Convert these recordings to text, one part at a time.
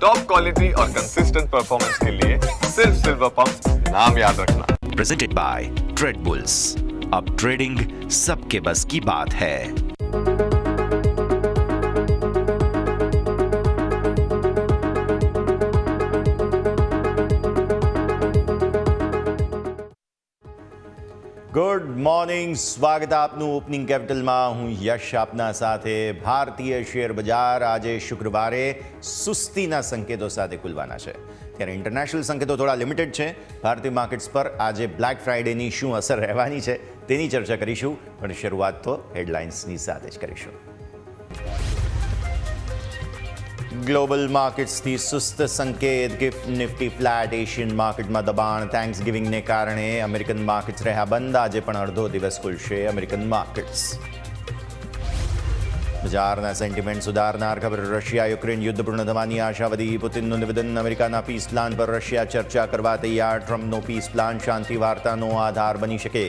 Top quality और consistent performance के लिए सिर्फ सिल्वर पंप नाम याद रखना। Presented by trade bulls. अब ट्रेडिंग सबके बस की बात है। ગુડ મોર્નિંગ, સ્વાગત આપનું ઓપનિંગ કેપિટલમાં. હું યશ આપના સાથે. ભારતીય શેર બજાર આજે શુક્રવારે સુસ્તીના સંકેતો સાથે ખુલવાના છે, ત્યારે ઇન્ટરનેશનલ સંકેતો થોડા લિમિટેડ છે. ભારતીય માર્કેટ્સ પર આજે બ્લેક ફ્રાઇડેની શું અસર રહેવાની છે તેની ચર્ચા કરીશું, પણ શરૂઆત તો હેડલાઇન્સની સાથે જ કરીશું. ગ્લોબલ માર્કેટ્સથી સુસ્ત સંકેત. Gift Nifty flat. એશિયન માર્કેટમાં દબાણ. થેન્ક્સ ગિવિંગને કારણે અમેરિકન માર્કેટ્સ રહ્યા બંધ. આજે પણ અડધો દિવસ ખુલશે અમેરિકન માર્કેટ્સ. બજારના સેન્ટિમેન્ટ સુધારનાર ખબર. રશિયા યુક્રેન યુદ્ધ પૂર્ણ થવાની આશા વધી. પુતિનનું નિવેદન. અમેરિકાના પીસ પ્લાન પર રશિયા ચર્ચા કરવા તૈયાર. ટ્રમ્પનો પીસ પ્લાન શાંતિ વાર્તાનો આધાર બની શકે.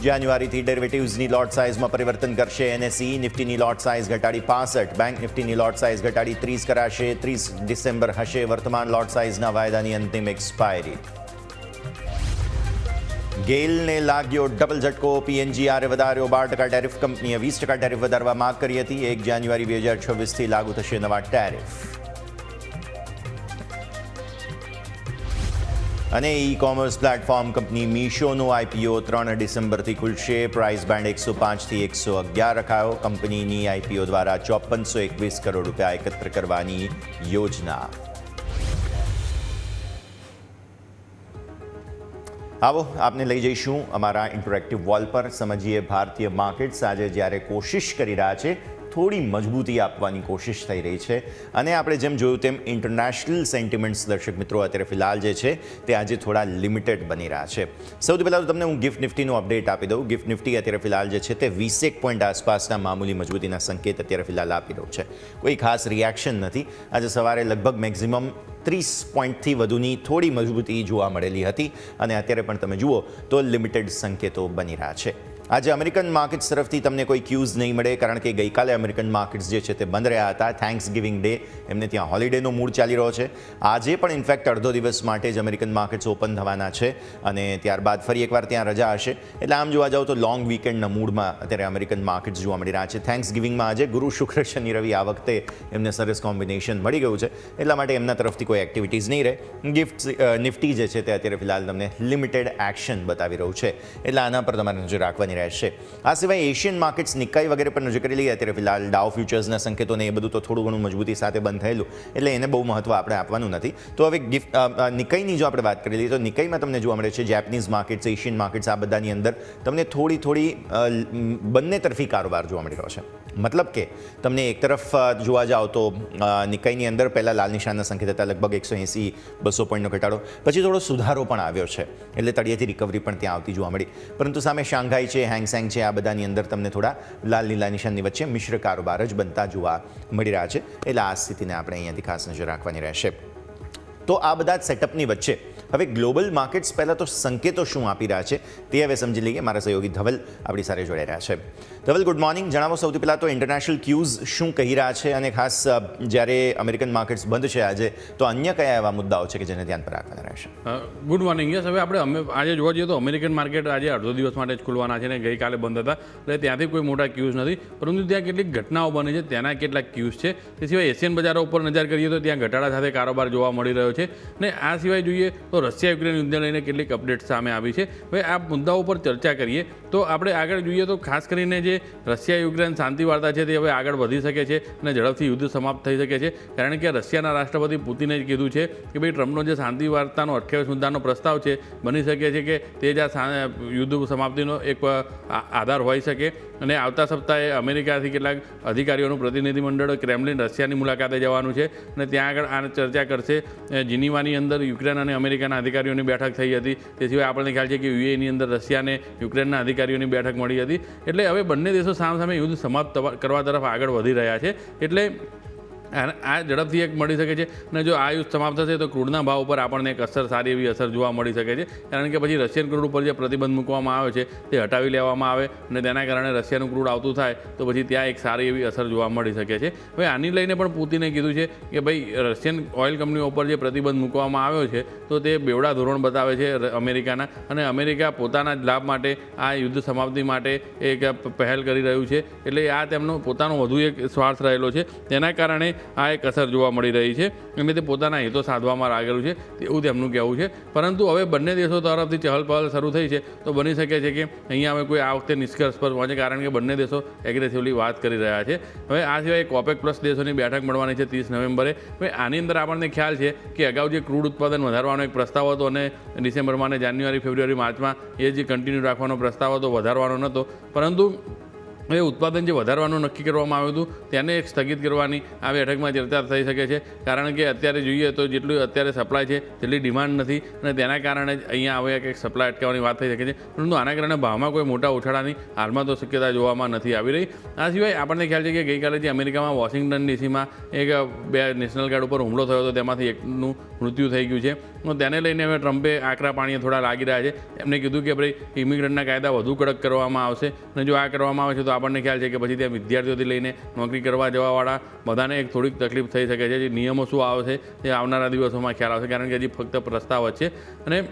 જાન્યુઆરીથી ડેરિવેટિવ્સની લોટ સાઇઝમાં પરિવર્તન કરશે એનએસઈ. નિફ્ટીની લોટ સાઇઝ ઘટાડી 65. બેંક નિફ્ટીની લોટ સાઇઝ ઘટાડી 30 કરાશે. 30 ડિસેમ્બર હશે વર્તમાન લોટ સાઇઝના વાયદાની અંતિમ એક્સપાયરી. ગેલને લાગ્યો ડબલ ઝટકો. પીએનજીઆરે વધાર્યો 12% ટેરિફ. કંપનીએ 20% ટેરિફ વધારવા માંગ કરી હતી. 1 જાન્યુઆરી 2026થી લાગુ થશે નવા ટેરિફ. અને ઈ કોમર્સ પ્લેટફોર્મ કંપની મીશોનો આઈપીઓ 3 ડિસેમ્બરથી ખુલશે. પ્રાઇસ બેન્ડ 105થી 111 રખાયો. કંપનીની આઈપીઓ દ્વારા 5421 કરોડ રૂપિયા એકત્ર કરવાની યોજના. આવો આપને લઈ જઈશું અમારા ઇન્ટરેક્ટિવ વોલ પર. સમજીએ ભારતીય માર્કેટ્સ આજે જ્યારે કોશિશ કરી રહ્યા છે, થોડી મજબૂતી આપવાની કોશિશ થઈ રહી છે. અને આપણે જેમ જોયું તેમ ઇન્ટરનેશનલ સેન્ટિમેન્ટ્સ દર્શક મિત્રો અત્યારે ફિલહાલ જે છે તે આજે થોડા લિમિટેડ બની રહ્યા છે. સૌથી પહેલાં તો તમને હું ગિફ્ટ નિફ્ટીનું અપડેટ આપી દઉં. ગિફ્ટ નિફ્ટી અત્યારે ફિલહાલ જે છે તે 20 પોઈન્ટ આસપાસના મામૂલી મજબૂતીના સંકેત અત્યારે ફિલહાલ આપી રહ્યું છે. કોઈ ખાસ રિએક્શન નથી. આજે સવારે લગભગ મેક્ઝિમમ 30 પોઈન્ટથી વધુની થોડી મજબૂતી જોવા મળેલી હતી, અને અત્યારે પણ તમે જુઓ તો લિમિટેડ સંકેતો બની રહ્યા છે. આજે અમેરિકન માર્કેટ્સ તરફથી તમને કોઈ ક્યુઝ નહીં મળે, કારણ કે ગઈકાલે અમેરિકન માર્કેટ્સ જે છે તે બંધ રહ્યા હતા. થેન્ક્સ ગિવિંગ ડે, એમને ત્યાં હોલિડેનો મૂડ ચાલી રહ્યો છે. આજે પણ ઇનફેક્ટ અડધો દિવસ માટે જ અમેરિકન માર્કેટ્સ ઓપન થવાના છે, અને ત્યારબાદ ફરી એકવાર ત્યાં રજા હશે. એટલે આમ જોવા જાવ તો લોંગ વીકેન્ડના મૂડમાં અત્યારે અમેરિકન માર્કેટ્સ જોવા મળી રહ્યા છે. થેન્ક્સ ગિવિંગમાં આજે ગુરુ શુક્ર શનિ રવિ આ વખતે એમને સરસ કોમ્બિનેશન મળી ગયું છે, એટલા માટે એમના તરફથી કોઈ એક્ટિવિટીઝ નહીં રહે. ગિફ્ટ નિફ્ટી જે છે તે અત્યારે ફિલહાલ તમને લિમિટેડ એક્શન બતાવી રહ્યું છે, એટલે આના પર તમારે નજર રાખવાની રહેશે. આ સિવાય એશિયન માર્કેટ્સ નિકાઈ વગેરે પર નજર કરી લઈએ. અત્યારે ફિલહાલ ડાઉ ફ્યુચર્સના સંકેતોને એ બધું તો થોડું ઘણું મજબૂતી સાથે બંધ થયેલું, એટલે એને બહુ મહત્વ આપણે આપવાનું નથી. તો હવે નિકાઈની જો આપણે વાત કરી લઈએ તો નિકાઈમાં તમને જોવા મળે છે જેપનીઝ માર્કેટ્સ, એશિયન માર્કેટ્સ, આ બધાની અંદર તમને થોડી બંને તરફી કારોબાર જોવા મળી રહ્યો છે. મતલબ કે તમને એક તરફ જોવા જાઓ તો નિકાઈની અંદર પહેલાં લાલ નિશાનના સંકેત હતા, લગભગ 180-200 પોઈન્ટનો ઘટાડો, પછી થોડો સુધારો પણ આવ્યો છે, એટલે તળિયેથી રિકવરી પણ ત્યાં આવતી જોવા મળી. પરંતુ સામે શાંઘાઈ છે, હેંગસેંગ છે, આ બધાની અંદર તમને થોડા લાલ લીલા નિશાનની વચ્ચે મિશ્ર કારોબાર જ બનતા જોવા મળી રહ્યા છે, એટલે આ સ્થિતિને આપણે અહીંયાથી ખાસ નજર રાખવાની રહેશે. તો આ બધા જ સેટઅપની વચ્ચે હવે ગ્લોબલ માર્કેટ્સ પહેલાં તો સંકેતો શું આપી રહ્યા છે તે હવે સમજી લઈએ. મારા સહયોગી ધવલ આપણી સાથે જોડાઈ રહ્યા છે. Dhaval, good morning. જણાવો સૌથી પહેલાં તો ઇન્ટરનેશનલ ક્યુઝ શું કહી રહ્યા છે, અને ખાસ જ્યારે અમેરિકન માર્કેટ્સ બંધ છે આજે, તો અન્ય કયા એવા મુદ્દાઓ છે કે જેને ધ્યાન પર રાખવાના રહેશે? Good morning. યસ, હવે આપણે આજે જોવા જઈએ તો અમેરિકન માર્કેટ આજે અડધો દિવસ માટે જ ખુલવાના છે, ને ગઈકાલે બંધ હતા, એટલે ત્યાંથી કોઈ મોટા ક્યુઝ નથી, પરંતુ ત્યાં કેટલીક ઘટનાઓ બની છે તેના કેટલાક ક્યુઝ છે. તે સિવાય એશિયન બજારો ઉપર નજર કરીએ તો ત્યાં ઘટાડા સાથે કારોબાર જોવા મળી રહ્યો છે, ને આ સિવાય જોઈએ તો રશિયા યુક્રેન યુદ્ધને લઈને કેટલીક અપડેટ સામે આવી છે. હવે આ મુદ્દાઓ પર ચર્ચા કરીએ તો આપણે આગળ જોઈએ તો ખાસ કરીને જે રશિયા યુક્રેન શાંતિ વાર્તા છે તે હવે આગળ વધી શકે છે અને ઝડપથી યુદ્ધ સમાપ્ત થઈ શકે છે, કારણ કે રશિયાના રાષ્ટ્રપતિ પુતિને જ કીધું છે કે ભાઈ ટ્રમ્પનો જે શાંતિ વાર્તાનો 28 મુદ્દાનો પ્રસ્તાવ છે, બની શકે છે કે તે જ આ યુદ્ધ સમાપ્તિનો એક આધાર હોઈ શકે. અને આવતા સપ્તાહે અમેરિકાથી કેટલાક અધિકારીઓનું પ્રતિનિધિમંડળ ક્રેમલિન રશિયાની મુલાકાતે જવાનું છે, અને ત્યાં આગળ આ ચર્ચા કરશે. જીનીવાની અંદર યુક્રેન અને અમેરિકાના અધિકારીઓની બેઠક થઈ હતી. તે સિવાય આપણને ખ્યાલ છે કે યુએઈની અંદર રશિયા અને યુક્રેનના અધિકારીઓની બેઠક મળી હતી. એટલે હવે બંને દેશો સામસામે યુદ્ધ સમાપ્ત કરવા તરફ આગળ વધી રહ્યા છે. એટલે આ ઝડપથી એક મળી શકે છે અને જો આ યુદ્ધ સમાપ્ત થશે તો ક્રૂડના ભાવ ઉપર આપણને એક સારી એવી અસર જોવા મળી શકે છે, કારણ કે પછી રશિયન ક્રૂડ ઉપર જે પ્રતિબંધ મૂકવામાં આવ્યો છે તે હટાવી લેવામાં આવે અને તેના કારણે રશિયાનું ક્રૂડ આવતું થાય તો પછી ત્યાં એક સારી એવી અસર જોવા મળી શકે છે. હવે આની લઈને પણ પુતિને કીધું છે કે ભાઈ રશિયન ઓઇલ કંપનીઓ ઉપર જે પ્રતિબંધ મૂકવામાં આવ્યો છે તો તે બેવડા ધોરણ બતાવે છે અમેરિકાના, અને અમેરિકા પોતાના જ લાભ માટે આ યુદ્ધ સમાપ્તિ માટે એક પહેલ કરી રહ્યું છે, એટલે આ તેમનો પોતાનો વધુ એક સ્વાર્થ રહેલો છે, તેના કારણે આ એક અસર જોવા મળી રહી છે અને તે પોતાના હિતો સાધવામાં લાગેલું છે એવું તેમનું કહેવું છે. પરંતુ હવે બંને દેશો તરફથી ચહલપહલ શરૂ થઈ છે તો બની શકે છે કે અહીંયા હવે કોઈ આ વખતે નિષ્કર્ષ પર પહોંચે, કારણ કે બંને દેશો એગ્રેસિવલી વાત કરી રહ્યા છે. હવે આ સિવાય OPEC પ્લસ દેશોની બેઠક મળવાની છે 30 નવેમ્બરે. હવે આની અંદર આપણને ખ્યાલ છે કે અગાઉ જે ક્રૂડ ઉત્પાદન વધારવાનો એક પ્રસ્તાવ હતો અને ડિસેમ્બરમાં અને જાન્યુઆરી ફેબ્રુઆરી માર્ચમાં એ જે કન્ટિન્યુ રાખવાનો પ્રસ્તાવ હતો, વધારવાનો નહોતો, પરંતુ એ ઉત્પાદન જે વધારવાનું નક્કી કરવામાં આવ્યું હતું તેને એક સ્થગિત કરવાની આ બેઠકમાં ચર્ચા થઈ શકે છે, કારણ કે અત્યારે જોઈએ તો જેટલું અત્યારે સપ્લાય છે તેટલી ડિમાન્ડ નથી અને તેના કારણે જ અહીંયા હવે કંઈક સપ્લાય અટકાવવાની વાત થઈ શકે છે, પરંતુ આના કારણે ભાવમાં કોઈ મોટા ઉછાળાની હાલમાં તો શક્યતા જોવામાં નથી આવી રહી. આ સિવાય આપણને ખ્યાલ છે કે ગઈકાલે જે અમેરિકામાં વોશિંગ્ટન ડીસીમાં એક 2 નેશનલ ગાર્ડ ઉપર હુમલો થયો હતો, તેમાંથી એકનું મૃત્યુ થઈ ગયું છે. તેને લઈને હવે ટ્રમ્પે આકરા પાણીએ થોડા લાગી રહ્યા છે. એમને કીધું કે ભાઈ ઇમિગ્રન્ટના કાયદા વધુ કડક કરવામાં આવશે અને જો આ કરવામાં આવે છે તો આપણને ખ્યાલ છે કે પછી ત્યાં વિદ્યાર્થીઓથી લઈને નોકરી કરવા જવાવાળા બધાને એક થોડીક તકલીફ થઈ શકે છે. જે નિયમો શું આવશે તે આવનારા દિવસોમાં ખ્યાલ આવશે, કારણ કે હજી ફક્ત પ્રસ્તાવ જ છે. અને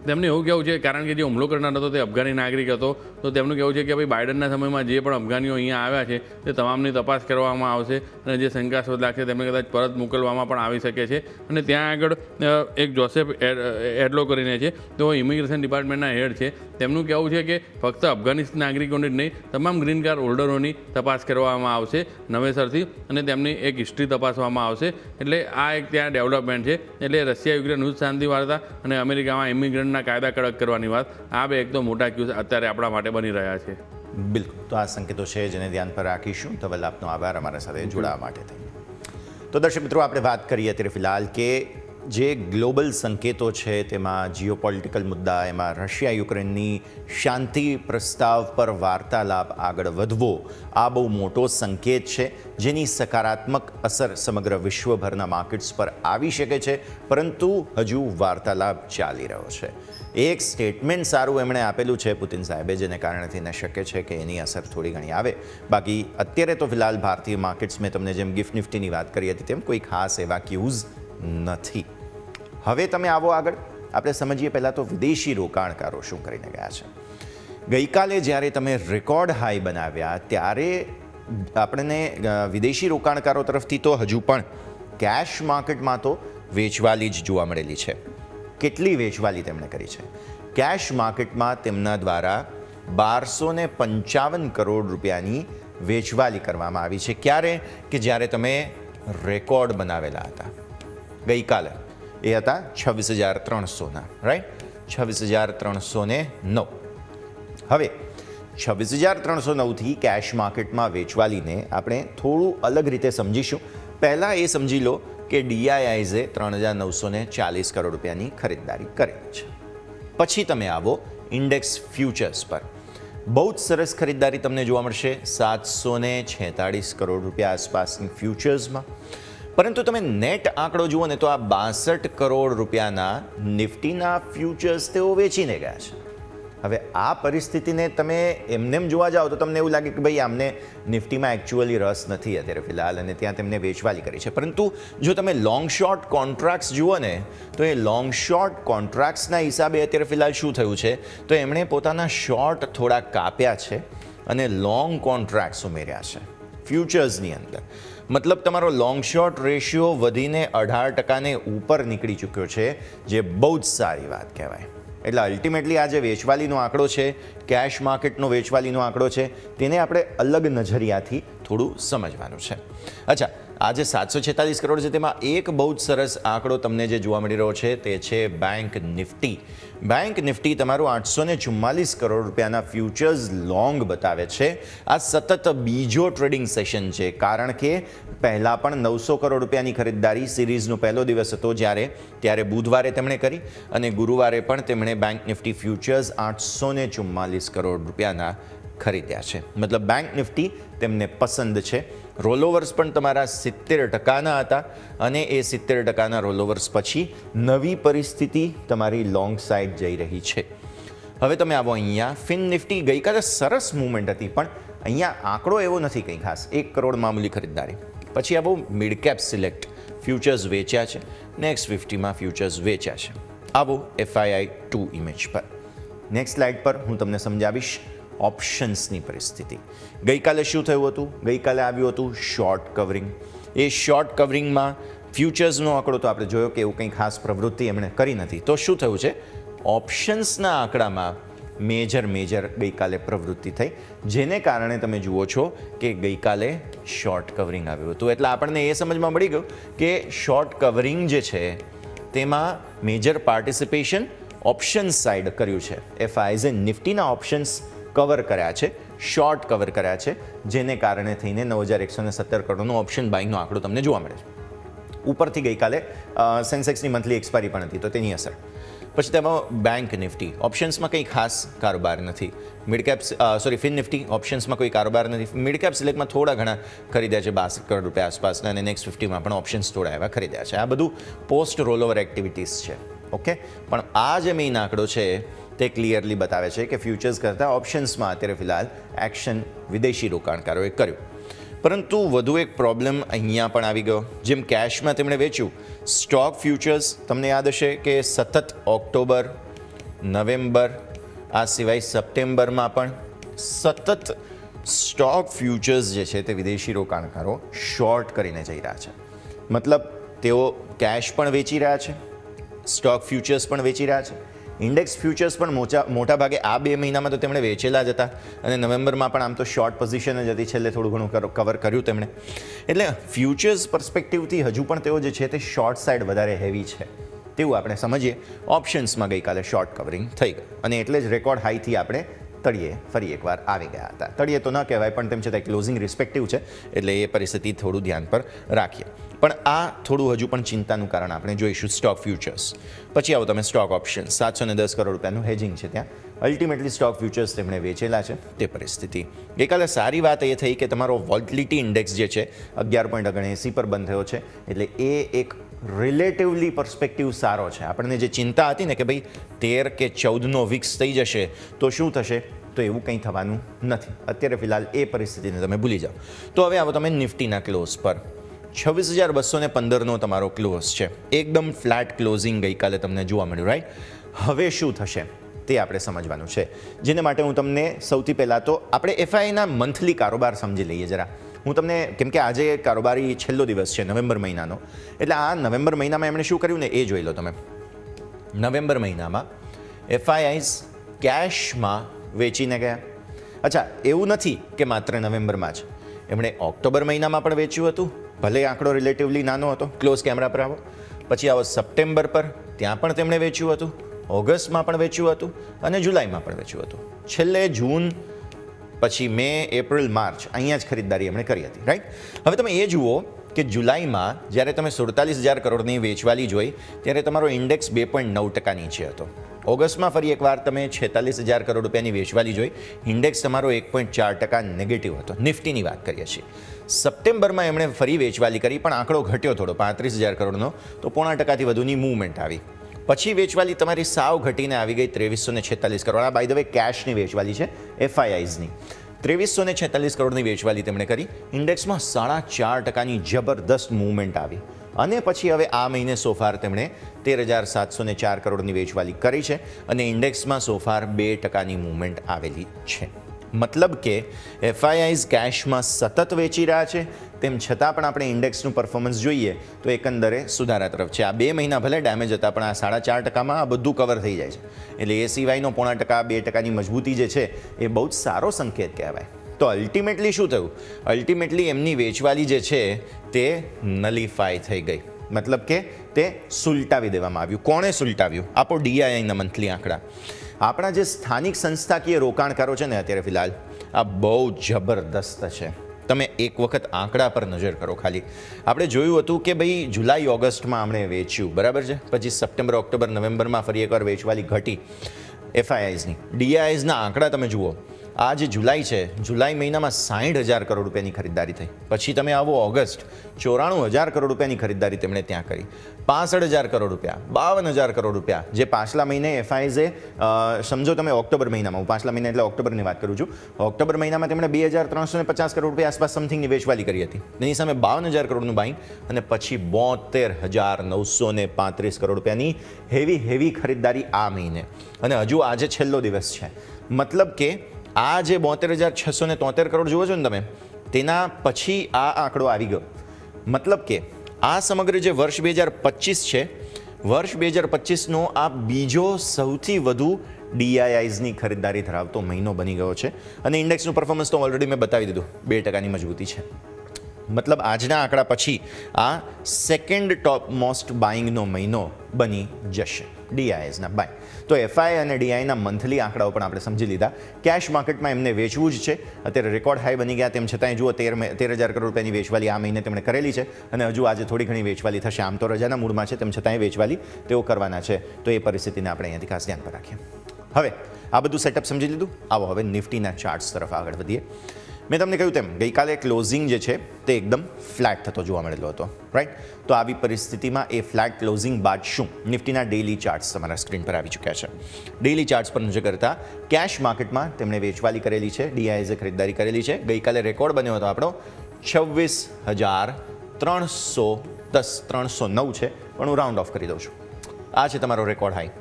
તેમને એવું કહેવું છે, કારણ કે જે હુમલો કરનાર હતો તે અફઘાની નાગરિક હતો, તો તેમનું કહેવું છે કે ભાઈ બાઇડનના સમયમાં જે પણ અફઘાનીઓ અહીંયા આવ્યા છે તે તમામની તપાસ કરવામાં આવશે અને જે શંકાસ્પદ લાગશે તેમને કદાચ પરત મોકલવામાં પણ આવી શકે છે. અને ત્યાં આગળ એક જોસેફ એડલો કરીને છે, તો ઇમિગ્રેશન ડિપાર્ટમેન્ટના હેડ છે, તેમનું કહેવું છે કે ફક્ત અફઘાનિસ્તાન નાગરિકોની જ નહીં, તમામ ગ્રીન કાર્ડ હોલ્ડરોની તપાસ કરવામાં આવશે નવેસરથી અને તેમની એક હિસ્ટ્રી તપાસવામાં આવશે. એટલે આ એક ત્યાં ડેવલપમેન્ટ છે. એટલે રશિયા યુક્રેન યુદ્ધ શાંતિ વાર્તા અને અમેરિકામાં ઇમિગ્રન્ટના કાયદા કડક કરવાની વાત, આ બે એક તો મોટા ક્યુઝ અત્યારે આપણા માટે બની રહ્યા છે. બિલકુલ, તો આ સંકેતો છે જેને ધ્યાન પર રાખીશું. ધવલ, આપનો આભાર અમારા સાથે જોડાવા માટે થઈ. તો દર્શક મિત્રો, આપણે વાત કરીએ અત્યારે ફિલહાલ કે જે ગ્લોબલ સંકેતો છે તેમાં જીઓપોલિટિકલ મુદ્દા, એમાં રશિયા યુક્રેનની શાંતિ પ્રસ્તાવ પર વાર્તાલાપ આગળ વધવો, આ બહુ મોટો સંકેત છે જેની સકારાત્મક અસર સમગ્ર વિશ્વભરના માર્કેટ્સ પર આવી શકે છે, પરંતુ હજુ વાર્તાલાપ ચાલી રહ્યો છે. એક સ્ટેટમેન્ટ સારું એમણે આપેલું છે પુતિન સાહેબે, જેને કારણે થઈને શક્ય છે કે એની અસર થોડી ઘણી આવે. બાકી અત્યારે તો ફિલહાલ ભારતીય માર્કેટ્સ, મેં તમને જેમ ગિફ્ટ નિફ્ટીની વાત કરી હતી તેમ કોઈ ખાસ એવા ક્યુઝ નથી. હવે તમે આવો આગળ, આપણે સમજીએ પહેલાં તો વિદેશી રોકાણકારો શું કરીને ગયા છે. ગઈકાલે જ્યારે તમે રેકોર્ડ હાઈ બનાવ્યા ત્યારે આપણને વિદેશી રોકાણકારો તરફથી તો હજુ પણ કેશ માર્કેટમાં તો વેચવાલી જ જોવા મળેલી છે. કેટલી વેચવાલી તેમણે કરી છે? કેશ માર્કેટમાં તેમના દ્વારા 1255 કરોડ રૂપિયાની વેચવાલી કરવામાં આવી છે. ક્યારે? કે જ્યારે તમે રેકોર્ડ બનાવેલા હતા ગઈકાલે, એ હતા 26,300ના, રાઈટ, 26,309. હવે 26,309થી કેશ માર્કેટમાં વેચવાલીને આપણે થોડું અલગ રીતે સમજીશું. પહેલાં એ સમજી લો કે DIISએ 3,940 કરોડ રૂપિયાની ખરીદદારી કરેલી છે. પછી તમે આવો ઇન્ડેક્સ ફ્યુચર્સ પર, બહુ જ સરસ ખરીદદારી તમને જોવા મળશે 746 કરોડ રૂપિયા આસપાસની ફ્યુચર્સમાં. પરંતુ તમે નેટ આંકડો જુઓ ને તો આ 62 કરોડ રૂપિયાના નિફ્ટીના ફ્યુચર્સ તેઓ વેચીને ગયા છે. હવે આ પરિસ્થિતિને તમે એમનેમ જોવા જાઓ તો તમને એવું લાગે કે ભાઈ આમને નિફ્ટીમાં એકચ્યુઅલી રસ નથી અત્યારે ફિલહાલ, અને ત્યાં તેમને વેચવાલી કરી છે. પરંતુ જો તમે લોંગ શોર્ટ કોન્ટ્રાક્ટ્સ જુઓ ને તો એ લોંગ શોર્ટ કોન્ટ્રાક્ટ્સના હિસાબે અત્યારે ફિલહાલ શું થયું છે, તો એમણે પોતાના શોર્ટ થોડા કાપ્યા છે અને લોંગ કોન્ટ્રાક્ટ્સ ઉમેર્યા છે ફ્યુચર્સની અંદર. મતલબ તમારો લોંગ શોર્ટ રેશિયો વધીને 18%ને ઉપર નીકળી ચૂક્યો છે, જે બહુ જ સારી વાત કહેવાય. એટલે અલ્ટિમેટલી આ જે વેચવાલીનો આંકડો છે, કેશ માર્કેટનો વેચવાલીનો આંકડો છે, તેને આપણે અલગ નજરિયાથી થોડું સમજવાનું છે. અચ્છા, આ જે 746 કરોડ છે તેમાં એક બહુ જ સરસ આંકડો તમને જે જોવા મળી રહ્યો છે તે છે બેંક નિફ્ટી. બેંક નિફ્ટી તમારું 844 કરોડ રૂપિયાના ફ્યુચર્સ લોંગ બતાવે છે. આ સતત બીજો ટ્રેડિંગ સેશન છે, કારણ કે પહેલાં પણ 900 કરોડ રૂપિયાની ખરીદદારી સિરીઝનો પહેલો દિવસ હતો ત્યારે બુધવારે તેમણે કરી, અને ગુરુવારે પણ તેમણે બેંક નિફ્ટી ફ્યુચર્સ 844 કરોડ રૂપિયાના ખરીદ્યા છે. મતલબ બેંક નિફ્ટી તેમને પસંદ છે. રોલઓવર્સ પણ તમારા 70% હતા અને એ 70% રોલઓવર્સ પછી નવી પરિસ્થિતિ તમારી લોંગ સાઈડ જઈ રહી છે. હવે તમે આવો અહીંયા ફિન નિફ્ટી ગઈકાલે સરસ મૂવમેન્ટ હતી, પણ અહીંયા આંકડો એવો નથી કંઈ ખાસ, 1 કરોડ મામૂલી ખરીદદારી. પછી આવો મિડ કેપ સિલેક્ટ ફ્યુચર્સ વેચ્યા છે, નેક્સ્ટ 50માં ફ્યુચર્સ વેચ્યા છે. આવો FII2 ઇમેજ પર. નેક્સ્ટ સ્લાઇડ પર હું તમને સમજાવીશ ઓપ્શન્સની પરિસ્થિતિ. ગઈકાલે શું થયું હતું? ગઈકાલે આવ્યું હતું શોર્ટ કવરિંગ. એ શોર્ટ કવરિંગમાં ફ્યુચર્સનો આંકડો તો આપણે જોયો કે એવું કંઈ ખાસ પ્રવૃત્તિ એમણે કરી નથી. તો શું થયું છે? ઓપ્શન્સના આંકડામાં મેજર ગઈકાલે પ્રવૃત્તિ થઈ, જેને કારણે તમે જુઓ છો કે ગઈકાલે શોર્ટ કવરિંગ આવ્યું હતું. એટલે આપણને એ સમજમાં મળી ગયું કે શોર્ટ કવરિંગ જે છે તેમાં મેજર પાર્ટિસિપેશન ઓપ્શન્સ સાઇડ કર્યું છે. FIIએ નિફ્ટીના ઓપ્શન્સ કવર કર્યા છે, શોર્ટ કવર કર્યા છે, જેને કારણે થઈને 9117 કરોડનો ઓપ્શન બાઇંગનો આંકડો તમને જોવા મળે છે. ઉપરથી ગઈકાલે સેન્સેક્સની મંથલી એક્સપાયરી પણ હતી, તો તેની અસર. પછી તેમાં બેંક નિફ્ટી ઓપ્શન્સમાં કંઈ ખાસ કારોબાર નથી. ફિન નિફ્ટી ઓપ્શન્સમાં કોઈ કારોબાર નથી. મિડ કેપ સિલેક્ટમાં થોડા ઘણા ખરીદ્યા છે, 62 કરોડ રૂપિયા આસપાસના, અને નેક્સ્ટ 50માં પણ ઓપ્શન્સ થોડા એવા ખરીદ્યા છે. આ બધું પોસ્ટ રોલઓવર એક્ટિવિટીઝ છે. ઓકે, પણ આ જે મેઇન આંકડો છે તે ક્લિયરલી બતાવે છે કે ફ્યુચર્સ કરતાં ઓપ્શન્સમાં અત્યારે ફિલહાલ એક્શન વિદેશી રોકાણકારોએ કર્યું. પરંતુ વધુ એક પ્રોબ્લેમ અહીંયા પણ આવી ગયો. જેમ કેશમાં તેમણે વેચ્યું સ્ટોક ફ્યુચર્સ, તમને યાદ હશે કે સતત ઓક્ટોબર, નવેમ્બર, આ સિવાય સપ્ટેમ્બરમાં પણ સતત સ્ટોક ફ્યુચર્સ જે છે તે વિદેશી રોકાણકારો શોર્ટ કરીને જઈ રહ્યા છે. મતલબ તેઓ કેશ પણ વેચી રહ્યા છે, સ્ટોક ફ્યુચર્સ પણ વેચી રહ્યા છે, ઇન્ડેક્સ ફ્યુચર્સ પણ મોટા ભાગે આ 2 મહિનામાં તો તેમણે વેચેલા જ હતા, અને નવેમ્બરમાં પણ આમ તો શોર્ટ પોઝિશન જ હતી, છેલ્લે થોડું ઘણું કવર કર્યું તેમણે. એટલે ફ્યુચર્સ પર્સપેક્ટિવથી હજુ પણ તેઓ જે છે તે શોર્ટ સાઇડ વધારે હેવી છે તેવું આપણે સમજીએ. ઓપ્શન્સમાં ગઈકાલે શોર્ટ કવરિંગ થઈ ગયું, અને એટલે જ રેકોર્ડ હાઈથી આપણે તળિયે ફરી એકવાર આવી ગયા હતા. તળિયે તો ન કહેવાય, પણ તેમ છતાં ક્લોઝિંગ રિસ્પેક્ટિવ છે, એટલે એ પરિસ્થિતિ થોડું ધ્યાન પર રાખીએ. પણ આ થોડું હજુ પણ ચિંતાનું કારણ આપણે જોઈશું સ્ટોક ફ્યુચર્સ. પછી આવો તમે સ્ટોક ઓપ્શન, 710 કરોડ રૂપિયાનું હેજિંગ છે ત્યાં. અલ્ટિમેટલી સ્ટોક ફ્યુચર્સ તેમણે વેચેલા છે, તે પરિસ્થિતિ. ગઈકાલે સારી વાત એ થઈ કે તમારો વોલ્ટિલિટી ઇન્ડેક્સ જે છે 11.79 પર બંધ થયો છે, એટલે એ એક રિલેટિવલી પર્સપેક્ટિવ સારો છે. આપણને જે ચિંતા હતી ને કે ભાઈ 13 કે 14નો વિક્સ થઈ જશે તો શું થશે, તો એવું કંઈ થવાનું નથી. અત્યારે ફિલહાલ એ પરિસ્થિતિને તમે ભૂલી જાઓ. તો હવે આવો તમે નિફ્ટીના ક્લોઝ પર. 26,215નો તમારો ક્લોઝ છે. એકદમ ફ્લેટ ક્લોઝિંગ ગઈકાલે તમને જોવા મળ્યું, રાઈટ? હવે શું થશે તે આપણે સમજવાનું છે, જેને માટે હું તમને સૌથી પહેલાં તો આપણે FIIના મંથલી કારોબાર સમજી લઈએ જરા. હું તમને, કેમ કે આજે કારોબારી છેલ્લો દિવસ છે નવેમ્બર મહિનાનો, એટલે આ નવેમ્બર મહિનામાં એમણે શું કર્યું ને એ જોઈ લો તમે. નવેમ્બર મહિનામાં FIIs કેશમાં વેચીને ગયા. અચ્છા, એવું નથી કે માત્ર નવેમ્બરમાં જ, એમણે ઓક્ટોબર મહિનામાં પણ વેચ્યું હતું, ભલે આંકડો રિલેટિવલી નાનો હતો. ક્લોઝ કેમેરા પર આવો. પછી આવો સપ્ટેમ્બર પર, ત્યાં પણ તેમણે વેચ્યું હતું, ઓગસ્ટમાં પણ વેચ્યું હતું, અને જુલાઈમાં પણ વેચ્યું હતું. છેલ્લે જૂન, પછી મે, એપ્રિલ, માર્ચ અહીંયા જ ખરીદદારી એમણે કરી હતી, રાઈટ? હવે તમે એ જુઓ કે જુલાઈમાં જ્યારે તમે 47,000 કરોડની વેચવાલી જોઈ ત્યારે તમારો ઇન્ડેક્સ 2.9% નીચે હતો. ઓગસ્ટમાં ફરી એકવાર તમે 46,000 કરોડ રૂપિયાની વેચવાલી જોઈ, ઇન્ડેક્સ તમારો 1.4% નેગેટિવ હતો. નિફ્ટીની વાત કરીએ છીએ. સપ્ટેમ્બરમાં એમણે ફરી વેચવાલી કરી, પણ આંકડો ઘટ્યો થોડો, 35,000 કરોડનો, તો 0.5% વધુની મૂવમેન્ટ આવી. પછી વેચવાલી તમારી સાવ ઘટીને આવી ગઈ 2346 કરોડ. આ બાય ધ વે કેશની વેચવાલી છે FIIsની. 2346 કરોડની વેચવાલી તેમણે કરી. ઇન્ડેક્સમાં 4.5%ની જબરદસ્ત મૂવમેન્ટ આવી, અને પછી હવે આ મહિને સોફાર તેમણે 13,704 કરોડની વેચવાલી કરી છે, અને ઇન્ડેક્સમાં સોફાર 2%ની મૂવમેન્ટ આવેલી છે. મતલબ કે FIIs કેશમાં સતત વેચી રહ્યા છે, તેમ છતાં પણ આપણે ઇન્ડેક્સનું પરફોર્મન્સ જોઈએ તો એકંદરે સુધારા તરફ છે. આ 2 મહિના ભલે ડેમેજ હતા, પણ આ 4.5%માં આ બધું કવર થઈ જાય છે. એટલે એ સિવાયનો 0.5%, 2%ની મજબૂતી જે છે એ બહુ જ સારો સંકેત કહેવાય. તો અલ્ટિમેટલી શું થયું? અલ્ટિમેટલી એમની વેચવાલી જે છે તે નલિફાય થઈ ગઈ. મતલબ કે તે સુલટાવી દેવામાં આવ્યું. કોણે સુલટાવ્યું? આપો DIIના મંથલી આંકડા. આપણા જે સ્થાનિક સંસ્થાકીય રોકાણકારો છે ને અત્યારે ફિલહાલ આ બહુ જબરદસ્ત છે. તમે એક વખત આંકડા પર નજર કરો ખાલી. આપણે જોયું હતું કે ભાઈ જુલાઈ ઓગસ્ટમાં આપણે વેચ્યું, બરાબર છે, પછી સપ્ટેમ્બર ઓક્ટોબર નવેમ્બરમાં ફરી એકવાર વેચવાલી ઘટી FIIsની. DIIsના આંકડા તમે જુઓ, આ જે જુલાઈ છે, જુલાઈ મહિનામાં 60,000 કરોડ રૂપિયાની ખરીદારી થઈ. પછી તમે આવો ઓગસ્ટ, 94,000 કરોડ રૂપિયાની ખરીદારી તેમણે ત્યાં કરી. 65,000 કરોડ રૂપિયા, 52,000 કરોડ રૂપિયા, જે પાછલા મહિને એફઆઈઝે સમજો તમે ઓક્ટોબર મહિનામાં, હું પાછલા મહિના એટલે ઓક્ટોબરની વાત કરું છું, ઓક્ટોબર મહિનામાં તેમણે 2,350 કરોડ રૂપિયા આસપાસ સમથિંગની વેચવાલી કરી હતી. એની સામે 52,000 કરોડનું બાઇંગ અને પછી 72,935 કરોડ રૂપિયાની હેવી ખરીદારી આ મહિને. અને હજુ આજે છેલ્લો દિવસ છે, મતલબ કે આ જે 72,673 કરોડ જુઓ છો ને તમે, તેના પછી આ આંકડો આવી ગયો. મતલબ કે આ સમગ્ર જે વર્ષ 2025 છે, વર્ષ 2025નો આ બીજો સૌથી વધુ ડીઆઈઆઈઝની ખરીદારી ધરાવતો મહિનો બની ગયો છે. અને ઇન્ડેક્સનું પરફોર્મન્સ તો ઓલરેડી મેં બતાવી દીધું, 2%ની મજબૂતી છે. મતલબ આજના આંકડા પછી આ સેકન્ડ ટોપ મોસ્ટ બાઇંગનો મહિનો બની જશે ડીઆઈએસના બાય. તો એફઆઈ અને ડીઆઈના મંથલી આંકડાઓ પણ આપણે સમજી લીધા. કેશ માર્કેટમાં એમને વેચવું જ છે. અત્યારે રેકોર્ડ હાઈ બની ગયા, તેમ છતાંય જુઓ 13,000 કરોડ રૂપિયાની વેચવાલી આ મહિને તેમણે કરેલી છે અને હજુ આજે થોડી ઘણી વેચવાલી થશે. આમ તો રજાના મૂડમાં છે, તેમ છતાંય વેચવાલી તેઓ કરવાના છે. તો એ પરિસ્થિતિને આપણે અહીંયાથી ખાસ ધ્યાન પર રાખીએ. હવે આ બધું સેટઅપ સમજી લીધું, આવો હવે નિફ્ટીના ચાર્ટ્સ તરફ આગળ વધીએ. મેં તમને કહ્યું તેમ ગઈકાલે ક્લોઝિંગ જે છે તે એકદમ ફ્લેટ થતો જોવા મળેલો હતો, રાઈટ? તો આવી પરિસ્થિતિમાં એ ફ્લેટ ક્લોઝિંગ બાદ શું? નિફ્ટીના ડેઇલી ચાર્ટ્સ તમારા સ્ક્રીન પર આવી ચૂક્યા છે. ડેઇલી ચાર્ટ્સ પર નજર કરતા કેશ માર્કેટમાં તેમણે વેચવાલી કરેલી છે, ડીઆઈએસે ખરીદારી કરેલી છે. ગઈકાલે રેકોર્ડ બન્યો હતો આપણો 26,309 છે, પણ હું રાઉન્ડ ઓફ કરી દઉં છું. આ છે તમારો રેકોર્ડ હાઈ.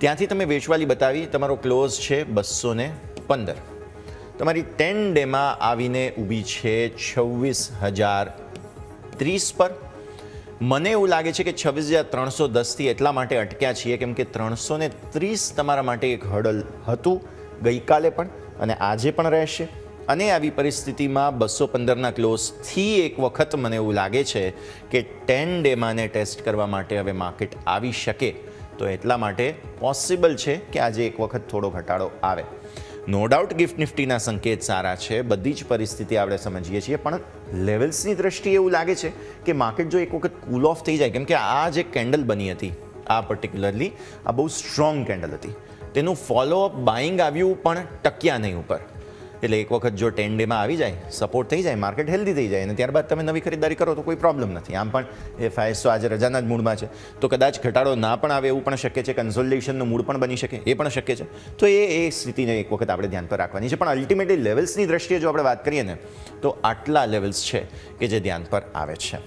ત્યાંથી તમે વેચવાલી બતાવી, તમારો ક્લોઝ છે 215. તમારી 10 ડેમાં આવીને ઊભી છે 26,030 પર. મને એવું લાગે છે કે 26,310થી એટલા માટે અટક્યા છીએ કેમ કે 330 તમારા માટે એક હર્ડલ હતું ગઈકાલે પણ અને આજે પણ રહેશે. અને આવી પરિસ્થિતિમાં 215ના ક્લોઝથી એક વખત મને એવું લાગે છે કે 10 ડેમાંને ટેસ્ટ કરવા માટે હવે માર્કેટ આવી શકે. તો એટલા માટે પોસિબલ છે કે આજે એક વખત થોડો ઘટાડો આવે. નો ડાઉટ ગિફ્ટ નિફ્ટીના સંકેત સારા છે, બધી જ પરિસ્થિતિ આપણે સમજીએ છીએ, પણ લેવલ્સની દ્રષ્ટિએ એવું લાગે છે કે માર્કેટ જો એક વખત કૂલ ઓફ થઈ જાય, કેમ કે આ જે કેન્ડલ બની હતી આ પર્ટિક્યુલરલી આ બહુ સ્ટ્રોંગ કેન્ડલ હતી, તેનું ફોલોઅપ બાઇંગ આવ્યું પણ ટક્યા નહીં ઉપર. એટલે એક વખત જો 10 ડેમાં આવી જાય, સપોર્ટ થઈ જાય, માર્કેટ હેલ્ધી થઈ જાય અને ત્યારબાદ તમે નવી ખરીદારી કરો તો કોઈ પ્રોબ્લેમ નથી. આમ પણ એફઆઈએસ તો આજે રજાના જ મૂડમાં છે, તો કદાચ ઘટાડો ના પણ આવે એવું પણ શક્ય છે, કન્સોલિડેશનનું મૂડ પણ બની શકે, એ પણ શક્ય છે. તો એ સ્થિતિને એક વખત આપણે ધ્યાન પર રાખવાની છે. પણ અલ્ટિમેટલી લેવલ્સની દ્રષ્ટિએ જો આપણે વાત કરીએ ને તો આટલા લેવલ્સ છે કે જે ધ્યાન પર આવે છે.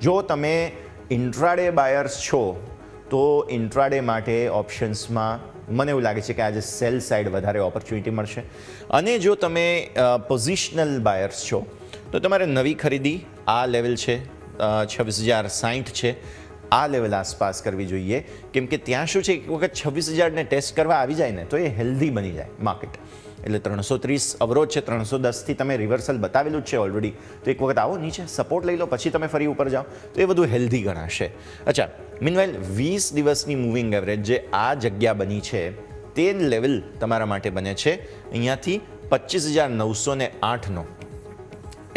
જો તમે ઇન્ટ્રાડે બાયર્સ છો તો ઇન્ટ્રાડે માટે ઓપ્શન્સમાં મને એવું લાગે છે કે આજે સેલ સાઇડ વધારે ઓપોર્ચ્યુનિટી મળશે. અને જો તમે પોઝિશનલ બાયર્સ છો તો તમારે નવી ખરીદી આ લેવલ છે 26,060 છે, આ લેવલ આસપાસ કરવી જોઈએ. કેમ કે ત્યાં શું છે, એક વખત 26,000ને ટેસ્ટ કરવા આવી જાય ને તો એ હેલ્ધી બની જાય માર્કેટ. એટલે 330 અવરોધ છે, 310થી તમે રિવર્સલ બતાવેલું જ છે ઓલરેડી. તો એક વખત આવો નીચે સપોર્ટ લઈ લો, પછી તમે ફરી ઉપર જાઓ તો એ બધું હેલ્ધી ગણાશે. અચ્છા, મીનવાઇલ 20 દિવસની મૂવિંગ એવરેજ જે આ જગ્યા બની છે તે લેવલ તમારા માટે બને છે અહીંયાથી 25,908નો.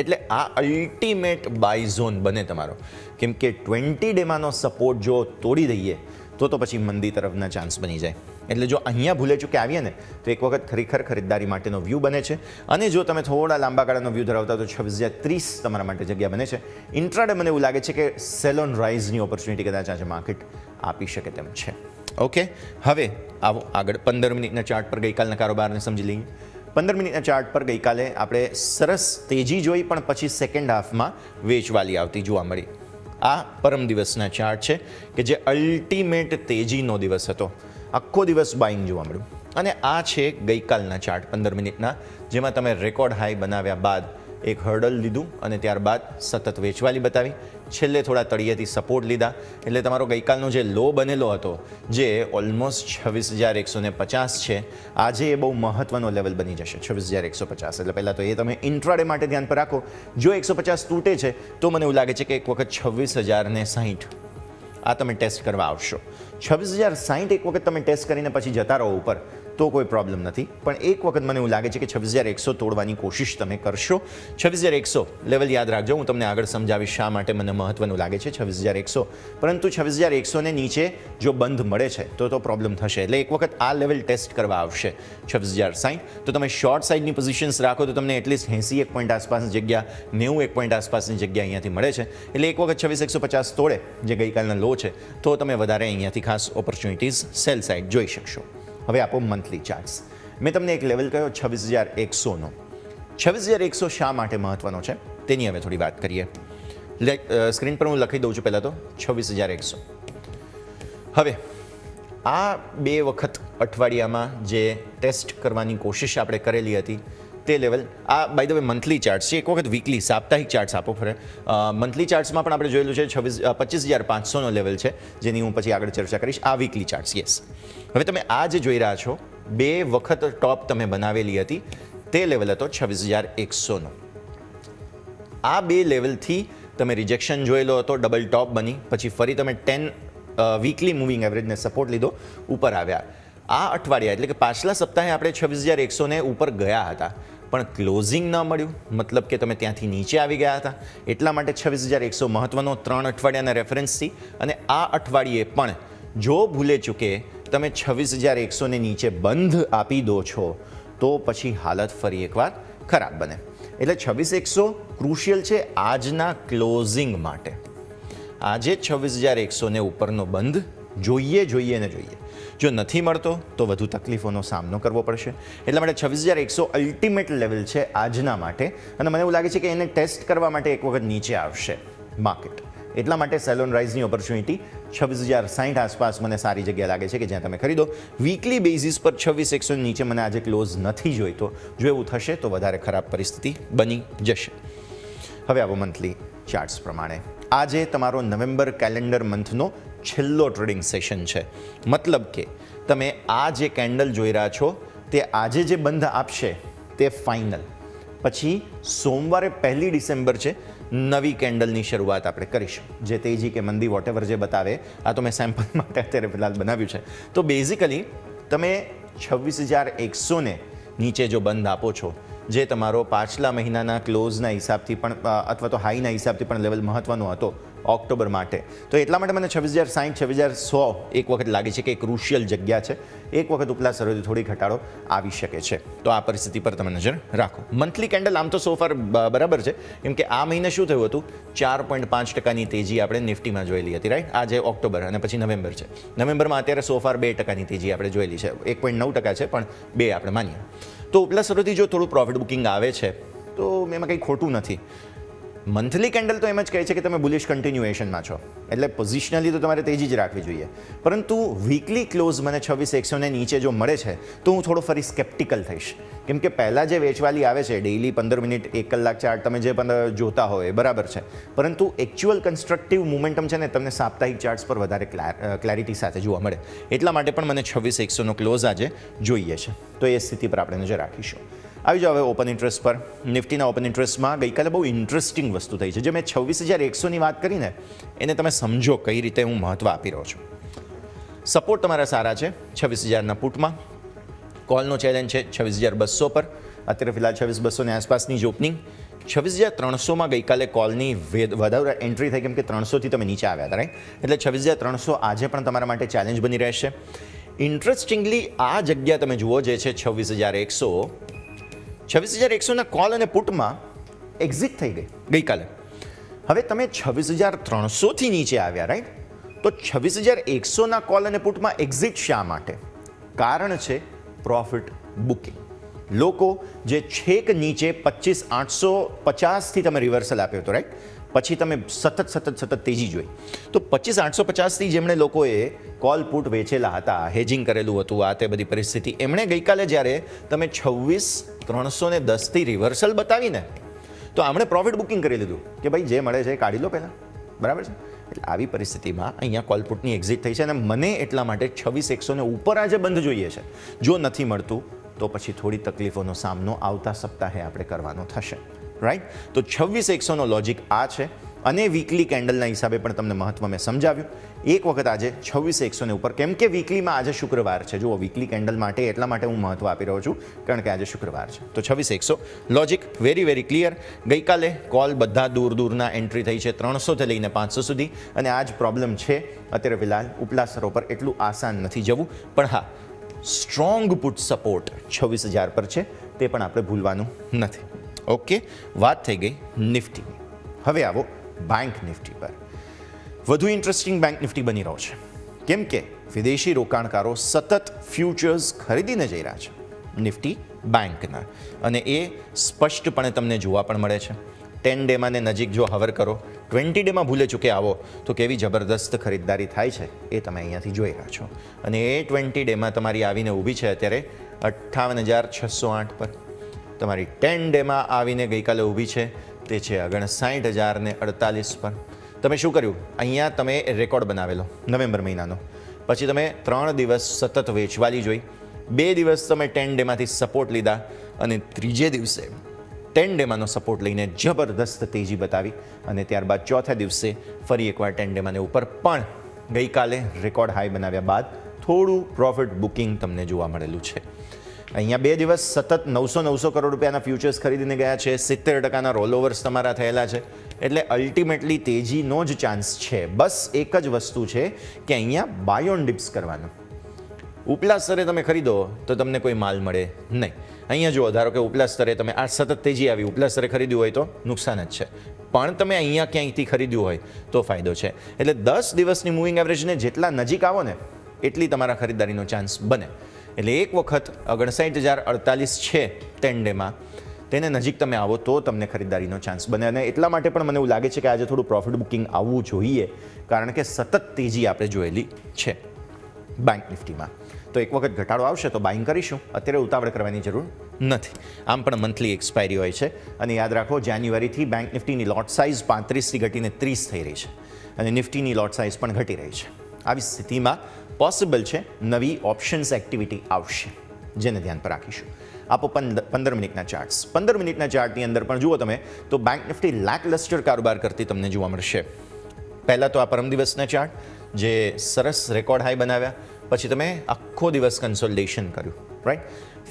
એટલે આ અલ્ટિમેટ બાય ઝોન બને તમારો. કેમ કે 20 ડેમાંનો સપોર્ટ જો તોડી દઈએ તો પછી મંદી તરફના ચાન્સ બની જાય. એટલે જો અહીંયા ભૂલે ચૂકે આવીએ ને તો એક વખત ખરેખર ખરીદારી માટેનો વ્યૂ બને છે. અને જો તમે થોડા લાંબા ગાળાનો વ્યૂ ધરાવતા તો 26,030 તમારા માટે જગ્યા બને છે. ઇન્ટ્રાડે મને એવું લાગે છે કે સેલ ઓન રાઇઝની ઓપોર્ચ્યુનિટી કદાચ આજે માર્કેટ આપી શકે તેમ છે. ઓકે, હવે આવો આગળ 15 મિનિટના ચાર્ટ પર ગઈકાલના કારોબારને સમજી લઈએ. 15 મિનિટના ચાર્ટ પર ગઈકાલે આપણે સરસ તેજી જોઈ, પણ પછી સેકન્ડ હાફમાં વેચવાલી આવતી જોવા મળી. આ પરમ દિવસના ચાર્ટ છે કે જે અલ્ટિમેટ તેજીનો દિવસ હતો. આખો દિવસ બાઇંગ જોવા મળ્યું. અને આ છે ગઈકાલના ચાર્ટ 15 મિનિટના, જેમાં તમે રેકોર્ડ હાઈ બનાવ્યા બાદ એક હર્ડલ લીધું અને ત્યારબાદ સતત વેચવાલી બતાવી. છેલ્લે થોડા તળિયેથી સપોર્ટ લીધા. એટલે તમારો ગઈકાલનો જે લો બનેલો હતો જે ઓલમોસ્ટ 26,150 છે, આજે એ બહુ મહત્વનો લેવલ બની જશે 26,150. એટલે પહેલાં તો એ તમે ઇન્ટ્રાડે માટે ધ્યાન પર રાખો. જો 150 તૂટે છે તો મને એવું લાગે છે કે એક વખત 26,060 આ તમે ટેસ્ટ કરવા આવશો. 26,060 એક વખત તમે ટેસ્ટ કરીને પછી જતા રહો ઉપર તો કોઈ પ્રોબ્લેમ નથી. પણ એક વખત મને એવું લાગે છે કે 26,100 તોડવાની કોશિશ તમે કરશો. 26,100 લેવલ યાદ રાખજો, હું તમને આગળ સમજાવીશ શા માટે મને મહત્વનું લાગે છે 26,100. પરંતુ 26,100 ને નીચે જો બંધ મળે છે તો પ્રોબ્લેમ થશે. એટલે એક વખત આ લેવલ ટેસ્ટ કરવા આવશે 26,060. તો તમે શોર્ટ સાઇડની પોઝિશન્સ રાખો તો તમને એટલીસ્ટ 81 પોઈન્ટ આસપાસની જગ્યા, 91 પોઈન્ટ આસપાસની જગ્યા અહીંયાથી મળે છે. એટલે એક વખત 26,150 તોડે, જે ગઈકાલના લો છે, તો તમે વધારે અહીંયાથી ખાસ ઓપોર્ચ્યુનિટીઝ સેલ સાઇડ જોઈ શકશો. હવે આપો મંથલી ચાર્ટ્સ. મેં તમને એક લેવલ કહ્યો 26,100નો. 26,100 શા માટે મહત્વનો છે તેની હવે થોડી વાત કરીએ. સ્ક્રીન પર હું લખી દઉં છું પહેલાં તો 26,100. હવે આ 2 વખત અઠવાડિયામાં જે ટેસ્ટ કરવાની કોશિશ આપણે કરેલી હતી તે લેવલ, આ by the way monthly charts છે. એક વખત વીકલી સાપ્તાહિક ચાર્ટ્સ આપો ફરે. મંથલી ચાર્ટ્સમાં પણ આપણે જોયેલું છે 25,500નો લેવલ છે, જેની હું પછી આગળ ચર્ચા કરીશ. આ વીકલી ચાર્ટ્સ, યસ. હવે તમે આ જે જોઈ રહ્યા છો, 2 વખત ટોપ તમે બનાવેલી હતી, તે લેવલ હતો 26,100નો. આ 2 લેવલથી તમે રિજેક્શન જોયેલો હતો, ડબલ ટોપ બની, પછી ફરી તમે 10 વીકલી મૂવિંગ એવરેજને સપોર્ટ લીધો, ઉપર આવ્યા. આ અઠવાડિયા એટલે કે પાછલા સપ્તાહે આપણે 26,100ને ઉપર ગયા હતા, પણ ક્લોઝિંગ ન મળ્યું, મતલબ કે તમે ત્યાંથી નીચે આવી ગયા હતા. એટલા માટે 26,100 મહત્વનો 3 અઠવાડિયાના રેફરન્સથી. અને આ અઠવાડિયે પણ જો ભૂલે ચૂકે તમે 26,100ને નીચે બંધ આપી દો છો તો પછી હાલત ફરી એકવાર ખરાબ બને. એટલે 26,100 ક્રુશિયલ છે આજના ક્લોઝિંગ માટે. આજે 26,100ને ઉપરનો બંધ જોઈએ ને જોઈએ. જો નથી મળતો તો વધુ તકલીફોનો સામનો કરવો પડશે. એટલા માટે 26,100 અલ્ટિમેટ લેવલ છે આજના માટે. અને મને એવું લાગે છે કે એને ટેસ્ટ કરવા માટે એક વખત નીચે આવશે માર્કેટ. એટલા માટે સેલોન રાઇઝની ઓપોર્ચ્યુનિટી 26,060 આસપાસ મને સારી જગ્યા લાગે છે કે જ્યાં તમે ખરીદો. વીકલી બેઝિસ પર 26,100 નીચે મને આજે ક્લોઝ નથી જોઈતો. જો એવું થશે તો વધારે ખરાબ પરિસ્થિતિ બની જશે. હવે આવો મંથલી ચાર્ટ્સ પ્રમાણે. આજે તમારો નવેમ્બર કેલેન્ડર મંથનો છેલ્લો ટ્રેડિંગ સેશન છે. મતલબ કે તમે આ જે કેન્ડલ જોઈ રહ્યા છો તે આજે જે બંધ આપશે તે ફાઇનલ. પછી સોમવારે 1 ડિસેમ્બર છે, નવી કેન્ડલની શરૂઆત આપણે કરીશું, જે તેજી કે મંદી વોટેવર જે બતાવે. આ તો મેં સેમ્પલ માટે અત્યારે ફિલહાલ બનાવ્યું છે. તો બેઝિકલી તમે 26,100ને નીચે જો બંધ આપો છો, જે તમારો પાછલા મહિનાના ક્લોઝના હિસાબથી પણ અથવા તો હાઈના હિસાબથી પણ લેવલ મહત્વનો હતો ઓક્ટોબર માટે, તો એટલા માટે મને 26,060 26,100 એક વખત લાગે છે કે એક ક્રુશિયલ જગ્યા છે. એક વખત ઉપલા સરોથી થોડી ઘટાડો આવી શકે છે. તો આ પરિસ્થિતિ પર તમે નજર રાખો. મંથલી કેન્ડલ આમ તો સોફાર બરાબર છે, કેમ કે આ મહિને શું થયું હતું, 4.5%ની તેજી આપણે નિફ્ટીમાં જોયેલી હતી, રાઈટ. આજે ઓક્ટોબર અને પછી નવેમ્બર છે. નવેમ્બરમાં અત્યારે સોફાર 2%ની તેજી આપણે જોયેલી છે. 1.9% છે, પણ 2 આપણે માનીએ. તો ઉપલા સરોથી જો થોડું પ્રોફિટ બુકિંગ આવે છે તો એમાં કંઈ ખોટું નથી. મંથલી કેન્ડલ તો એમ જ કહે છે કે તમે બુલિશ કન્ટિન્યુએશનમાં છો, એટલે પોઝિશનલી તો તમારે તેજી જ રાખવી જોઈએ. પરંતુ વીકલી ક્લોઝ મને 26,100ને નીચે જો મળે છે તો હું થોડો ફરી સ્કેપ્ટિકલ થઈશ. કેમ કે પહેલાં જે વેચવાલી આવે છે ડેઇલી 15 મિનિટ 1 કલાક ચાર્ટ તમે જે પણ જોતા હોય એ બરાબર છે, પરંતુ એકચ્યુઅલ કન્સ્ટ્રક્ટિવ મોમેન્ટમ છે ને તમને સાપ્તાહિક ચાર્ટ્સ પર વધારે ક્લેરિટી સાથે જોવા મળે. એટલા માટે પણ મને 26,100નો ક્લોઝ આજે જોઈએ છે. તો એ સ્થિતિ પર આપણે નજર રાખીશું. આવી જાઓ હવે ઓપન ઇન્ટરેસ્ટ પર. નિફ્ટીના ઓપન ઇન્ટરેસ્ટમાં ગઈકાલે બહુ ઇન્ટરેસ્ટિંગ વસ્તુ થઈ છે. જે મેં 26,100ની વાત કરીને એને તમે સમજો કઈ રીતે હું મહત્ત્વ આપી રહ્યો છું. સપોર્ટ તમારા સારા છે 26,000ના પુટમાં. કોલનો ચેલેન્જ છે 26,200 પર. અત્યારે ફિલહાલ 26,200ની આસપાસની જ ઓપનિંગ. 26,300માં ગઈકાલે કોલની વધારે એન્ટ્રી થઈ, કેમ કે 300થી તમે નીચે આવ્યા હતા, રાઈટ. એટલે 26,300 આજે પણ તમારા માટે ચેલેન્જ બની રહેશે. ઇન્ટરેસ્ટિંગલી આ જગ્યા તમે જુઓ જે છે 26,100. 26,100ના કોલ અને પુટમાં એક્ઝિટ થઈ ગઈ ગઈકાલે. હવે તમે 26,300થી નીચે આવ્યા, રાઈટ. તો 26,100ના કોલ અને પુટમાં એક્ઝિટ શા માટે? કારણ છે પ્રોફિટ બુકિંગ. લોકો જે છેક નીચે 25,850થી તમે રિવર્સલ આપ્યો હતો, રાઈટ. પછી તમે સતત તેજી જોઈ. તો 25,850થી જેમણે લોકોએ કોલ પુટ વેચેલા હતા, હેજિંગ કરેલું હતું, આ તે બધી પરિસ્થિતિ, એમણે ગઈકાલે જ્યારે તમે 26,310થી રિવર્સલ બતાવીને તો આમણે પ્રોફિટ બુકિંગ કરી લીધું કે ભાઈ જે મળે છે એ કાઢી લો પહેલાં, બરાબર છે. એટલે આવી પરિસ્થિતિમાં અહીંયા કોલ પુટની એક્ઝિટ થઈ છે. અને મને એટલા માટે 26,100ને ઉપર આજે બંધ જોઈએ છે. જો નથી મળતું તો પછી થોડી તકલીફોનો સામનો આવતા સપ્તાહે આપણે કરવાનો થશે, રાઈટ. તો 26,100નો લોજિક આ છે. અને વીકલી કેન્ડલના હિસાબે પણ તમને મહત્વ મેં સમજાવ્યું. એક વખત આજે 26,100 ઉપર, કેમ કે વીકલીમાં આજે શુક્રવાર છે. જુઓ, વીકલી કેન્ડલ માટે એટલા માટે હું મહત્વ આપી રહ્યો છું કારણ કે આજે શુક્રવાર છે. તો 26,100 લોજિક વેરી ક્લિયર. ગઈકાલે કોલ બધા દૂરના એન્ટ્રી થઈ છે 300થી લઈને 500 સુધી, અને આ જ પ્રોબ્લેમ છે અત્યારે ફિલહાલ ઉપલા સ્તરો પર એટલું આસાન નથી જવું. પણ હા, સ્ટ્રોંગ પુટ સપોર્ટ 26,000 પર છે, તે પણ આપણે ભૂલવાનું નથી. ઓકે, વાત થઈ ગઈ નિફ્ટીની. હવે આવો બેંક નિફ્ટી પર. વધુ ઇન્ટરેસ્ટિંગ બેંક નિફ્ટી બની રહ્યો છે, કેમ કે વિદેશી રોકાણકારો સતત ફ્યુચર્સ ખરીદીને જઈ રહ્યા છે નિફ્ટી બેંકના, અને એ સ્પષ્ટપણે તમને જોવા પણ મળે છે. 10 ડેમાં ને નજીક જો હવર કરો, 20 ડેમાં ભૂલે ચૂકે આવો તો કેવી જબરદસ્ત ખરીદદારી થાય છે એ તમે અહીંયાથી જોઈ રહ્યા છો. અને એ 20 ડેમાં તમારી આવીને ઊભી છે અત્યારે 58,608 પર. તમારી 10 ડેમાં આવીને ગઈકાલે ઊભી છે તે છે 59,048 પર. તમે શું કર્યું? અહીંયા તમે રેકોર્ડ બનાવેલો નવેમ્બર મહિનાનો, પછી તમે 3 દિવસ સતત વેચવાલી જોઈ, 2 દિવસ તમે 10 ડેમાંથી સપોર્ટ લીધા, અને ત્રીજે દિવસે 10 ડેમાંનો સપોર્ટ લઈને જબરદસ્ત તેજી બતાવી, અને ત્યારબાદ ચોથા દિવસે ફરી એકવાર 10 ડેમાંને ઉપર પણ ગઈકાલે રેકોર્ડ હાઈ બનાવ્યા બાદ થોડું પ્રોફિટ બુકિંગ તમને જોવા મળેલું છે. અહીંયા 2 દિવસ સતત 900 કરોડ રૂપિયાના ફ્યુચર્સ ખરીદીને ગયા છે, 70% રોલઓવર્સ તમારા થયેલા છે. એટલે અલ્ટિમેટલી તેજીનો જ ચાન્સ છે. બસ એક જ વસ્તુ છે કે અહીંયા બાય ઓન ડિપ્સ કરવાનું. ઉપલા સ્તરે તમે ખરીદો તો તમને કોઈ માલ મળે નહીં. અહીંયા જો ધારો કે ઉપલા સ્તરે તમે આ સતત તેજી આવી, ઉપલા સ્તરે ખરીદ્યું હોય તો નુકસાન જ છે, પણ તમે અહીંયા ક્યાંયથી ખરીદ્યું હોય તો ફાયદો છે. એટલે 10 દિવસની મૂવિંગ એવરેજને જેટલા નજીક આવો ને એટલી તમારા ખરીદદારીનો ચાન્સ બને. એટલે એક વખત 59,048 છે 10 ડેમાં, તેને નજીક તમે આવો તો તમને ખરીદદારીનો ચાન્સ બને. અને એટલા માટે પણ મને એવું લાગે છે કે આજે થોડું પ્રોફિટ બુકિંગ આવવું જોઈએ, કારણ કે સતત તેજી આપણે જોયેલી છે બેંક નિફ્ટીમાં. તો એક વખત ઘટાડો આવશે તો બાઇંગ કરીશું, અત્યારે ઉતાવળ કરવાની જરૂર નથી. આમ પણ મંથલી એક્સપાયરી હોય છે. અને યાદ રાખો, જાન્યુઆરીથી બેંક નિફ્ટીની લોટ સાઇઝ 35થી ઘટીને 30 થઈ રહી છે, અને નિફ્ટીની લોટ સાઇઝ પણ ઘટી રહી છે. આવી સ્થિતિમાં પોસિબલ છે નવી ઓપ્શન્સ એક્ટિવિટી આવશે, જેને ધ્યાન પર રાખીશું. આપો 15 મિનિટના ચાર્ટ્સ. 15 મિનિટના ચાર્ટની અંદર પણ જુઓ તમે તો બેંક નિફ્ટી લેકલસ્ટર કારોબાર કરતી તમને જોવા મળશે. પહેલાં તો આ પરમ દિવસના ચાર્ટ, જે સરસ રેકોર્ડ હાઈ બનાવ્યા, પછી તમે આખો દિવસ કન્સોલિડેશન કર્યું, રાઈટ.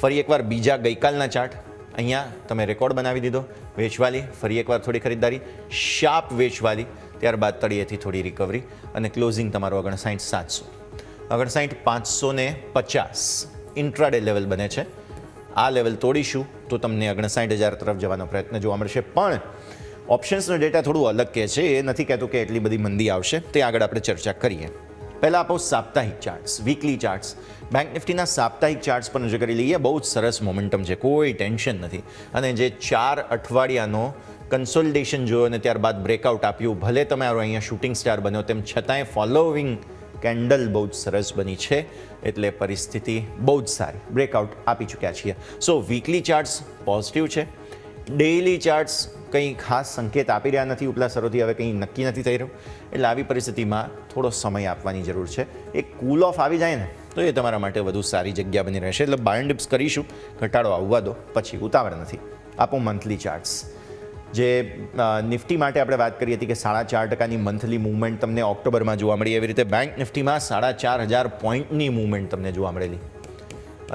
ફરી એકવાર બીજા ગઈકાલના ચાર્ટ, અહીંયા તમે રેકોર્ડ બનાવી દીધો, વેચવાલી, ફરી એકવાર થોડી ખરીદદારી, શાર્પ વેચવાલી, ત્યારબાદ તળિયેથી થોડી રિકવરી, અને ક્લોઝિંગ તમારો 59,700. 59,550 ઇન્ટ્રાડે લેવલ બને છે. આ લેવલ તોડીશું તો તમને 59,000 તરફ જવાનો પ્રયત્ન જોવા મળશે. પણ ઓપ્શન્સનો ડેટા થોડું અલગ કહે છે, એ નથી કહેતું કે એટલી બધી મંદી આવશે, તે આગળ આપણે ચર્ચા કરીએ. પહેલાં આપો સાપ્તાહિક ચાર્ટ્સ, વીકલી ચાર્ટ્સ. બેંક નિફ્ટીના સાપ્તાહિક ચાર્ટ્સ પર નજર કરી લઈએ. બહુ જ સરસ મોમેન્ટમ છે, કોઈ ટેન્શન નથી. અને જે 4 અઠવાડિયાનો કન્સોલિડેશન જોયો અને ત્યારબાદ બ્રેકઆઉટ આપ્યું, ભલે તમારો અહીંયા શૂટિંગ સ્ટાર બન્યો, તેમ છતાંય ફોલોવિંગ કેન્ડલ બહુ જ સરસ બની છે. એટલે પરિસ્થિતિ બહુ જ સારી, બ્રેકઆઉટ આપી ચૂક્યા છીએ. સો વીકલી ચાર્ટ્સ પોઝિટિવ છે. ડેઇલી ચાર્ટ્સ કંઈ ખાસ સંકેત આપી રહ્યા નથી ઉપલા સ્તરોથી, હવે કંઈ નક્કી નથી થઈ રહ્યું. એટલે આવી પરિસ્થિતિમાં થોડો સમય આપવાની જરૂર છે. એક કૂલ ઓફ આવી જાય ને તો એ તમારા માટે વધુ સારી જગ્યા બની રહેશે. એટલે બાય એન્ડ ડિપ્સ કરીશું, ઘટાડો આવવા દો, પછી ઉતાવળ નથી. આપો મંથલી ચાર્ટ્સ. જે નિફ્ટી માટે આપણે વાત કરી હતી કે 4.5% મંથલી મૂવમેન્ટ તમને ઓક્ટોબરમાં જોવા મળી, એવી રીતે બેંક નિફ્ટીમાં 4,500 પોઈન્ટની મૂવમેન્ટ તમને જોવા મળેલી.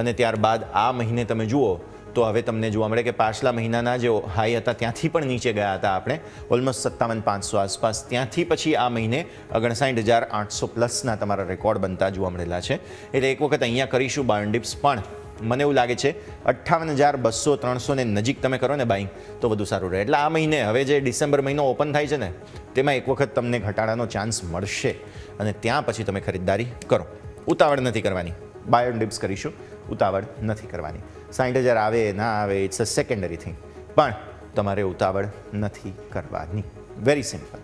અને ત્યારબાદ આ મહિને તમે જુઓ તો હવે તમને જોવા મળે કે પાછલા મહિનાના જે હાઈ હતા ત્યાંથી પણ નીચે ગયા હતા આપણે, ઓલમોસ્ટ 57,500 આસપાસ. ત્યાંથી પછી આ મહિને 59,800 પ્લસના તમારા રેકોર્ડ બનતા જોવા મળેલા છે. એટલે એક વખત અહીંયા કરીશું બાય ઓન ડિપ્સ, પણ મને એવું લાગે છે 58,200-300 ને નજીક તમે કરો ને બાઇંગ તો વધુ સારું રહે. એટલે આ મહિને હવે જે ડિસેમ્બર મહિનો ઓપન થાય છે ને, તેમાં એક વખત તમને ઘટાડાનો ચાન્સ મળશે, અને ત્યાં પછી તમે ખરીદદારી કરો. ઉતાવળ નથી કરવાની, બાય ઓન ડિપ્સ કરીશું, ઉતાવળ નથી કરવાની. 60,000 આવે ના આવે, ઇટ્સ અ સેકન્ડરી થિંગ, પણ તમારે ઉતાવળ નથી કરવાની. Very simple.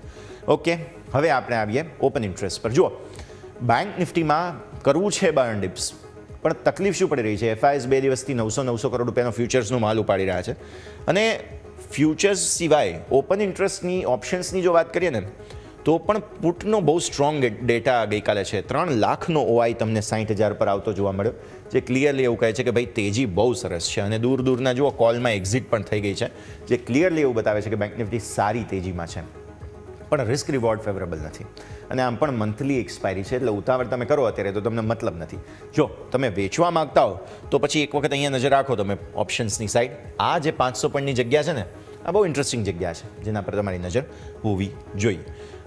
ઓકે, હવે આપણે આવીએ ઓપન ઇન્ટરેસ્ટ પર. જુઓ, બેંક નિફ્ટીમાં કરવું છે બાય ઓન ડિપ્સ, પણ તકલીફ શું પડી રહી છે? FIs 2 દિવસથી 900 કરોડ રૂપિયાનો ફ્યુચર્સનો માલ ઉપાડી રહ્યા છે. અને ફ્યુચર્સ સિવાય ઓપન ઇન્ટરેસ્ટની ઓપ્શન્સની જો વાત કરીએ ને તો પણ પુટનો બહુ સ્ટ્રોંગ ડેટા ગઈકાલે છે. 3 લાખનો OI તમને 60,000 પર આવતો જોવા મળ્યો, જે ક્લિયરલી એવું કહે છે કે ભાઈ તેજી બહુ સરસ છે. અને દૂરના જુઓ કોલમાં એક્ઝિટ પણ થઈ ગઈ છે, જે ક્લિયરલી એવું બતાવે છે કે બેંક નિફ્ટી સારી તેજીમાં છે. પણ રિસ્ક રિવોર્ડ ફેવરેબલ નથી અને આમ પણ મંથલી એક્સપાયરી છે, એટલે ઉતાવળ તમે કરો અત્યારે તો તમને મતલબ નથી. જો તમે વેચવા માંગતા હો તો પછી એક વખત અહીંયા નજર રાખો તમે ઓપ્શન્સની સાઈડ. આ જે 500 પોઈન્ટની જગ્યા છે ને, આ બહુ ઇન્ટરેસ્ટિંગ જગ્યા છે જેના પર તમારી નજર હોવી જોઈએ.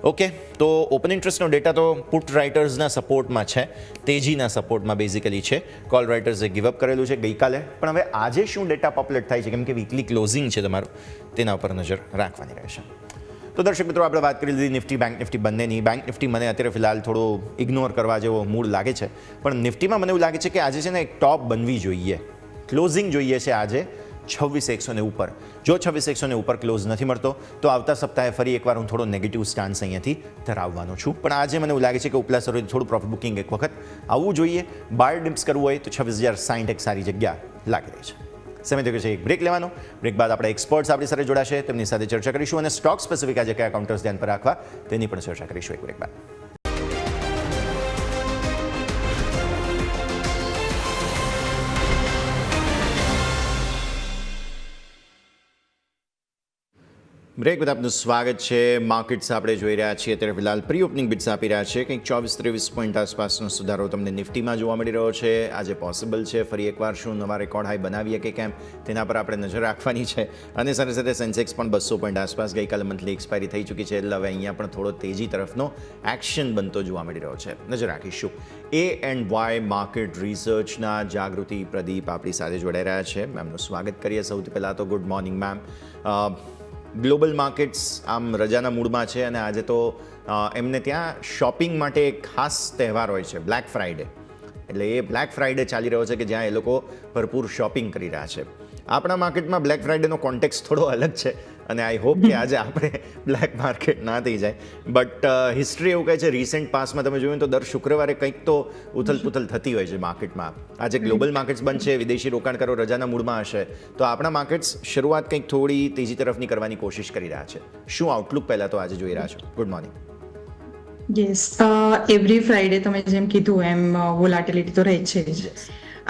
ઓકે, તો ઓપન ઇન્ટરેસ્ટનો ડેટા તો પુટ રાઇટર્સના સપોર્ટમાં છે, તેજીના સપોર્ટમાં બેઝિકલી છે. કોલ રાઇટર્સે ગિવઅપ કરેલું છે ગઈકાલે, પણ હવે આજે શું ડેટા પોપ્યુલેટ થાય છે, કેમ કે વીકલી ક્લોઝિંગ છે તમારું, તેના ઉપર નજર રાખવાની રહેશે. તો દર્શક મિત્રો, આપણે વાત કરી લીધી નિફ્ટી બેંક નિફ્ટી બંનેની. બેંક નિફ્ટી મને અત્યારે ફિલહાલ થોડો ઇગ્નોર કરવા જેવો મૂડ લાગે છે, પણ નિફ્ટીમાં મને એવું લાગે છે કે આજે છે ને એક ટોપ બનવી જોઈએ, ક્લોઝિંગ જોઈએ છે આજે 26,100 ઉપર. જો 26,100 ઉપર ક્લોઝ નથી મળતો તો આવતા સપ્તાહે ફરી એકવાર હું થોડો નેગેટિવ સ્ટાન્સ અહીંયાથી ધરાવવાનો છું, પણ આજે મને એવું લાગે છે કે ઉપલા સરોથી થોડું પ્રોફિટ બુકિંગ એક વખત આવવું જોઈએ. બાર ડિપ્સ કરવું હોય તો 26,060 એક સારી જગ્યા લાગી રહી છે. સમય થયો છે એક બ્રેક લેવાનો. બ્રેક બાદ આપણે એક્સપર્ટ્સ આપણી સાથે જોડાશે, તેમની સાથે ચર્ચા કરીશું અને સ્ટોક સ્પેસિફિક આજે કયા કાઉન્ટર્સ ધ્યાન પર રાખવા તેની પણ ચર્ચા કરીશું એક બ્રેક બાદ. બ્રેક બાદ આપનું સ્વાગત છે. માર્કેટ્સ આપણે જોઈ રહ્યા છીએ અત્યારે ફિલહાલ પ્રી ઓપનિંગ બિટ્સ આપી રહ્યા છે. કંઈક 24-23 પોઈન્ટ આસપાસનો સુધારો તમને નિફ્ટીમાં જોવા મળી રહ્યો છે. આજે પોસિબલ છે ફરી એકવાર શું નવા રેકોર્ડ હાઈ બનાવીએ કે કેમ, તેના પર આપણે નજર રાખવાની છે. અને સાથે સાથે સેન્સેક્સ પણ 200 પોઈન્ટ આસપાસ ગઈકાલે મંથલી એક્સપાયરી થઈ ચૂકી છે, એટલે હવે અહીંયા પણ થોડો તેજી તરફનો એક્શન બનતો જોવા મળી રહ્યો છે. નજર રાખીશું. A&Y માર્કેટ રિસર્ચના જાગૃતિ પ્રદીપ આપણી સાથે જોડાઈ રહ્યા છે. મેમનું સ્વાગત કરીએ. સૌથી પહેલાં તો good morning ma'am. Global markets આમ રજાના મૂડમાં છે અને આજે તો એમને ત્યાં શોપિંગ માટે એક ખાસ તહેવાર હોય છે, બ્લેક ફ્રાઈડે. એટલે એ બ્લેક ફ્રાઈડે ચાલી રહ્યો છે કે જ્યાં એ લોકો ભરપૂર શોપિંગ કરી રહ્યા છે. આપણા માર્કેટમાં બ્લેક ફ્રાઈડેનો કોન્ટેક્સ્ટ થોડો અલગ છે અને આઈ હોપ કે આજે આપણે બ્લેક માર્કેટ ના થઈ જાય. બટ હિસ્ટ્રી એવું કહે છે, રિસેન્ટ પાસમાં તમે જોયું તો દર શુક્રવારે કંઈક તો ઉથલપુથલ થતી હોય છે માર્કેટમાં. આજે ગ્લોબલ માર્કેટ્સ બંધ છે, વિદેશી રોકાણકારો રજાના મૂડમાં હશે, તો આપણા માર્કેટ્સ શરૂઆત કંઈક થોડી તેજી તરફની કરવાની કોશિશ કરી રહ્યા છે. શું આઉટલુક પહેલાં તો આજે જોઈ રહ્યા છો? Good morning. Yes, every Friday તમે જેમ કીધું એમ વોલાટિલિટી તો રહે છે જ.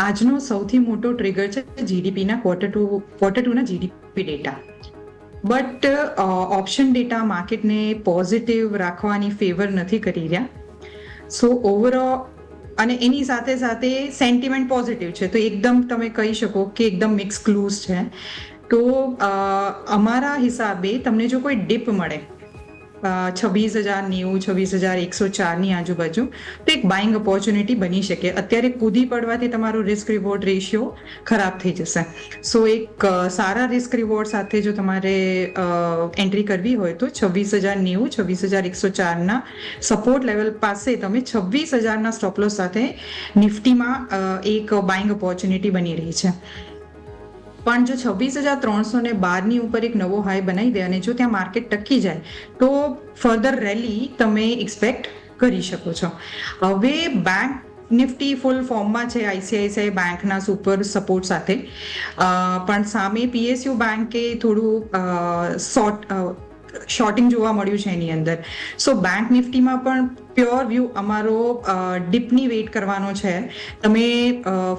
આજનો સૌથી મોટો ટ્રિગર છે જીડીપીના ક્વાર્ટર ટુના GDP data. But option data માર્કેટને પોઝિટિવ રાખવાની ફેવર નથી કરી રહ્યા. સો ઓવરઓલ અને એની સાથે સાથે સેન્ટિમેન્ટ પોઝિટિવ છે, તો એકદમ તમે કહી શકો કે એકદમ મિક્સ ક્લૂઝ છે. તો અમારા હિસાબે તમને જો કોઈ ડીપ મળે 26,090, 26,104ની આજુબાજુ, તો એક બાઇંગ ઓપોર્ચ્યુનિટી બની શકે. અત્યારે કૂદી પડવાથી તમારો રિસ્ક રિવોર્ડ રેશિયો ખરાબ થઈ જશે. સો એક સારા રિસ્ક રિવોર્ડ સાથે જો તમારે એન્ટ્રી કરવી હોય તો 26,090, 26,104ના સપોર્ટ લેવલ પાસે તમે 26,000ના સ્ટોપલોસ સાથે નિફ્ટીમાં એક બાઇંગ ઓપોર્ચ્યુનિટી બની રહી છે. પણ જો 26,312ની ઉપર એક નવો હાઈ બનાવી દે અને જો ત્યાં માર્કેટ ટકી જાય તો ફર્ધર રેલી તમે એક્સપેક્ટ કરી શકો છો. હવે બેંક નિફ્ટી ફૂલ ફોર્મમાં છે આઈસીઆઈસીઆઈ બેંકના સુપર સપોર્ટ સાથે, પણ સામે પીએસયુ બેંકે થોડું શોર્ટિંગ જોવા મળ્યું છે એની અંદર. સો બેંક નિફ્ટીમાં પણ પ્યોર વ્યૂ અમારો ડીપની વેઇટ કરવાનો છે. તમે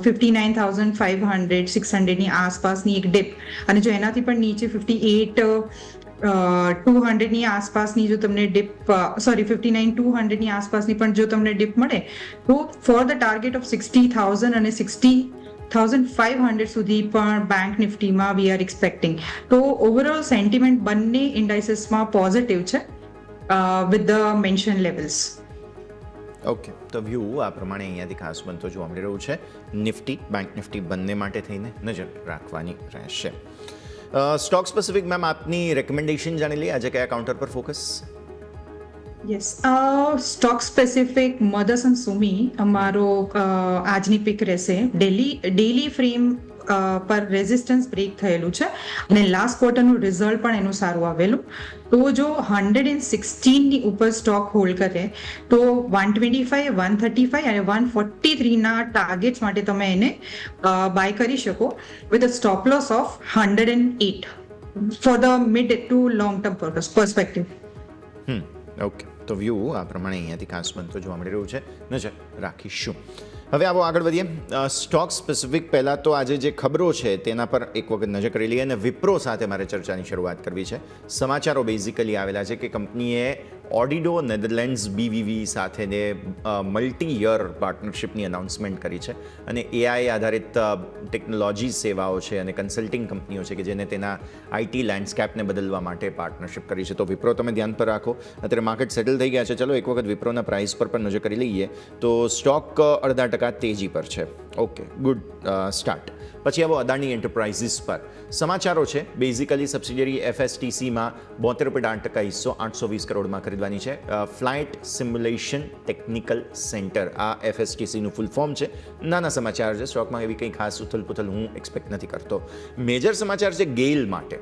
59,500, 600ની આસપાસની એક ડીપ, અને જો એનાથી પણ નીચે 58,200ની આસપાસની જો તમને ડીપ 59,200ની આસપાસની પણ જો તમને ડીપ મળે તો ફોર ધ ટાર્ગેટ ઓફ 60,000 અને 60,500 સુધી પણ બેંક નિફ્ટીમાં વી આર એક્સપેક્ટિંગ. તો ઓવરઓલ સેન્ટિમેન્ટ બંને ઇન્ડાઇસીસમાં પોઝિટિવ છે with the mention levels. Okay, તો વ્યૂ આ પ્રમાણે અહીંયાથી ખાસ બનતો જોવા મળી રહ્યું છે. નિફ્ટી બેંક નિફ્ટી બંને માટે થઈને નજર રાખવાની રહેશે. સ્ટોક સ્પેસિફિક મેમ આપની રેકમેન્ડેશન જાણી લઈએ. આજે કયા કાઉન્ટર પર focus? Yes, stock specific Motherson Sumi અમારો આજની પિક રહેશે. ડેલી ફ્રેમ પર રેઝિસ્ટન્સ બ્રેક થયેલું છે અને લાસ્ટ ક્વાર્ટરનું રિઝલ્ટ પણ એનું સારું આવેલું. તો જો 116ની ઉપર સ્ટોક હોલ્ડ કરે તો 125, 135 અને 143ના ટાર્ગેટ્સ માટે તમે એને બાય કરી શકો with a stop loss of 108 for the mid to long term perspective. Okay, તો વ્યૂ આ પ્રમાણે અહીંયાથી ખાસ બનતો જોવા મળી રહ્યું છે. નજર રાખીશું. હવે આવો આગળ વધીએ. સ્ટોક સ્પેસિફિક પહેલાં તો આજે જે ખબરો છે તેના પર એક વખત નજર કરી લઈએ અને વિપ્રો સાથે મારે ચર્ચાની શરૂઆત કરવી છે. સમાચારો બેઝિકલી આવેલા છે કે કંપનીએ ઓડિડો નેધરલેન્ડ્સ બીવીવી સાથેને મલ્ટી યર પાર્ટનરશિપની અનાઉન્સમેન્ટ કરી છે અને એઆઈ આધારિત ટેકનોલોજી સેવાઓ છે અને કન્સલ્ટિંગ કંપનીઓ છે કે જેને તેના આઈટી લેન્ડસ્કેપને બદલવા માટે પાર્ટનરશિપ કરી છે. તો વિપ્રો તમે ધ્યાન પર રાખો. અત્યારે માર્કેટ સેટલ થઈ ગયા છે. ચલો એક વખત વિપ્રોના પ્રાઇસ પર પણ નજર કરી લઈએ તો સ્ટોક 0.5% તેજી પર છે. Okay, good start. પછી આવો અદાણી એન્ટરપ્રાઇઝિસ પર સમાચારો છે. બેઝિકલી સબસિડિયરી એફએસટીસીમાં 72.8% હિસ્સો 820 કરોડમાં ખરીદવાની છે. ફ્લાઇટ સિમ્યુલેશન ટેકનિકલ સેન્ટર આ એફએસટીસીનું ફૂલ ફોર્મ છે. નાના સમાચાર છે. સ્ટોકમાં એવી કંઈ ખાસ ઉથલપુથલ હું એક્સપેક્ટ નથી કરતો. મેજર સમાચાર છે ગેઇલ માટે.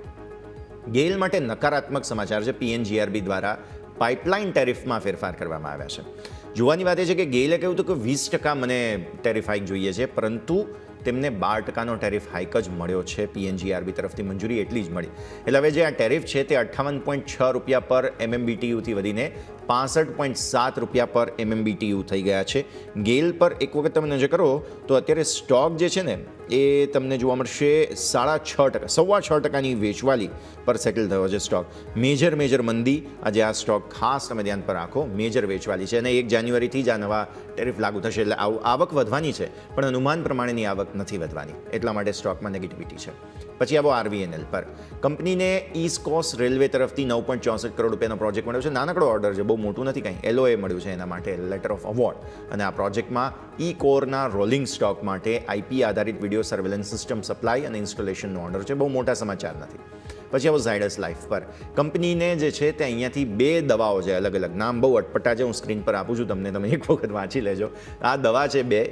ગેઇલ માટે નકારાત્મક સમાચાર છે. પીએનજીઆરબી દ્વારા પાઇપલાઇન ટેરિફમાં ફેરફાર કરવામાં આવ્યા છે. જોવાની વાત એ છે કે ગેઇલે કહ્યું હતું કે 20% મને ટેરિફ હાઇક જોઈએ છે, પરંતુ તેમને 12%નો ટેરિફ હાઇક જ મળ્યો છે. પીએનજીઆરબી તરફથી મંજૂરી એટલી જ મળી. એટલે હવે જે આ ટેરિફ છે તે 58.6 રૂપિયા પર એમએમબીટીયુથી વધીને 65.7 રૂપિયા પર એમએમબીટીયુ થઈ ગયા છે. ગેઇલ પર એક વખત તમે નજર કરો તો અત્યારે સ્ટોક જે છે ને એ તમને જોવા મળશે 6.5%, 6.25%ની વેચવાલી પર સેટલ થયો છે સ્ટોક. મેજર મંદી આજે આ સ્ટોક ખાસ તમે ધ્યાન પર રાખો. મેજર વેચવાલી છે અને 1 જાન્યુઆરીથી જ આ નવા ટેરિફ લાગુ થશે એટલે આવક વધવાની છે, પણ અનુમાન પ્રમાણેની આવક નથી વધવાની. એટલા માટે સ્ટોકમાં નેગેટિવિટી છે. પછી આવો આરવીએનએલ પર. કંપનીને ઈસ્ટ કોસ્ટ રેલવે તરફથી 9.64 કરોડ રૂપિયાનો પ્રોજેક્ટ મળ્યો છે. નાનકડો ઓર્ડર છે, બહુ મોટું નથી કાંઈ. એલઓએ મળ્યું છે એના માટે, લેટર ઓફ અવોર્ડ. અને આ પ્રોજેક્ટમાં ઈ કોરના રોલિંગ સ્ટોક માટે આઈપી આધારિત વિડીયો સર્વેલન્સ સિસ્ટમ સપ્લાય અને ઇન્સ્ટોલેશનનો ઓર્ડર છે. બહુ મોટા સમાચાર નથી. પછી આવો ઝાયડસ લાઈફ પર. કંપનીને જે છે તે અહીંયાથી 2 દવાઓ છે, અલગ અલગ નામ બહુ અટપટા છે, હું સ્ક્રીન પર આપું છું તમને, તમે એક વખત વાંચી લેજો. આ દવા છે 2,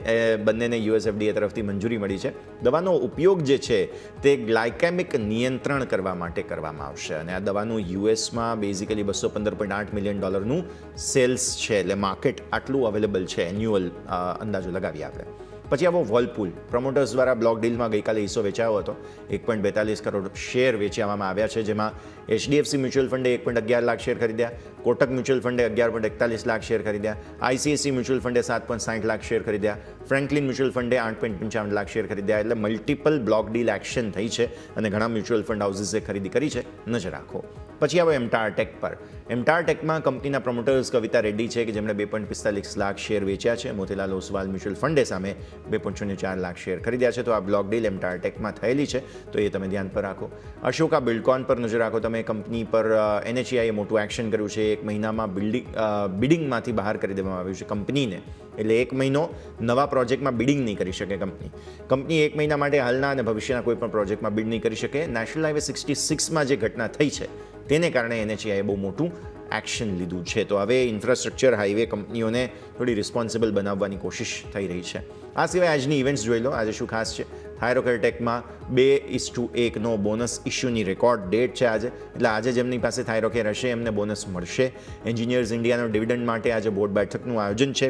બંનેને યુએસએફડીએ તરફથી મંજૂરી મળી છે. દવાનો ઉપયોગ જે છે તે ગ્લાયકેમિક નિયંત્રણ કરવા માટે કરવામાં આવશે અને આ દવાનું યુએસમાં બેઝિકલી $215.8 મિલિયન સેલ્સ છે. એટલે માર્કેટ આટલું અવેલેબલ છે. એન્યુઅલ અંદાજો લગાવીએ આપણે. પછી આવો વોલપૂલ. પ્રમોટર્સ દ્વારા બ્લોક ડીલમાં ગઈકાલે હિસ્સો વેચાયો હતો. 1.42 કરોડ શેર વેચવામાં આવ્યા છે, જેમાં એચડીએફસી મ્યુચ્યુઅલ ફંડે 1.11 લાખ શેર ખરીદ્યા, કોટક મ્યુચ્યુઅલ ફંડે 11.41 લાખ શેર ખરીદ્યા, આઈસીઆઈસી મ્યુચ્યુઅલ ફંડે 7.60 લાખ શેર ખરીદ્યા, ફ્રેન્કલિન મ્યુચ્યુઅલ ફંડે 8.55 લાખ શેર ખરીદ્યા. એટલે મલ્ટિપલ બ્લોક ડીલ એક્શન થઈ છે અને ઘણા મ્યુચ્યુઅલ ફંડ હાઉસીસે ખરીદી કરી છે. નજર રાખો. પછી આવો એમટાર ટેક પર. એમટાર ટેકમાં કંપનીના પ્રમોટર્સ કવિતા રેડ્ડી છે કે જેમણે 2.45 લાખ શેર વેચ્યા છે. મોતીલાલ ઓસવાલ મ્યુચ્યુઅલ ફંડે સામે 2.04 લાખ શેર ખરીદ્યા છે. તો આ બ્લોક ડીલ એમટાર ટેકમાં થયેલી છે, તો એ તમે ધ્યાન પર રાખો. અશોકા બિલ્ડકોન પર નજર રાખો તમે. કંપની પર એનએચએઆઈએ મોટું એક્શન કર્યું છે. 1 મહિનામાં બિડિંગમાંથી બહાર કરી દેવામાં આવ્યું છે કંપનીને. એટલે 1 મહિનો નવા પ્રોજેક્ટમાં બિડિંગ નહીં કરી શકે કંપની 1 મહિના માટે હાલના અને ભવિષ્યના કોઈ પણ પ્રોજેક્ટમાં બિડ નહીં કરી શકે. નેશનલ હાઈવે 66માં જે ઘટના થઈ છે તેને કારણે એનએચએઆઈએ બહુ મોટું એક્શન લીધું છે. તો હવે ઇન્ફ્રાસ્ટ્રક્ચર હાઈવે કંપનીઓને થોડી રિસ્પોન્સિબલ બનાવવાની કોશિશ થઈ રહી છે. આ સિવાય આજની ઇવેન્ટ્સ જોઈ લો. આજે શું ખાસ છે? થાયરોકેર ટેકમાં 2:1નો બોનસ ઇસ્યુની રેકોર્ડ ડેટ છે આજે. એટલે આજે જેમની પાસે થાયરોકેર હશે એમને બોનસ મળશે. એન્જિનિયર્સ ઇન્ડિયાનો ડિવિડન્ડ માટે આજે બોર્ડ બેઠકનું આયોજન છે.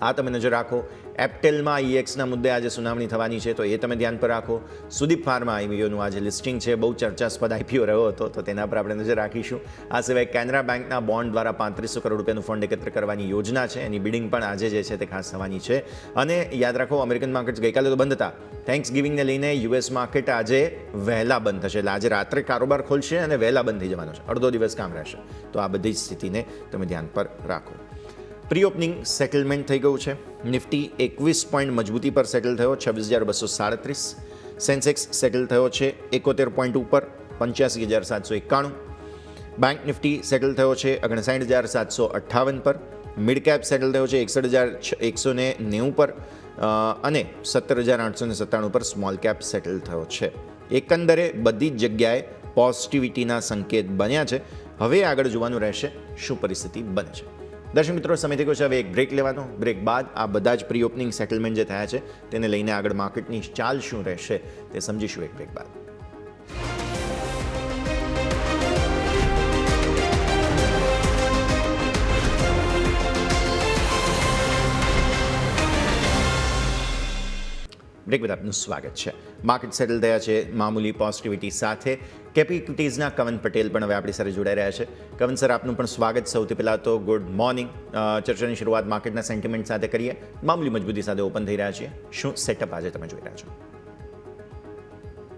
આ તમે નજર રાખો. એપ્ટેલમાં ઈએક્સના મુદ્દે આજે સુનાવણી થવાની છે, તો એ તમે ધ્યાન પર રાખો. સુદીપ ફાર્મા આઈપીઓનું આજે લિસ્ટિંગ છે. બહુ ચર્ચાસ્પદ આઈપીઓ રહ્યો હતો, તો તેના પર આપણે નજર રાખીશું. આ સિવાય કેનરા બેંકના બોન્ડ દ્વારા 3500 કરોડ રૂપિયાનું ફંડ એકત્ર કરવાની યોજના છે. એની બિડિંગ પણ આજે જે છે તે ખાસ થવાની છે. અને યાદ રાખો, અમેરિકન માર્કેટ્સ ગઈકાલે તો બંધ હતા. થેન્ક્સ ગિવિંગને લઈને યુએસ માર્કેટ આજે વહેલા બંધ થશે. એટલે આજે રાત્રે કારોબાર ખોલશે અને વહેલા બંધ થઈ જવાનો છે. અડધો દિવસ કામ રહેશે. તો આ બધી સ્થિતિને તમે ધ્યાન પર રાખો. પ્રી ઓપનિંગ સેટલમેન્ટ થઈ ગયું છે. નિફ્ટી 21 પોઈન્ટ મજબૂતી પર સેટલ થયો, 26,237. સેન્સેક્સ સેટલ થયો છે 71 પોઈન્ટ ઉપર, 85,791. બેંક નિફ્ટી સેટલ થયો છે 59,758 પર. મિડ કેપ સેટલ થયો છે 61,190 પર અને 17,897 પર સ્મોલ કેપ સેટલ થયો છે. એકંદરે બધી જ જગ્યાએ પોઝિટિવિટીના સંકેત બન્યા છે. હવે આગળ જોવાનું રહેશે શું પરિસ્થિતિ બને છે. દર્શક મિત્રો, સમય થઈ ગયો છે હવે એક બ્રેક લેવાનો. બ્રેક બાદ આ બધા જ પ્રી ઓપનિંગ સેટલમેન્ટ જે થયા છે તેને લઈને આગળ માર્કેટની ચાલ શું રહેશે તે સમજીશું એક બ્રેક બાદ. બ્રેક બાદ આપનું સ્વાગત છે. માર્કેટ સેટલ થયા છે મામૂલી પોઝિટિવિટી સાથે. કેપી ઇક્વિટીઝના કવન પટેલ પણ હવે આપણી સાથે જોડાઈ રહ્યા છે. કવન સર, આપનું પણ સ્વાગત. સૌથી પહેલાં તો ગુડ મોર્નિંગ. ચર્ચાની શરૂઆત માર્કેટના સેન્ટિમેન્ટ સાથે કરીએ. મામૂલી મજબૂતી સાથે ઓપન થઈ રહ્યા છીએ. શું સેટઅપ આજે તમે જોઈ રહ્યા છો?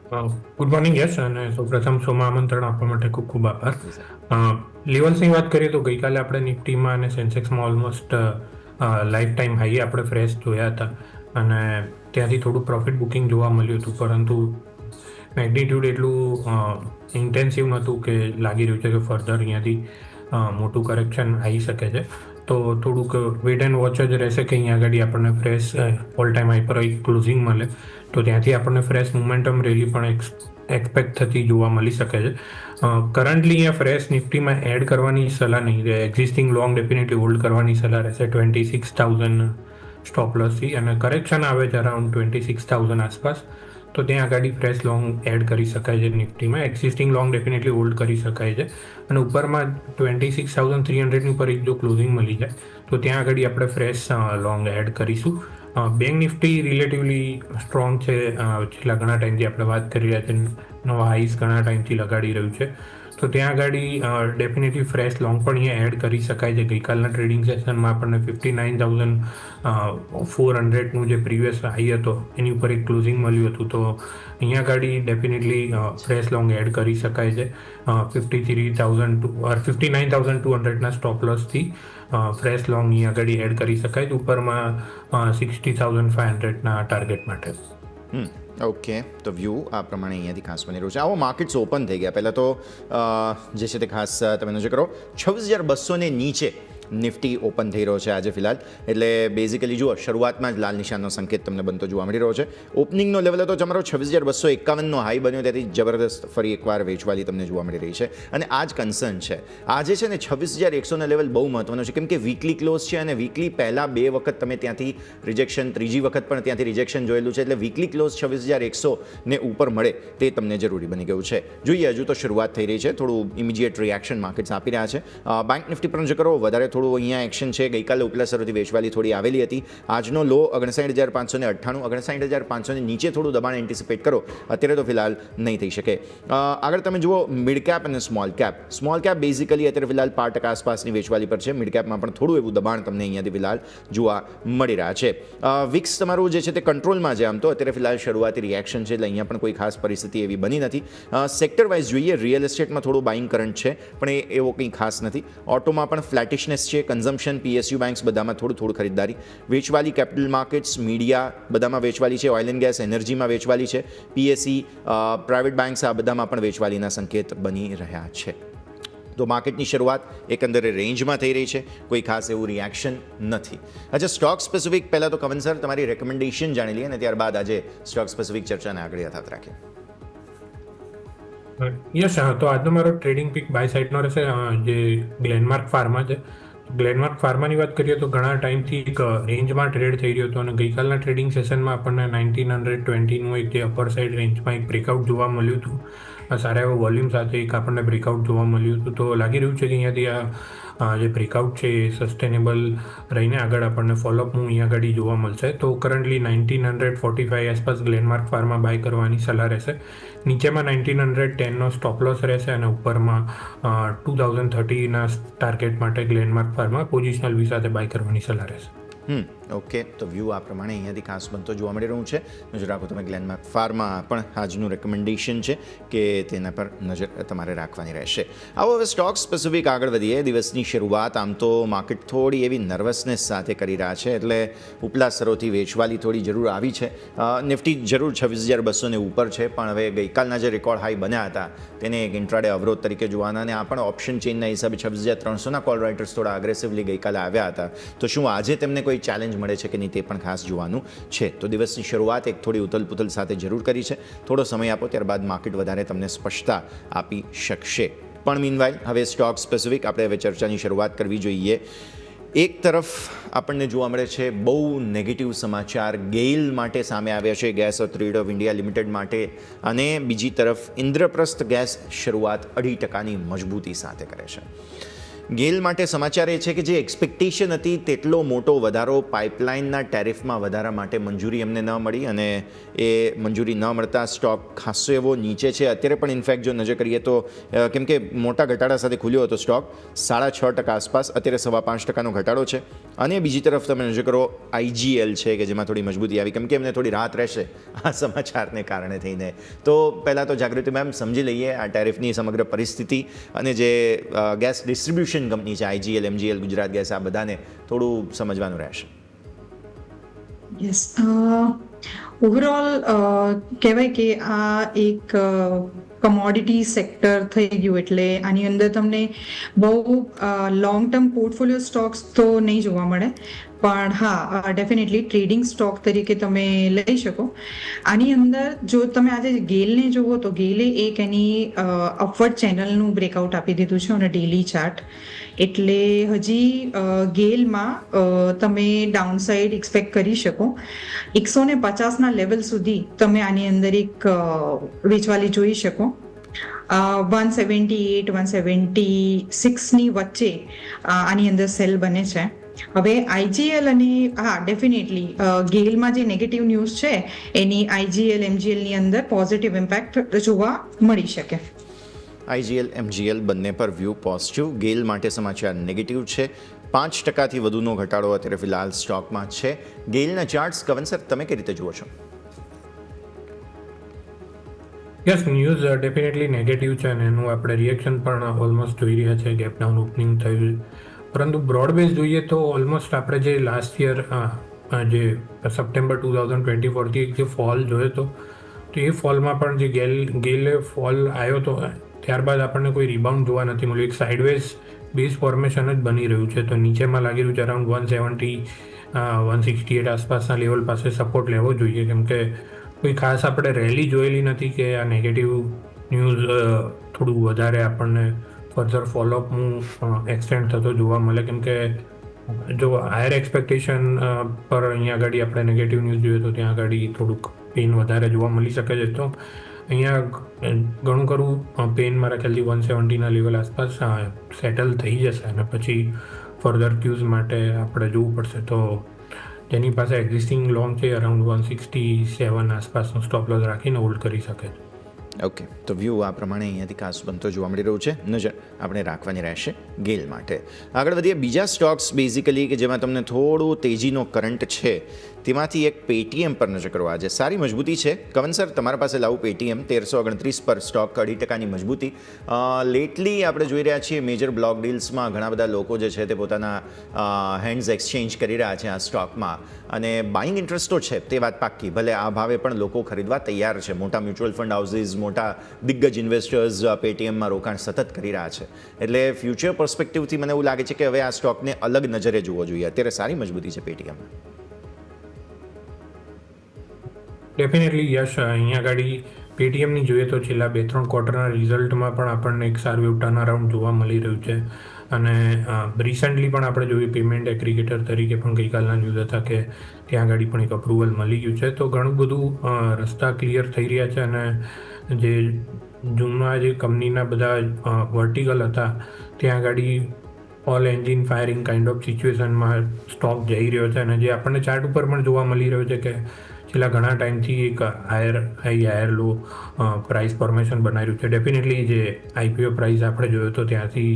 ગુડ મોર્નિંગ યસ, અને સૌપ્રથમ શોમાં આમંત્રણ આપવા માટે ખૂબ ખૂબ આભાર. લેવલ્સની વાત કરીએ તો ગઈકાલે આપણે નિફ્ટીમાં અને સેન્સેક્સમાં ઓલમોસ્ટ લાઈફ ટાઈમ હાઈ આપણે ફ્રેશ જોયા હતા અને ત્યાંથી થોડું પ્રોફિટ બુકિંગ જોવા મળ્યું હતું, પરંતુ મેગ્નિટ્યુડ એટલું ઇન્ટેન્સિવ નહોતું કે લાગી રહ્યું છે કે ફર્ધર અહીંયાથી મોટું કરેક્શન આવી શકે છે. તો થોડુંક વેટ એન્ડ વોચ જ રહેશે કે અહીંયા આગળ આપણને ફ્રેશ ઓલ ટાઈમ હાઈ પર એક ક્લોઝિંગ મળે તો ત્યાંથી આપણને ફ્રેશ મોમેન્ટમ રેલી પણ એક્સપેક્ટ થતી જોવા મળી શકે છે. કરન્ટલી અહીંયા ફ્રેશ નિફ્ટીમાં એડ કરવાની સલાહ નહીં રહે, એક્ઝિસ્ટિંગ લોંગ ડેફિનેટલી હોલ્ડ કરવાની સલાહ રહેશે 26,000 સ્ટોપ લોસથી, અને કરેક્શન આવે છે અરાઉન્ડ 26,000 આસપાસ, તો ત્યાં આગળ ફ્રેશ લોંગ એડ કરી શકાય છે નિફ્ટીમાં. એક્ઝિસ્ટિંગ લોંગ ડેફિનેટલી હોલ્ડ કરી શકાય છે અને ઉપરમાં 26,300ની ઉપર એક જો ક્લોઝિંગ મળી જાય તો ત્યાં આગળ આપણે ફ્રેશ લોંગ એડ કરીશું. બેંક નિફ્ટી રિલેટિવલી સ્ટ્રોંગ છે, છેલ્લા ઘણા ટાઈમથી આપણે વાત કરી રહ્યા છીએ, નવા હાઈસ ઘણા ટાઈમથી લગાડી રહ્યું છે, તો ત્યાં આગળ ડેફિનેટલી ફ્રેશ લોંગ પણ અહીંયા એડ કરી શકાય છે. ગઈકાલના ટ્રેડિંગ સેશનમાં આપણને 59,400નું જે પ્રીવિયસ હાઈ હતો એની ઉપર એક ક્લોઝિંગ મળ્યું હતું, તો અહીંયા આગળ ડેફિનેટલી ફ્રેશ લોંગ એડ કરી શકાય છે. 59,200ના સ્ટોપ લોસથી ફ્રેશ લોંગ અહીંયા આગળ એડ કરી શકાય છે, ઉપરમાં 60,500ના ટાર્ગેટ માટે. ઓકે, તો વ્યૂ આ પ્રમાણે અહીંયાથી ખાસ બની રહ્યું છે. આવો માર્કેટ્સ ઓપન થઈ ગયા. પહેલાં તો જે છે તે ખાસ તમે નજર કરો, 26,200ને નીચે નિફ્ટી ઓપન થઈ રહ્યો છે આજે ફિલહાલ. એટલે બેઝિકલી જુઓ, શરૂઆતમાં જ લાલ નિશાનનો સંકેત તમને બનતો જોવા મળી રહ્યો છે. ઓપનિંગનો લેવલ હતો તમારો 26,251નો હાઈ બન્યો, ત્યાંથી જબરદસ્ત ફરી એકવાર વેચવાલી તમને જોવા મળી રહી છે અને આ જ કન્સર્ન છે. આજે છે ને 26,100ના લેવલ બહુ મહત્વનો છે, કેમ કે વીકલી ક્લોઝ છે અને વીકલી પહેલાં 2 વખત તમે ત્યાંથી રિજેક્શન, ત્રીજી વખત પણ ત્યાંથી રિજેક્શન જોયેલું છે. એટલે વીકલી ક્લોઝ 26,100ને ઉપર મળે તે તમને જરૂરી બની ગયું છે. જોઈએ, હજુ તો શરૂઆત થઈ રહી છે, થોડું ઇમિડિયેટ રિએક્શન માર્કેટ્સ આપી રહ્યા છે. બેંક નિફ્ટી પર નજર કરો, વધારે થોડું અહીંયા એક્શન છે. ગઈકાલે ઉપલા સ્તરથી વેચવાલી થોડી આવેલી હતી. આજનો લો 59,598, 59,500ની નીચે થોડું દબાણ એન્ટિસિપેટ કરો. અત્યારે તો ફિલહાલ નહીં થઈ શકે. આગળ તમે જુઓ મિડ કેપ અને small cap. Small cap basically અત્યારે ફિલહાલ 5% આસપાસની વેચવાલી પર છે. મિડ કેપમાં પણ થોડું એવું દબાણ તમને અહીંયાથી ફિલહાલ જોવા મળી રહ્યા છે. વિક્સ તમારું જે છે તે કંટ્રોલમાં છે આમ તો, અત્યારે ફિલહાલ શરૂઆતી રિએક્શન છે, એટલે અહીંયા પણ કોઈ ખાસ પરિસ્થિતિ એવી બની નથી. સેક્ટર વાઇઝ જોઈએ, રિયલ એસ્ટેટમાં થોડું બાઇંગ કરંટ છે, પણ એવો કંઈ ખાસ નથી. ઓટોમાં પણ ફ્લેટિશનેસ છે. કન્ઝમ્પશન, PSU બેંક્સ બધામાં થોડું ખરીદદારી. વેચવાલી કેપિટલ માર્કેટ્સ, મીડિયા બધામાં વેચવાલી છે. ઓઇલ એન્ડ ગેસ, એનર્જીમાં વેચવાલી છે. PSE, પ્રાઇવેટ બેંક્સ આ બધામાં પણ વેચવાલીના સંકેત બની રહ્યા છે. તો માર્કેટની શરૂઆત એકંદરે રેન્જમાં થઈ રહી છે, કોઈ ખાસ એવું રિએક્શન નથી. અચ્છા, સ્ટોક સ્પેસિફિક પહેલાં તો કમન સર તમારી રેકમેન્ડેશન જાણી લઈએ અને ત્યારબાદ આજે સ્ટોક સ્પેસિફિક ચર્ચાને આગળ યથાવત રાખીએ. યસ, તો આજનો મારો ટ્રેડિંગ પિક બાય સાઇડનો રહેશે જે ગ્લેનમાર્ક ફાર્મા છે. ગ્લેનમાર્ક ફાર્માની વાત કરીએ તો ઘણા ટાઈમથી એક રેન્જમાં ટ્રેડ થઈ રહ્યો હતો અને ગઈકાલના ટ્રેડિંગ સેશનમાં આપણને 1920નું એક જે અપર સાઇડ રેન્જમાં એક બ્રેકઆઉટ જોવા મળ્યું હતું. સારા એવા વોલ્યુમ સાથે એક આપણને બ્રેકઆઉટ જોવા મળ્યું હતું, તો લાગી રહ્યું છે કે અહીંયાથી આ જે બ્રેકઆઉટ છે એ સસ્ટેનેબલ રહીને આગળ આપણને ફોલોઅપ મૂવ અહીંયા આગળ જોવા મળશે. તો કરન્ટલી 1945 આસપાસ ગ્લેનમાર્ક ફાર્મા બાય કરવાની સલાહ રહેશે. નીચેમાં 1910નો સ્ટોપ લોસ રહેશે અને ઉપરમાં 2030ના ટાર્ગેટ માટે ગ્લેનમાર્ક ફાર્મા પોઝિશનલ વી સાથે બાય કરવાની સલાહ રહેશે. ઓકે, તો વ્યૂ આ પ્રમાણે અહીંયાથી ખાસ બનતો જોવા મળી રહ્યું છે. નજર રાખો તમે ગ્લેનમાર્ક ફાર્મા પણ આજનું રેકમેન્ડેશન છે કે તેના પર નજર તમારે રાખવાની રહેશે. આવો હવે સ્ટોક સ્પેસિફિક આગળ વધીએ. દિવસની શરૂઆત આમ તો માર્કેટ થોડી એવી નર્વસનેસ સાથે કરી રહ્યા છે, એટલે ઉપલા સ્તરોથી વેચવાલી થોડી જરૂર આવી છે. નિફ્ટી જરૂર 26,200ને ઉપર છે, પણ હવે ગઈકાલના જે રેકોર્ડ હાઈ બન્યા હતા તેને એક ઇન્ટ્રાડે અવરોધ તરીકે જોવાના, અને આ પણ ઓપ્શન ચેઇનના હિસાબે 26,300ના કોલ રાઇટર્સ થોડા અગ્રેસિવલી ગઈકાલે આવ્યા હતા. તો શું આજે તેમને કોઈ ચેલેન્જ મળે છે કે નહીં તે પણ ખાસ જોવાનું છે. તો દિવસની શરૂઆત એક થોડી ઉથલપુથલ સાથે જરૂર કરી છે. થોડો સમય આપો, ત્યારબાદ માર્કેટ વધારે તમને સ્પષ્ટતા આપી શકશે. પણ મીનવાઇલ હવે સ્ટોક સ્પેસિફિક આપણે હવે ચર્ચાની શરૂઆત કરવી જોઈએ. એક તરફ આપણને જોવા મળે છે બહુ નેગેટિવ સમાચાર ગેઇલ માટે સામે આવ્યા છે, gas authority of India limited માટે, અને બીજી તરફ ઇન્દ્રપ્રસ્થ ગેસ શરૂઆત 2.5% મજબૂતી સાથે કરે છે. ગેલ માટે સમાચાર એ છે કે જે એક્સપેક્ટેશન હતી તેટલો મોટો વધારો પાઇપલાઇનના ટેરિફમાં વધારા માટે મંજૂરી એમને ન મળી અને એ મંજૂરી ન મળતા સ્ટોક ખાસો એવો નીચે છે. અત્યારે પણ ઇનફેક્ટ જો નજર કરીએ તો કેમ કે મોટા ઘટાડા સાથે ખુલ્યો હતો સ્ટોક 6.5% આસપાસ, અત્યારે 5.5%નો ઘટાડો છે. અને બીજી તરફ તમે નજર કરો IGL છે કે જેમાં થોડી મજબૂતી આવી, કેમ કે એમને થોડી રાહત રહેશે આ સમાચારને કારણે થઈને. તો પહેલાં તો જાગૃતિ મેમ સમજી લઈએ આ ટેરિફની સમગ્ર પરિસ્થિતિ અને જે ગેસ ડિસ્ટ્રીબ્યુશન કંપની છે IGL, MGL, ગુજરાત ગેસ, આ બધાને થોડું સમજવાનું રહેશે. યસ, ઓવરઓલ કહેવાય કે આ એક કમોડિટી સેક્ટર થઈ ગયું, એટલે આની અંદર તમને બહુ લોંગ ટર્મ પોર્ટફોલિયો સ્ટોક્સ તો નહીં જોવા મળે, પણ હા ડેફિનેટલી ટ્રેડિંગ સ્ટોક તરીકે તમે લઈ શકો. આની અંદર જો તમે આજે ગેલને જુઓ તો ગેલે એક એની અપવર્ડ ચેનલનું બ્રેકઆઉટ આપી દીધું છે અને ડેલી ચાર્ટ, એટલે હજી ગેલમાં તમે ડાઉનસાઇડ એક્સપેક્ટ કરી શકો. 150ના લેવલ સુધી તમે આની અંદર એક વેચવાલી જોઈ શકો. 178, 176ની વચ્ચે આની અંદર સેલ બને છે. હવે IGL અને હા ડેફિનેટલી ગેલમાં જે નેગેટિવ ન્યૂઝ છે એની IGL, MGLની અંદર પોઝિટિવ ઇમ્પેક્ટ જોવા મળી શકે. IGL, MGL બંને પર વ્યૂ પોઝિટિવ. ગેલ માટે સમાચાર નેગેટિવ છે. 5%થી વધુનો ઘટાડો અત્યારે ફિલહાલ સ્ટોકમાં છે. ગેલના ચાર્ટ્સ કવન સર તમે કઈ રીતે જુઓ છો? યસ, ન્યૂઝ ડેફિનેટલી નેગેટિવ છે અને એનું આપણે રિએક્શન પણ ઓલમોસ્ટ જોઈ રહ્યા છે. ગેપ ડાઉન ઓપનિંગ થયું, પરંતુ બ્રોડ બેઝ જોઈએ તો ઓલમોસ્ટ આપણે જે લાસ્ટ યર જે સપ્ટેમ્બર 2024થી જે ફોલ જોયો હતો, તો એ ફોલમાં પણ જે ગેલે ફોલ આવ્યો હતો ત્યારબાદ આપણને કોઈ રિબાઉન્ડ જોવા નથી મળ્યું. એક સાઇડવેઝ બેઝ ફોર્મેશન જ બની રહ્યું છે. તો નીચેમાં લાગી રહ્યું છે અરાઉન્ડ 170, 168 આસપાસના લેવલ પાસે સપોર્ટ લેવો જોઈએ, કેમ કે કોઈ ખાસ આપણે રેલી જોયેલી નથી કે આ નેગેટિવ ન્યૂઝ થોડું વધારે આપણને ફર્ધર ફોલોઅપનું એક્સટેન્ડ થતો જોવા મળે, કેમ કે જો હાયર એક્સપેક્ટેશન પર અહીંયા આગળ આપણે નેગેટિવ ન્યૂઝ જોઈએ તો ત્યાં આગળ થોડુંક પેન વધારે જોવા મળી શકે છે. તો અહીંયા ઘણું ખરું પેન મારા ખ્યાલથી 170ના લેવલ આસપાસ સેટલ થઈ જશે અને પછી ફર્ધર ક્યુઝ માટે આપણે જોવું પડશે. તો જેની પાસે એક્ઝિસ્ટિંગ લોંગ છે અરાઉન્ડ 167 આસપાસનો સ્ટોપ લોસ રાખીને હોલ્ડ કરી શકે છે. ઓકે, તો વ્યૂ આ પ્રમાણે અહીંયાથી ખાસ બનતો જોવા મળી રહ્યું છે. નજર આપણે રાખવાની રહેશે ગેલ માટે. આગળ વધીએ બીજા સ્ટોક્સ બેઝિકલી કે જેમાં તમને થોડું તેજીનો કરંટ છે, તેમાંથી એક પેટીએમ પર નજર કરો. આજે સારી મજબૂતી છે. કવન સર તમારા પાસે લાવું પેટીએમ 1329 પર સ્ટોક 2.5%ની મજબૂતી. લેટલી આપણે જોઈ રહ્યા છીએ મેજર બ્લોક ડીલ્સમાં ઘણા બધા લોકો જે છે તે પોતાના હેન્ડ્સ એક્સચેન્જ કરી રહ્યા છે આ સ્ટોકમાં અને બાઇંગ ઇન્ટરેસ્ટ તો છે, તે વાત પાક્કી. ભલે આ ભાવે પણ લોકો ખરીદવા તૈયાર છે. મોટા મ્યુચ્યુઅલ ફંડ હાઉસીસ, મોટા દિગ્ગજ ઇન્વેસ્ટર્સ પેટીએમમાં રોકાણ સતત કરી રહ્યા છે. એટલે ફ્યુચર પર્સપેક્ટિવથી મને એવું લાગે છે કે હવે આ સ્ટોકને અલગ નજરે જોવો જોઈએ. અત્યારે સારી મજબૂતી છે પેટીએમમાં. ડેફિનેટલી યશ, અહીંયા આગળ પેટીએમની જોઈએ તો છેલ્લા 2-3 ક્વાર્ટરના રિઝલ્ટમાં પણ આપણને એક સારું એવું ટર્ન અરાઉન્ડ જોવા મળી રહ્યું છે. અને રિસન્ટલી પણ આપણે જોયું પેમેન્ટ એગ્રીગેટર તરીકે પણ ગઈકાલના ન્યૂઝ હતા કે ત્યાં આગળ પણ એક અપ્રુવલ મળી ગયું છે. તો ઘણું બધું રસ્તા ક્લિયર થઈ રહ્યા છે અને જે જૂના જે કંપનીના બધા વર્ટિકલ હતા ત્યાં આગળ all engine firing kind of સિચ્યુએશનમાં સ્ટોક જઈ રહ્યો છે. અને જે આપણને ચાર્ટ ઉપર પણ જોવા મળી રહ્યો છે કે છેલ્લા ઘણા ટાઈમથી એક હાયર લો પ્રાઇસ ફોર્મેશન બનાવી રહ્યું છે. ડેફિનેટલી જે IPO પ્રાઇસ આપણે જોયો તો ત્યાંથી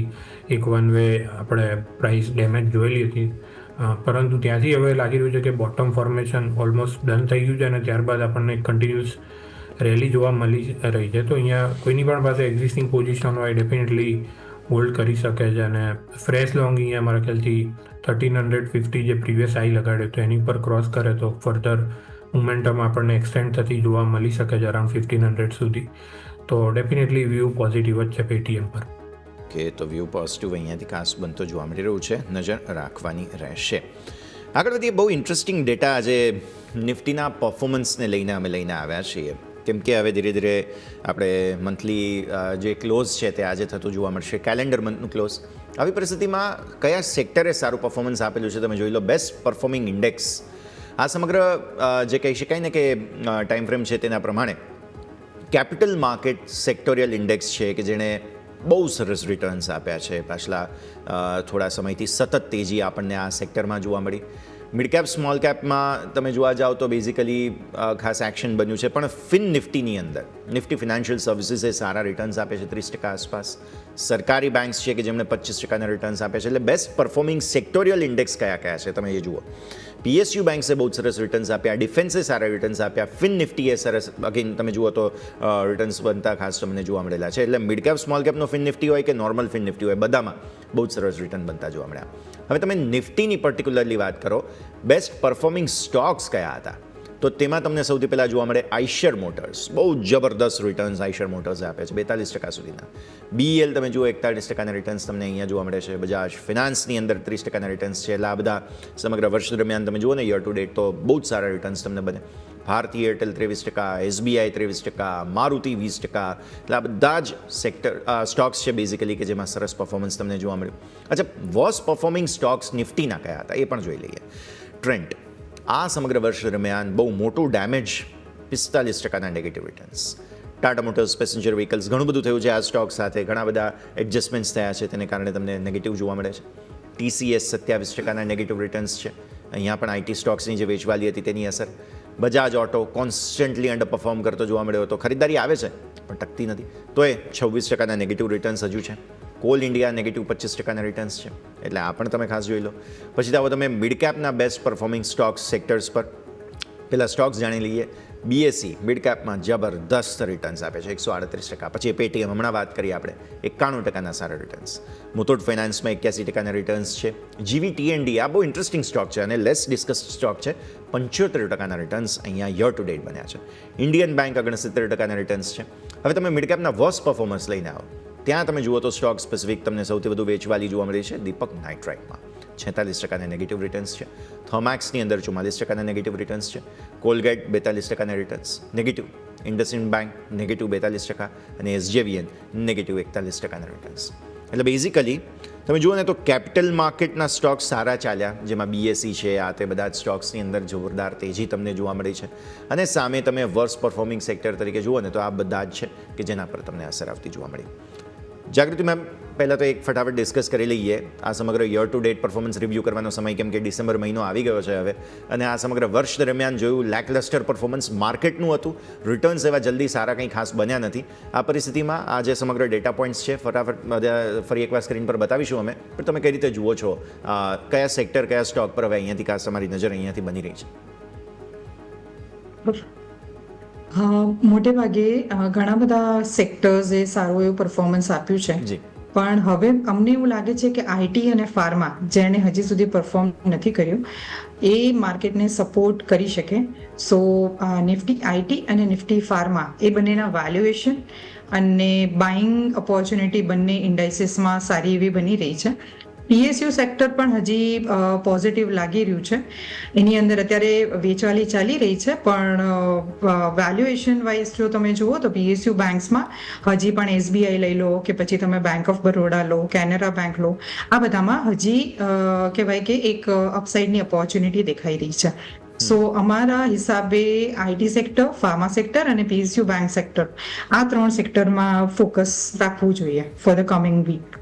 એક વન વે આપણે પ્રાઇસ ડેમેજ જોયેલી હતી, પરંતુ ત્યાંથી હવે લાગી રહ્યું છે કે બોટમ ફોર્મેશન ઓલમોસ્ટ ડન થઈ ગયું છે અને ત્યારબાદ આપણને કન્ટિન્યુઅસ રેલી જોવા મળી રહી છે. તો અહીંયા કોઈની પણ પાસે એક્ઝિસ્ટિંગ પોઝિશન હોય ડેફિનેટલી હોલ્ડ કરી શકે છે. અને ફ્રેશ લોંગ અહીંયા મારા ખ્યાલથી 1350 જે પ્રીવિયસ હાઈ લગાડ્યો તો એની પર ક્રોસ કરે તો ફર્ધર મોમેન્ટમ આપણને એક્સટેન્ડ થતી જોવા મળી શકે છે અરાઉન્ડ 1500 સુધી. તો ડેફિનેટલી વ્યૂ પોઝિટિવ જ છે પેટીએમ પર. કે તો વ્યૂ પોઝિટિવ અહીંયાથી ખાસ બનતો જોવા મળી રહ્યું છે. નજર રાખવાની રહેશે. આગળ વધીએ. બહુ ઇન્ટરેસ્ટિંગ ડેટા આજે નિફ્ટીના પરફોર્મન્સને લઈને અમે લઈને આવ્યા છીએ, કેમ કે હવે ધીરે ધીરે આપણે મંથલી જે ક્લોઝ છે તે આજે થતું જોવા મળશે, કેલેન્ડર મંથનું ક્લોઝ. આવી પરિસ્થિતિમાં કયા સેક્ટરે સારું પરફોર્મન્સ આપેલું છે તમે જોઈ લો. બેસ્ટ પરફોર્મિંગ ઇન્ડેક્સ આ સમગ્ર જે કહી શકાય ને કે ટાઈમ ફ્રેમ છે તેના પ્રમાણે કેપિટલ માર્કેટ સેક્ટોરિયલ ઇન્ડેક્સ છે કે જેણે બહુ સરસ રિટર્ન્સ આપ્યા છે પાછલા થોડા સમયથી સતત તેજી આપણને આ સેક્ટરમાં જોવા મળી. મિડ કેપ સ્મોલ કેપમાં તમે જોવા જાઓ તો બેઝિકલી ખાસ એક્શન બન્યું છે, પણ ફિન નિફ્ટીની અંદર નિફ્ટી ફિનાન્શિયલ સર્વિસીસે સારા રિટર્ન્સ આપે છે 30% આસપાસ. સરકારી બેંક્સ છે કે જેમણે 25% રિટર્ન્સ આપે છે. એટલે બેસ્ટ પરફોર્મિંગ સેક્ટોરિયલ ઇન્ડેક્સ કયા છે તમે એ જુઓ. PSU બેંક્સે બહુ સરસ રિટર્ન્સ આપ્યા, ડિફેન્સે સારા રિટર્ન્સ આપ્યા, ફિન નિફ્ટીએ સરસ અગેન તમે જુઓ તો રિટર્ન્સ બનતા ખાસ તમને જોવા મળેલા છે. એટલે મિડ કેપ સ્મોલ કેપનો ફિન નિફ્ટી હોય કે નોર્મલ ફિન નિફ્ટી હોય, બધામાં બહુ જ સરસ રિટર્ન બનતા જોવા મળ્યા. હવે તમે નિફ્ટીની પર્ટિક્યુલરલી વાત કરો, બેસ્ટ પરફોર્મિંગ સ્ટોક્સ કયા હતા, તો તેમાં તમને સૌથી પહેલાં જોવા મળે આઈશર મોટર્સ. બહુ જબરદસ્ત રિટર્ન્સ આઈશર મોટર્સે આપે છે 42% સુધીના. BEL તમે જુઓ 41% રિટર્ન્સ તમને અહીંયા જોવા મળે છે. બજાજ ફિનાન્સની અંદર 30% રિટર્ન્સ છે. એટલે આ બધા સમગ્ર વર્ષ દરમિયાન તમે જુઓ ને યર ટુ ડેટ તો બહુ જ સારા રિટર્ન્સ તમને બને. Bharti Airtel 23%, SBI 23%, Maruti 20%. એટલે આ બધા જ સ્ટોક્સ છે બેઝિકલી કે જેમાં સરસ પરફોર્મન્સ તમને જોવા મળ્યું. અચ્છા, વર્સ્ટ પરફોર્મિંગ સ્ટોક્સ નિફ્ટીના કયા હતા એ પણ જોઈ લઈએ. ટ્રેન્ટ આ સમગ્ર વર્ષ દરમિયાન બહુ મોટું damage, 45% negative returns. Tata Motors passenger vehicles ઘણું બધું થયું છે આ સ્ટોક સાથે, ઘણા બધા એડજસ્ટમેન્ટ્સ થયા છે, તેને કારણે તમને નેગેટિવ જોવા મળે છે. TCS 27% નેગેટિવ રિટર્ન્સ છે. અહીંયા પણ IT સ્ટોક્સની જે વેચવાલી હતી તેની અસર. Bajaj auto constantly under perform કરતો જોવા મળ્યો હતો. ખરીદારી આવે છે પણ ટકતી નથી, તો એ 26% નેગેટિવ રિટર્ન્સ હજુ છે. કોલ ઇન્ડિયા નેગેટિવ 25% રિટર્ન્સ છે. એટલે આ પણ તમે ખાસ જોઈ લો. પછી આવો તમે મિડ કેપના બેસ્ટ પરફોર્મિંગ સ્ટોક્સ સેક્ટર્સ પર. પહેલાં સ્ટોક્સ જાણી લઈએ. BSE મિડ કેપમાં જબરદસ્ત રિટર્ન્સ આપે છે 138%. પછી પેટીએમ હમણાં વાત કરી આપણે 91% સારા રિટર્ન્સ. મુથુટ ફાઇનાન્સમાં 81% રિટર્ન્સ છે. GVTND આ બહુ ઇન્ટરેસ્ટિંગ સ્ટોક છે અને લેસ ડિસ્કસ્ડ સ્ટોક છે. 75% રિટર્ન્સ અહીંયા યર ટુ ડેટ બન્યા છે. ઇન્ડિયન બેંક 69% રિટર્ન્સ છે. હવે તમે મિડ કેપના વર્સ્ટ પરફોર્મન્સ લઈને આવો, ત્યાં તમે જુઓ તો સ્ટોક સ્પેસિફિક તમને સૌથી વધુ વેચવાલી જોવા મળી છે દીપક નાઇટ્રાઇટમાં 46% નેગેટિવ રિટર્ન્સ છે. થર્મેક્સની અંદર 44% નેગેટિવ રિટર્ન્સ છે. Colgate 42% returns negative. IndusInd bank negative 42% અને SJVN નેગેટિવ 41% રિટર્ન્સ. એટલે બેઝિકલી તમે જુઓ ને તો કેપિટલ માર્કેટના સ્ટોક્સ સારા ચાલ્યા, જેમાં BSE છે, આ તે બધા જ સ્ટોક્સની અંદર જોરદાર તેજી તમને જોવા મળી છે. અને સામે તમે વર્સ્ટ પરફોર્મિંગ સેક્ટર તરીકે જુઓ ને તો આ બધા જ છે કે જેના પર તમને અસર આવતી જોવા મળી. જાગૃતિ મેમ, પહેલાં તો એક ફટાફટ ડિસ્કસ કરી લઈએ આ સમગ્ર year to date performance review કરવાનો સમય, કેમ કે ડિસેમ્બર મહિનો આવી ગયો છે હવે, અને આ સમગ્ર વર્ષ દરમિયાન જોયું લેકલસ્ટર પરફોર્મન્સ માર્કેટનું હતું. રિટર્ન્સ એવા જલ્દી સારા કંઈ ખાસ બન્યા નથી. આ પરિસ્થિતિમાં આ જે સમગ્ર ડેટા પોઈન્ટ્સ છે ફટાફટ ફરી એકવાર સ્ક્રીન પર બતાવીશું અમે, પણ તમે કઈ રીતે જુઓ છો કયા સેક્ટર કયા સ્ટોક પર હવે અહીંયાથી ખાસ તમારી નજર અહીંયાથી બની રહી છે? મોટે ભાગે ઘણા બધા સેક્ટર્સે સારું એવું પરફોર્મન્સ આપ્યું છે. જી. પણ હવે અમને એવું લાગે છે કે IT અને ફાર્મા જેણે હજી સુધી પરફોર્મ નથી કર્યું એ માર્કેટને સપોર્ટ કરી શકે. સો નિફ્ટી IT અને નિફ્ટી ફાર્મા એ બંનેના વેલ્યુએશન અને બાઇંગ ઓપોર્ચ્યુનિટી બંને ઇન્ડાઇસીસમાં સારી એવી બની રહી છે. PSU સેક્ટર પણ હજી પોઝિટિવ લાગી રહ્યું છે. એની અંદર અત્યારે વેચવાલી ચાલી રહી છે, પણ વેલ્યુએશન વાઇઝ જો તમે જુઓ તો PSU બેંક્સમાં હજી પણ SBI લઈ લો કે પછી તમે બેંક ઓફ બરોડા લો, કેનેરા બેંક લો, આ બધામાં હજી કહેવાય કે એક અપસાઇડની ઓપોર્ચ્યુનિટી દેખાઈ રહી છે. સો અમારા હિસાબે IT સેક્ટર, ફાર્મા સેક્ટર અને PSU બેંક સેક્ટર, આ 3 સેક્ટરમાં ફોકસ રાખવું જોઈએ for the coming week.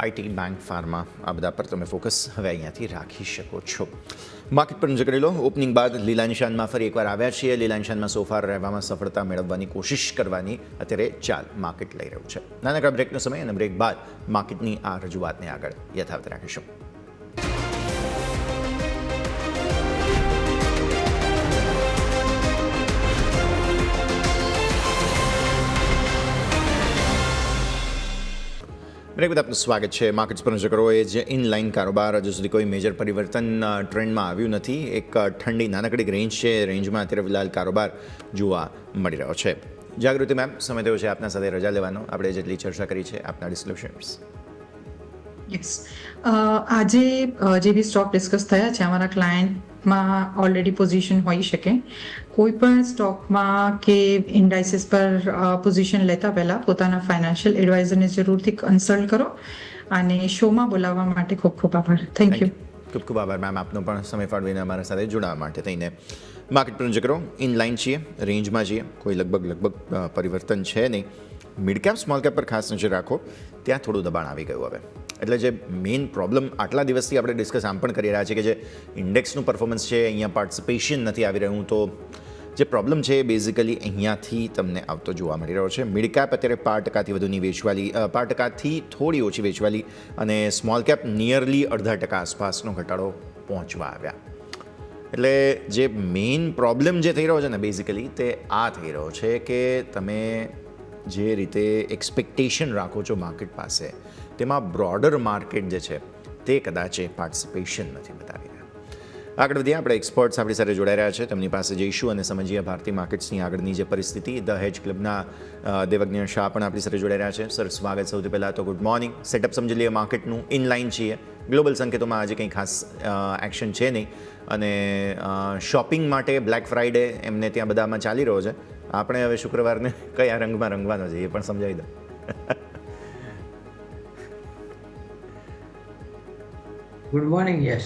IT, bank, pharma આ બધા પર તમે ફોકસ હવે અહીંયાથી રાખી શકો છો. માર્કેટ પર નજર કરી લો. ઓપનિંગ બાદ લીલા નિશાનમાં ફરી એકવાર આવ્યા છીએ. લીલા નિશાનમાં સોફાર રહેવામાં સફળતા મેળવવાની કોશિશ કરવાની અત્યારે ચાલ માર્કેટ લઈ રહ્યું છે. નાનકડા બ્રેકનો સમય અને બ્રેક બાદ માર્કેટની આ રજૂઆતને આગળ યથાવત રાખીશું. બ્રેક બાદ આપનું સ્વાગત છે. માર્કેટ્સ પર નજર કરો. એ જે ઇનલાઇન કારોબાર, હજુ સુધી કોઈ મેજર પરિવર્તન ટ્રેન્ડમાં આવ્યું નથી. એક ઠંડી નાનકડી રેન્જ છે, રેન્જમાં અત્યારે ફિલહાલ કારોબાર જોવા મળી રહ્યો છે. જાગૃતિ મેમ, સમય થયો છે આપના સાથે રજા લેવાનો. આપણે જેટલી ચર્ચા કરી છે આપના ડિસ્ક્લોઝર્સ. યસ, આજે જે બી સ્ટોક ડિસ્કસ થયા છે અમારા ક્લાયન્ટમાં ઓલરેડી પોઝિશન હોઈ શકે. કોઈ પણ સ્ટોકમાં કે ઇન્ડાઇસીસ પર પોઝિશન લેતા પહેલાં પોતાના ફાઇનાન્શિયલ એડવાઇઝરને જરૂરથી કન્સલ્ટ કરો. અને શોમાં બોલાવવા માટે ખૂબ ખૂબ આભાર. Thank you. ખૂબ ખૂબ આભાર મેમ, આપનો પણ સમય ફાળવીને અમારા સાથે જોડાવા માટે થઈને. માર્કેટ પર નજર કરો. ઇનલાઇન છીએ, રેન્જમાં છીએ, કોઈ લગભગ પરિવર્તન છે નહીં. મિડ કેપ સ્મોલ કેપ પર ખાસ નજર રાખો, ત્યાં થોડું દબાણ આવી ગયું હવે. એટલે જે મેઇન પ્રોબ્લેમ આટલા દિવસથી આપણે ડિસ્કસ આમ પણ કરી રહ્યા છીએ કે જે ઇન્ડેક્સનું પરફોર્મન્સ છે અહીંયા પાર્ટિસિપેશન નથી આવી રહ્યું, તો જે પ્રોબ્લેમ છે એ બેઝિકલી અહીંયાથી તમને આવતો જોવા મળી રહ્યો છે. મિડ કેપ અત્યારે 5% વધુની વેચવાલી, 5%થી થોડી ઓછી વેચવાલી, અને સ્મોલ કેપ નિયરલી 0.5% આસપાસનો ઘટાડો પહોંચવા આવ્યા. એટલે જે મેઇન પ્રોબ્લેમ જે થઈ રહ્યો છે ને બેઝિકલી તે આ થઈ રહ્યો છે કે તમે જે રીતે એક્સપેક્ટેશન રાખો છો માર્કેટ પાસે, તેમાં બ્રોડર માર્કેટ જે છે તે કદાચ પાર્ટિસિપેશન નથી બતાવી રહ્યા. આગળ વધીએ, આપણે એક્સપર્ટ્સ આપણી સાથે જોડાઈ રહ્યા છે, તેમની પાસે જઈશું અને સમજીએ ભારતીય માર્કેટ્સની આગળની જે પરિસ્થિતિ. ધ હેજ ક્લબના દેવજ્ઞ શાહ પણ આપણી સાથે જોડાઈ રહ્યા છે. સર, સ્વાગત. સૌથી પહેલાં તો ગુડ મોર્નિંગ. સેટઅપ સમજી લઈએ માર્કેટનું. ઇનલાઇન છીએ, ગ્લોબલ સંકેતોમાં આજે કંઈ ખાસ એક્શન છે નહીં, અને શોપિંગ માટે બ્લેક ફ્રાઇડે એમને ત્યાં બધામાં ચાલી રહ્યો છે. આપણે હવે શુક્રવારને કયા રંગમાં રંગવાનો છે એ પણ સમજાવી દો. Good morning. યસ,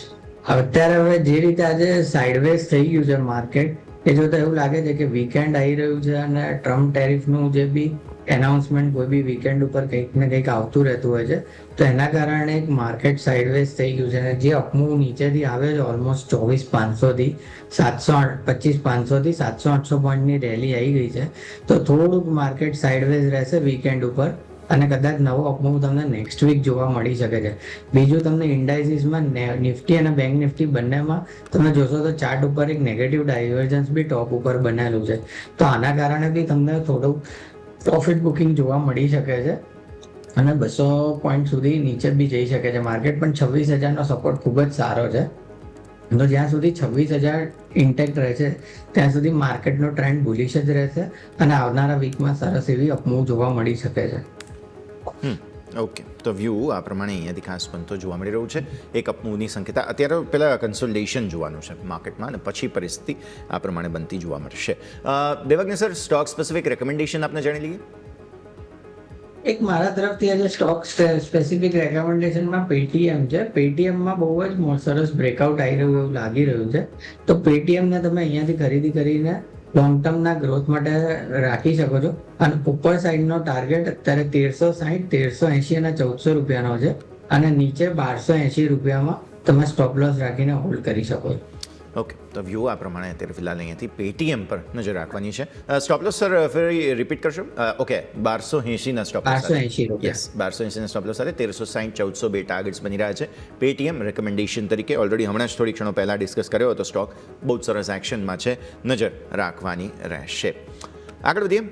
અત્યારે હવે જે રીતે આજે સાઇડવેઝ થઈ ગયું છે માર્કેટ, એ જોતા એવું લાગે છે કે વીકેન્ડ આવી રહ્યું છે, અને ટ્રમ્પ ટેરિફનું જે બી એનાઉન્સમેન્ટ કોઈ બી વીકેન્ડ ઉપર કંઈક ને કંઈક આવતું રહેતું હોય છે, તો એના કારણે એક માર્કેટ સાઇડવેઝ થઈ ગયું છે. અને જે અપમૂવ નીચેથી આવે છે ઓલમોસ્ટ 24,500થી 25,500થી 700-800 પોઈન્ટની રેલી આવી ગઈ છે, તો થોડુંક માર્કેટ સાઇડવેઝ રહેશે વીકેન્ડ ઉપર, અને કદાચ નવો અપમૂવ તમને નેક્સ્ટ વીક જોવા મળી શકે છે. બીજું, તમને ઇન્ડાઇસીસમાં નિફ્ટી અને બેંક નિફ્ટી બંનેમાં તમે જોશો તો ચાર્ટ ઉપર એક નેગેટિવ ડાયવર્જન્સ બી ટોપ ઉપર બનેલું છે, તો આના કારણે બી તમને થોડું પ્રોફિટ બુકિંગ જોવા મળી શકે છે, અને 200 પોઈન્ટ સુધી નીચે બી જઈ શકે છે માર્કેટ. પણ 26,000નો સપોર્ટ ખૂબ જ સારો છે, તો જ્યાં સુધી 26,000 ઇન્ટેક્ટ રહેશે ત્યાં સુધી માર્કેટનો ટ્રેન્ડ બુલિશ જ રહેશે, અને આવનારા વીકમાં સરસ એવી અપમૂવ જોવા મળી શકે છે. ઓકે, તો વ્યૂ આ પ્રમાણે અહીંયાથી ખાસ બનતો જોવા મળી રહ્યું છે. એક અપમૂવની સંકેતા અત્યારે પહેલાં કન્સોલિડેશન જોવાનું છે માર્કેટમાં, અને પછી પરિસ્થિતિ આ પ્રમાણે બનતી જોવા મળશે. દેવજ્ઞ સર, સ્ટોક સ્પેસિફિક રેકમેન્ડેશન આપને જાણી લઈએ. એક મારા તરફથી આજે સ્ટોક સ્પેસિફિક રેકમેન્ડેશનમાં પેટીએમ છે. પેટીએમમાં બહુ જ સરસ બ્રેકઆઉટ આવી રહ્યું એવું લાગી રહ્યું છે, તો પેટીએમને તમે અહીંયાથી ખરીદી કરીને લોંગ ટર્મના ગ્રોથ માટે રાખી શકો છો. અને ઉપર સાઈડનો ટાર્ગેટ અત્યારે 1360, 1380 અને 1400 રૂપિયાનો છે, અને નીચે 1280 રૂપિયામાં તમે સ્ટોપ લોસ રાખીને હોલ્ડ કરી શકો છો. ઓકે, તો વ્યૂ આ પ્રમાણે અત્યારે ફિલહાલ અહીંયાથી પેટીએમ પર નજર રાખવાની છે. સ્ટોપ લોસ સર ફરી રિપીટ કરશો? ઓકે, 1280ના સ્ટોપ લોસ. 1280 રૂપિયા. યસ, 1280ના સ્ટોપ લોસ સાથે 1360, 1400 બે ટાર્ગેટ્સ બની રહ્યા છે પેટીએમ રેકમેન્ડેશન તરીકે. ઓલરેડી હમણાં જ થોડી ક્ષણો પહેલાં ડિસ્કસ કર્યો હતો સ્ટોક, બહુ જ સરસ એક્શનમાં છે, નજર રાખવાની રહેશે. આગળ વધીએ,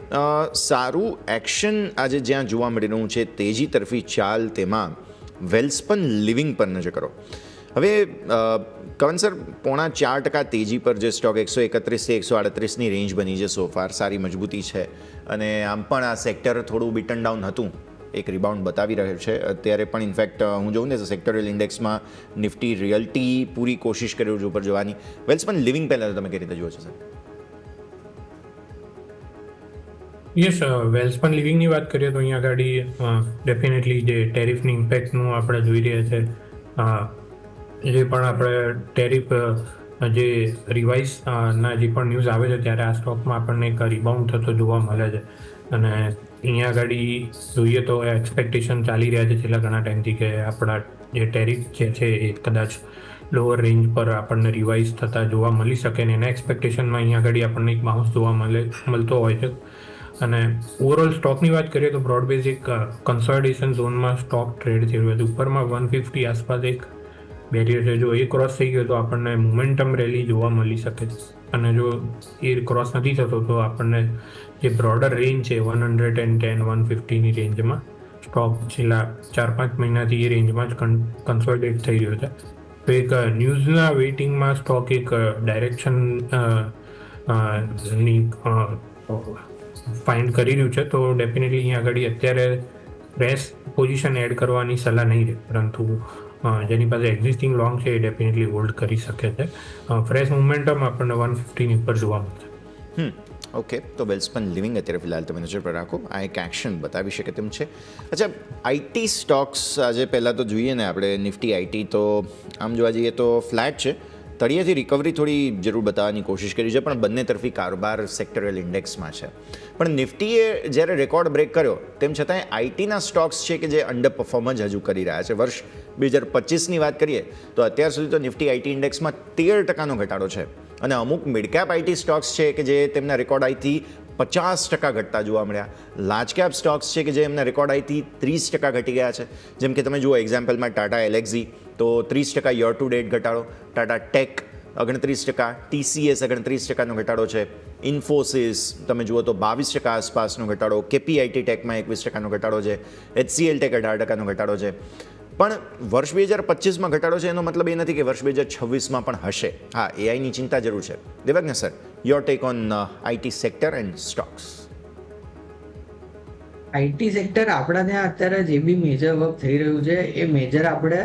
સારું એક્શન આજે જ્યાં જોવા મળી રહ્યું છે તેજી તરફી ચાલ, તેમાં વેલ્સપન લિવિંગ પર નજર કરો. હવે કવન સર, 4.5% તેજી પર જે સ્ટોક 131થી 138ની રેન્જ બની છે સોફાર, સારી મજબૂતી છે, અને આમ પણ આ સેક્ટર થોડું બીટન ડાઉન હતું, એક રિબાઉન્ડ બતાવી રહ્યો છે અત્યારે પણ. ઇનફેક્ટ હું જોઉં ને તો સેક્ટોરિયલ ઇન્ડેક્સમાં નિફ્ટી રિયલ્ટી પૂરી કોશિશ કરી રહ્યું છે ઉપર જવાની. વેલ્સપન લિવિંગ પહેલાં તમે કઈ રીતે જુઓ છો સર? યસ, વેલ્સપન લિવિંગની વાત કરીએ તો અહીંયા આગળ ડેફિનેટલી જે ટેરિફની ઇમ્પેક્ટનું આપણે જોઈ રહ્યા છે, જે પણ આપણે ટેરિફ જે રિવાઇઝ ના જે પણ ન્યૂઝ આવે છે ત્યારે આ સ્ટોકમાં આપણને એક રિબાઉન્ડ થતો જોવા મળે છે. અને અહીંયા આગળ જોઈએ તો એક્સપેક્ટેશન ચાલી રહ્યા છે છેલ્લા ઘણા ટાઈમથી કે આપણા જે ટેરિફ જે છે એ કદાચ લોઅર રેન્જ પર આપણને રિવાઇઝ થતા જોવા મળી શકે, ને એના એક્સપેક્ટેશનમાં અહીંયા આગળ આપણને એક બાઉન્સ જોવા મળતો હોય છે. અને ઓવરઓલ સ્ટોકની વાત કરીએ તો બ્રોડબેઝ એક કન્સોલિડેશન ઝોનમાં સ્ટોક ટ્રેડ થઈ રહ્યો છે. ઉપરમાં 150 આસપાસ એક બેરિયર છે, જો એ ક્રોસ થઈ ગયો તો આપણને મોમેન્ટમ રેલી જોવા મળી શકે છે, અને જો એ ક્રોસ નથી થતો તો આપણને જે બ્રોડર રેન્જ છે 110-150ની રેન્જમાં સ્ટોક છેલ્લા 4-5 મહિનાથી એ રેન્જમાં જ કન્સોલિડેટ થઈ રહ્યો છે. તો એક ન્યૂઝના વેઇટિંગમાં સ્ટોક એક ડાયરેક્શન ની ફાઇન્ડ કરી રહ્યું છે, તો ડેફિનેટલી અહીંયા આગળ અત્યારે ફ્રેશ પોઝિશન એડ કરવાની સલાહ નહીં રહે, પરંતુ જેની પાસે એક્ઝિસ્ટિંગ લોંગ છે એ ડેફિનેટલી હોલ્ડ કરી શકે છે. ફ્રેશ મોમેન્ટમ આપણને 150ની ઉપર જોવા મળશે. ઓકે, તો વેલ્સપન લિવિંગ અત્યારે ફિલહાલ તમે નજર પર રાખો, આ એક એક્શન બતાવી શકે તેમ છે. અચ્છા, આઈટી સ્ટોક્સ આજે પહેલાં તો જોઈએ ને આપણે, નિફ્ટી આઈટી તો આમ જોવા જઈએ તો ફ્લેટ છે, તળિયેથી રિકવરી થોડી જરૂર બતાવવાની કોશિશ કરી છે, પણ બંને તરફી કારોબાર સેક્ટરલ ઇન્ડેક્સમાં છે. પણ નિફ્ટીએ જ્યારે રેકોર્ડ બ્રેક કર્યો તેમ છતાંય આઈટીના સ્ટોક્સ છે કે જે અંડર પરફોર્મ જ હજુ કરી રહ્યા છે. વર્ષ 2025ની વાત કરીએ તો અત્યાર સુધી તો નિફ્ટી આઈટી ઇન્ડેક્સમાં 13% ઘટાડો છે, અને અમુક મિડકેપ આઈટી સ્ટોક્સ છે કે જે તેમના રેકોર્ડ હાઈથી 50% ઘટતા જોવા મળ્યા. લાર્જ કેપ સ્ટોક્સ છે કે જે એમના રેકોર્ડ હાઈથી 30% ઘટી ગયા છે. જેમ કે તમે જુઓ એક્ઝામ્પલમાં ટાટા એલેક્ઝી તો 30% યર ટુ ડેટ ઘટાડો, ટાટા ટેક 29%, TCS 29%નો ઘટાડો છે, ઇન્ફોસિસ તમે જુઓ તો 22% આસપાસનો ઘટાડો, કેપીઆઈટી ટેકમાં 21%નો ઘટાડો છે, HCL ટેક 18%નો ઘટાડો છે. પણ વર્ષ 2025માં ઘટાડો છે એનો મતલબ એ નથી કે વર્ષ 2026માં પણ હશે. હા, એઆઈની ચિંતા જરૂર છે. Devagya sir, your take on IT sector and stocks. IT sector આપણા ત્યાં અત્યારે જે બી મેજર વર્ક થઈ રહ્યું છે એ મેજર આપણે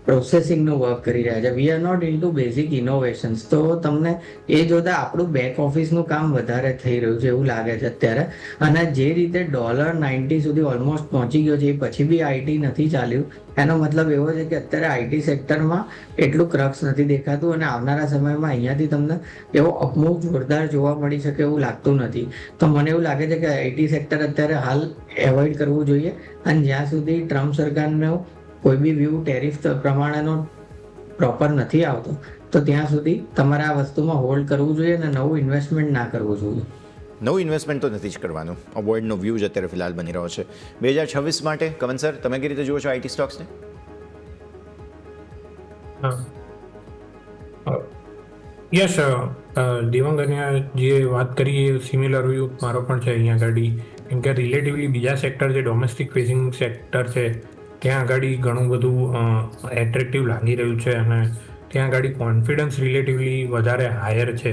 પ્રોસેસિંગનું વર્ક કરી રહ્યા છે. We are not into basic innovations. તો તમને એ જોતા આપણું બેક ઓફિસનું કામ વધારે થઈ રહ્યું છે એવું લાગે છે અત્યારે. અને જે રીતે $90 સુધી ઓલમોસ્ટ પહોંચી ગયો છે એ પછી બી આઈટી નથી ચાલ્યું, એનો મતલબ એવો છે કે અત્યારે આઈટી સેક્ટરમાં એટલું ક્રક્સ નથી દેખાતું, અને આવનારા સમયમાં અહીંયાથી તમને એવો અપમૂવ જોરદાર જોવા મળી શકે એવું લાગતું નથી. તો મને એવું લાગે છે કે આઈટી સેક્ટર અત્યારે હાલ એવોઇડ કરવું જોઈએ, અને જ્યાં સુધી ટ્રમ્પ સરકારનો કોઈ બી વ્યૂ ટેરિફ પ્રમાણેનો પ્રોપર નથી આવતો તો ત્યાં સુધી તમારે આ વસ્તુમાં હોલ્ડ કરવું જોઈએ અને નવું ઇન્વેસ્ટમેન્ટ ના કરવું જોઈએ. નવું ઇન્વેસ્ટમેન્ટ તો નથી જ કરવાનું. અવોઇડનો વ્યૂ જ અત્યારે ફિલહાલ બની રહ્યો છે. 2026 માટે કવન સર, તમે કઈ રીતે જુઓ છો આઈટી સ્ટોક્સને? યસ, દેવાંગને જે વાત કરી એ સિમિલર વ્યૂ મારો પણ છે અહીંયા આગળ. કેમ કે રિલેટિવલી બીજા સેક્ટર જે ડોમેસ્ટિક ફેસિંગ સેક્ટર છે ત્યાં આગળ ઘણું બધું એટ્રેક્ટિવ લાગી રહ્યું છે, અને ત્યાં આગળ કોન્ફિડન્સ રિલેટિવલી વધારે હાયર છે.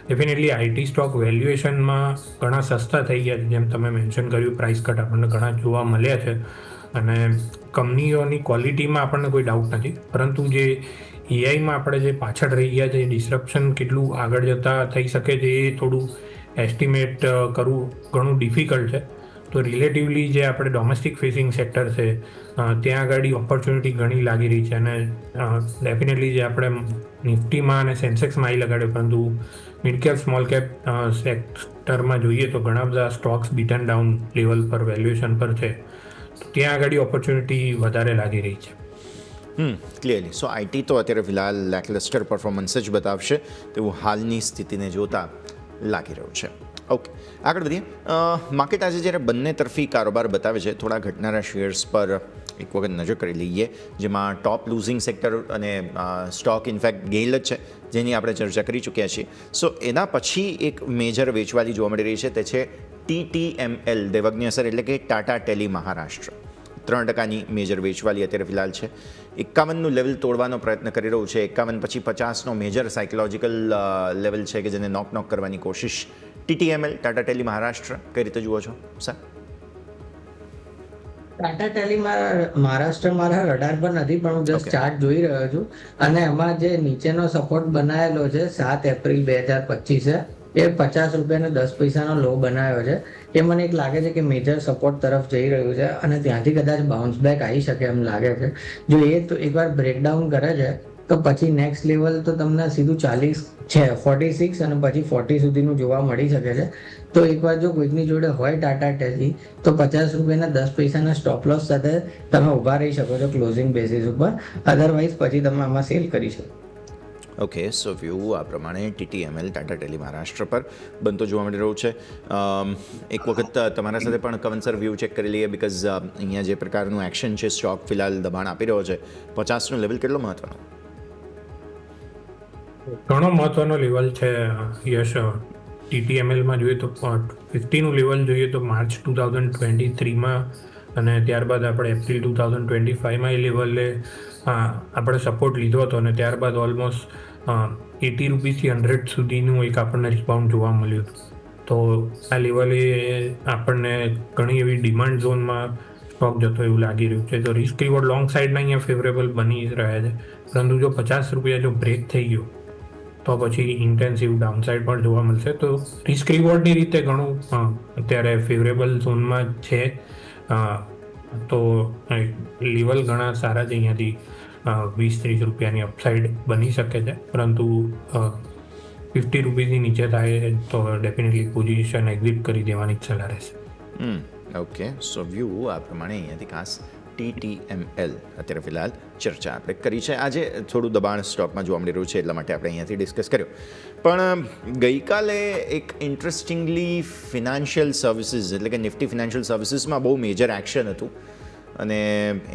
ડેફિનેટલી આઈટી સ્ટોક વેલ્યુએશનમાં ઘણા સસ્તા થઈ ગયા છે. જેમ તમે મેન્શન કર્યું, પ્રાઇસ કટ આપણને ઘણા જોવા મળ્યા છે, અને કંપનીઓની ક્વોલિટીમાં આપણને કોઈ ડાઉટ નથી. પરંતુ જે એઆઈમાં આપણે જે પાછળ રહી ગયા છે, એ કેટલું આગળ જતાં થઈ શકે છે એ થોડું એસ્ટિમેટ કરવું ઘણું ડિફિકલ્ટ છે. તો રિલેટિવલી જે આપણે ડોમેસ્ટિક ફેસિંગ સેક્ટર છે ત્યાં આગળ ઓપોર્ચ્યુનિટી ઘણી લાગી રહી છે, અને ડેફિનેટલી જે આપણે નિફ્ટીમાં અને સેન્સેક્સમાં આવી લગાડ્યો, પરંતુ મિડ કેપ સ્મોલ કેપ સેક્ટરમાં જોઈએ તો ઘણા બધા stocks beaten down level પર વેલ્યુએશન પર છે. ત્યાં આગળ ઓપોર્ચ્યુનિટી વધારે લાગી રહી છે. ક્લિયરલી. સો આઈટી તો અત્યારે ફિલહાલ લેકલસ્ટર પરફોર્મન્સ જ બતાવશે તેવું હાલની સ્થિતિને જોતા લાગી રહ્યું છે. ઓકે, આગળ વધીએ. માર્કેટ આજે જ્યારે બંને તરફી કારોબાર બતાવે છે, થોડા ઘટનારા શેર્સ પર એક વખત નજર કરી લઈએ, જેમાં ટોપ લૂઝિંગ સેક્ટર અને સ્ટોક ઇનફેક્ટ ગેલ જ છે, જેની આપણે ચર્ચા કરી ચૂક્યા છીએ. સો એના પછી એક મેજર વેચવાલી જોવા મળી રહી છે, તે છે TTML દેવજ્ઞ સર, એટલે કે ટાટા ટેલી મહારાષ્ટ્ર. 3%ની મેજર વેચવાલી અત્યારે ફિલહાલ છે. 51નું લેવલ તોડવાનો પ્રયત્ન કરી રહ્યું છે. 51 પછી 50નો મેજર સાયકોલોજીકલ લેવલ છે કે જેને નોક કરવાની કોશિશ. TTML ટાટા ટેલી મહારાષ્ટ્ર કઈ રીતે જુઓ છો સર? ટાટા ટેલી મહારાષ્ટ્ર મારા રડાર પર નથી, પણ હું જસ્ટ ચાર્ટ જોઈ રહ્યો છું, અને એમાં જે નીચેનો સપોર્ટ બનાવેલો છે 7 એપ્રિલ 2025 એ ₹50.10નો લો બનાવ્યો છે. એ મને એક લાગે છે કે મેજર સપોર્ટ તરફ જઈ રહ્યું છે, અને ત્યાંથી કદાચ બાઉન્સ બેક આવી શકે એમ લાગે છે. જો એ તો એકવાર બ્રેકડાઉન કરે છે તો પછી નેક્સ્ટ લેવલ તો તમને સીધું 40 છે, 46 અને પછી 40 સુધીનું જોવા મળી શકે છે. તો એકવાર જો કોઈકની જોડે હોય ટાટા ટેલી તો ₹50.10ના સ્ટોપ લોસ સાથે તમે ઊભા રહી શકો છો ક્લોઝિંગ બેસિસ ઉપર. અધરવાઇઝ પછી તમે આમાં સેલ કરી શકો. ઓકે, સો વ્યૂ આ પ્રમાણે TTML ટાટા ટેલી મહારાષ્ટ્ર પર બનતો જોવા મળી રહ્યું છે. એક વખત તમારા સાથે પણ કવન સર વ્યૂ ચેક કરી લઈએ, બીકોઝ અહીંયા જે પ્રકારનું એક્શન છે, સ્ટોક ફિલહાલ દબાણ આપી રહ્યો છે. 50નું લેવલ કેટલો મહત્વનો? ઘણો મહત્વનો લેવલ છે યશ. TTMLમાં જોઈએ તો 50નું લેવલ જોઈએ તો માર્ચ 2023માં, અને ત્યારબાદ આપણે એપ્રિલ 2025માં એ લેવલે આપણે સપોર્ટ લીધો હતો, અને ત્યારબાદ ઓલમોસ્ટ ₹80 થી 100 સુધીનું એક આપણને રિસ્પાઉન્ડ જોવા મળ્યું હતું. તો આ લેવલે આપણને ઘણી એવી ડિમાન્ડ ઝોનમાં સ્ટોક જતો એવું લાગી રહ્યું છે. તો રિસ્ક રિવોર્ડ લોંગ સાઇડના અહીંયા ફેવરેબલ બની રહ્યા છે, પરંતુ જો ₹50 જો બ્રેક થઈ ગયો તો પછી ઇન્ટેન્સિવ ડાઉનસાઇડ પણ જોવા મળશે. તો રિસ્ક રિવોર્ડની રીતે ઘણું અત્યારે ફેવરેબલ ઝોનમાં છે. તો લેવલ ઘણા સારા છે અહીંયાથી ₹20-30 અપસાઇડ બની શકે છે, પરંતુ ₹50 નીચે થાય તો ડેફિનેટલી પોઝિશન એક્ઝિટ કરી દેવાની જ સલાહ રહેશે. ઓકે, સો વ્યૂ આ પ્રમાણે અહીંયાથી ખાસ TTML અત્યારે ફિલહાલ ચર્ચા આપણે કરી છે. આજે થોડું દબાણ સ્ટોકમાં જોવા મળી રહ્યું છે એટલા માટે આપણે અહીંયાથી ડિસ્કસ કર્યો. પણ ગઈકાલે એક ઇન્ટરેસ્ટિંગલી ફિનાન્શિયલ સર્વિસીસ એટલે કે નિફ્ટી ફિનાન્શિયલ સર્વિસીસમાં બહુ મેજર એક્શન હતું અને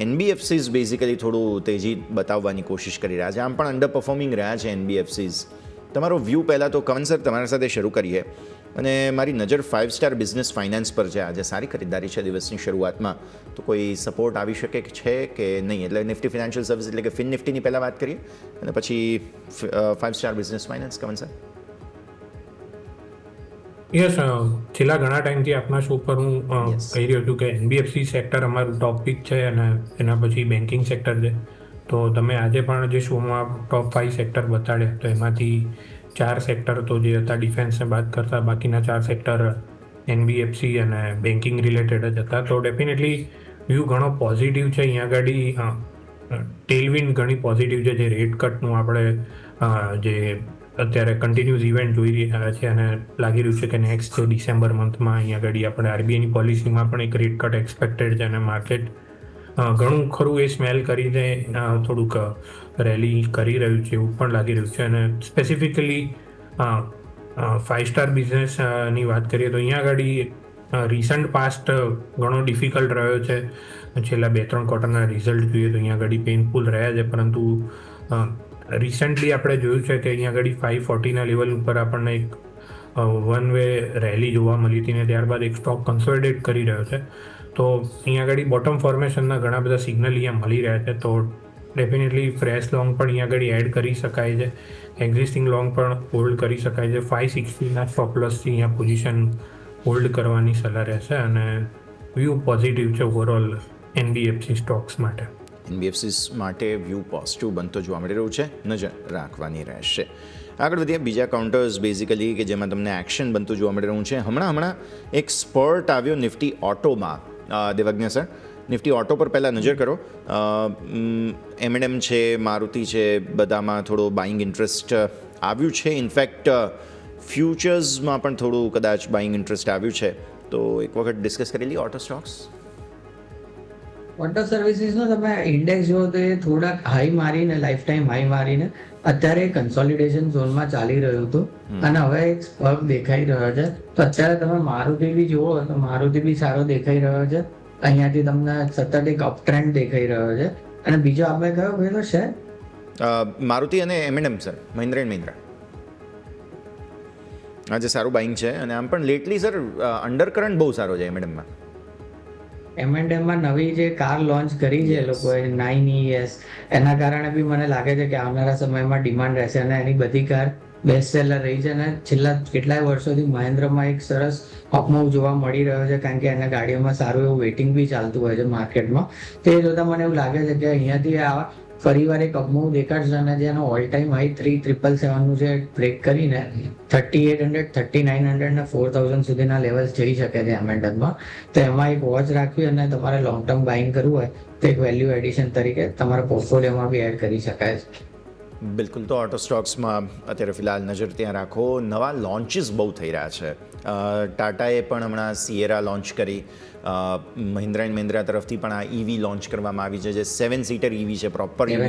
NBFCs બેઝિકલી થોડું તેજી બતાવવાની કોશિશ કરી રહ્યા છે. આમ પણ અંડર પરફોર્મિંગ રહ્યા છે NBFCs. તમારો વ્યૂ પહેલાં તો કમન સર તમારા સાથે શરૂ કરીએ અને મારી નજર 5 સ્ટાર બિઝનેસ ફાઇનાન્સ પર છે. આજે સારી ખરીદારી છે દિવસની શરૂઆતમાં, તો કોઈ સપોર્ટ આવી શકે છે કે નહીં? એટલે નિફ્ટી ફિનાન્શિયલ સર્વિસ એટલે કે ફિન નિફ્ટીની પહેલાં વાત કરીએ અને પછી 5 star business finance. Come on sir. Yes, છેલ્લા ઘણા ટાઈમથી આપના શો પર હું કહી રહ્યો છું કે NBFC સેક્ટર અમારું ટોપ પિક છે અને એના પછી બેન્કિંગ સેક્ટર છે. તો તમે આજે પણ જે શોમાં ટોપ 5 સેક્ટર બતાડ્યા તો એમાંથી 4 સેક્ટર તો જે હતા ડિફેન્સને બાદ કરતા બાકીના 4 સેક્ટર NBFC અને બેન્કિંગ રિલેટેડ જ હતા. તો ડેફિનેટલી વ્યૂ ઘણો પોઝિટિવ છે. અહીંયા આગળ ટેલવિન્ડ ઘણી પોઝિટિવ છે. જે રેટ કટનું આપણે જે અત્યારે કન્ટિન્યુઅસ ઇવેન્ટ જોઈ રહ્યા છે અને લાગી રહ્યું છે કે નેક્સ્ટ ડિસેમ્બર મંથમાં અહીંયા આગળ આપણે RBIની પોલિસીમાં પણ એક રેટ કટ એક્સપેક્ટેડ છે અને માર્કેટ ઘણું ખરું એ સ્મેલ કરીને થોડુંક રેલી કરી રહ્યું છે એવું પણ લાગી રહ્યું છે. અને સ્પેસિફિકલી 5 સ્ટાર બિઝનેસની વાત કરીએ તો અહીંયા આગળ રિસન્ટ પાસ્ટ ઘણો ડિફિકલ્ટ રહ્યો છે. છેલ્લા 2-3 ક્વાર્ટરના રિઝલ્ટ જોઈએ તો અહીંયા આગળ પેઇનફુલ રહ્યા છે, પરંતુ રિસન્ટલી આપણે જોયું છે કે અહીંયા આગળ 540ના લેવલ ઉપર આપણને એક વન વે રેલી જોવા મળી હતી ને ત્યારબાદ એક સ્ટોક કન્સોલિડેટ કરી રહ્યો છે. તો અહીંયા આગળ બોટમ ફોર્મેશનના ઘણા બધા સિગ્નલ અહીંયા મળી રહ્યા છે. તો ડેફિનેટલી ફ્રેશ લોંગ પણ અહીંયા આગળ એડ કરી શકાય છે, એક્ઝિસ્ટિંગ લોંગ પણ હોલ્ડ કરી શકાય છે. 560ના સ્ટોપ લોસથી અહીંયા પોઝિશન હોલ્ડ કરવાની સલાહ રહેશે અને વ્યૂ પોઝિટિવ છે ઓવરઓલ NBFC સ્ટોક્સ માટે. NBFCs માટે વ્યૂ પોઝિટિવ બનતો જોવા મળી રહ્યું છે, નજર રાખવાની રહેશે. આગળ વધીએ બીજા કાઉન્ટર્સ બેઝિકલી કે જેમાં તમને એક્શન બનતું જોવા મળી રહ્યું છે. હમણાં એક સ્પર્ટ આવ્યો નિફ્ટી ઓટોમાં. દેવજ્ઞ સર, નિફ્ટી ઓટો પર પહેલાં નજર કરો. M&M છે, મારુતિ છે, બધામાં થોડો બાઇંગ ઇન્ટરેસ્ટ આવ્યું છે. ઇનફેક્ટ ફ્યુચર્સમાં પણ થોડું કદાચ બાઇંગ ઇન્ટરેસ્ટ આવ્યું છે. તો એક વખત ડિસ્કસ કરી લઈએ ઓટો સ્ટોક્સ. ઓટો સર્વિસીસનો તમે ઇન્ડેક્સ જુઓ તો એ થોડાક હાઈ મારીને લાઈફ ટાઈમ હાઈ મારીને અત્યારે કન્સોલિડેશન ઝોનમાં ચાલી રહ્યું હતું અને હવે એક સ્પર્ક દેખાઈ રહ્યો છે. તો અત્યારે તમે મારુતિ બી જુઓ તો મારુતિ બી સારો દેખાઈ રહ્યો છે. અહીંયાથી તમને સતત એક અપ ટ્રેન્ડ દેખાઈ રહ્યો છે. અને બીજો આપણે કયો કહેલો છે મારુતિ અને M&M sir, Mahindra and Mahindra. આજે સારું બાઇંગ છે અને આમ પણ લેટલી સર અંડર કરંટ બહુ સારો છે M&Mમાં. M&Mમાં નવી જે કાર લોન્ચ કરી છે એ લોકોએ 9ES, એના કારણે બી મને લાગે છે કે આવનારા સમયમાં ડિમાન્ડ રહેશે અને એની બધી કાર બેસ્ટ સેલર રહી છે. અને છેલ્લા કેટલાય વર્ષોથી મહેન્દ્રમાં એક સરસ અપમૂવ જોવા મળી રહ્યો છે કારણ કે એના ગાડીઓમાં સારું એવું વેઇટિંગ બી ચાલતું હોય છે માર્કેટમાં. તે જોતાં મને એવું લાગે છે કે અહીંયાથી આ ફરીવાર એક અપમૂવ દેખાડશે અને જેનો ઓલ ટાઈમ હાઈ 3777નું છે બ્રેક કરીને 3800, 3900 ને 4000 સુધીના લેવલ્સ જઈ શકે છે M&Mમાં. તો એમાં એક વોચ રાખવી અને તમારે લોંગ ટર્મ બાઇંગ કરવું હોય તો એક વેલ્યુ એડિશન તરીકે તમારા પોર્ટફોલિયોમાં બી એડ કરી શકાય છે. બિલકુલ. તો ઓટો સ્ટોક્સમાં અત્યારે ફિલહાલ નજર ત્યાં રાખો. નવા લોન્ચીસ બહુ થઈ રહ્યા છે. ટાટાએ પણ હમણાં સિએરા લોન્ચ કરી, મહિન્દ્રા એન્ડ મહિન્દ્રા તરફથી પણ આ EV લોન્ચ કરવામાં આવી છે, જે 7-સીટર EV છે, પ્રોપર EV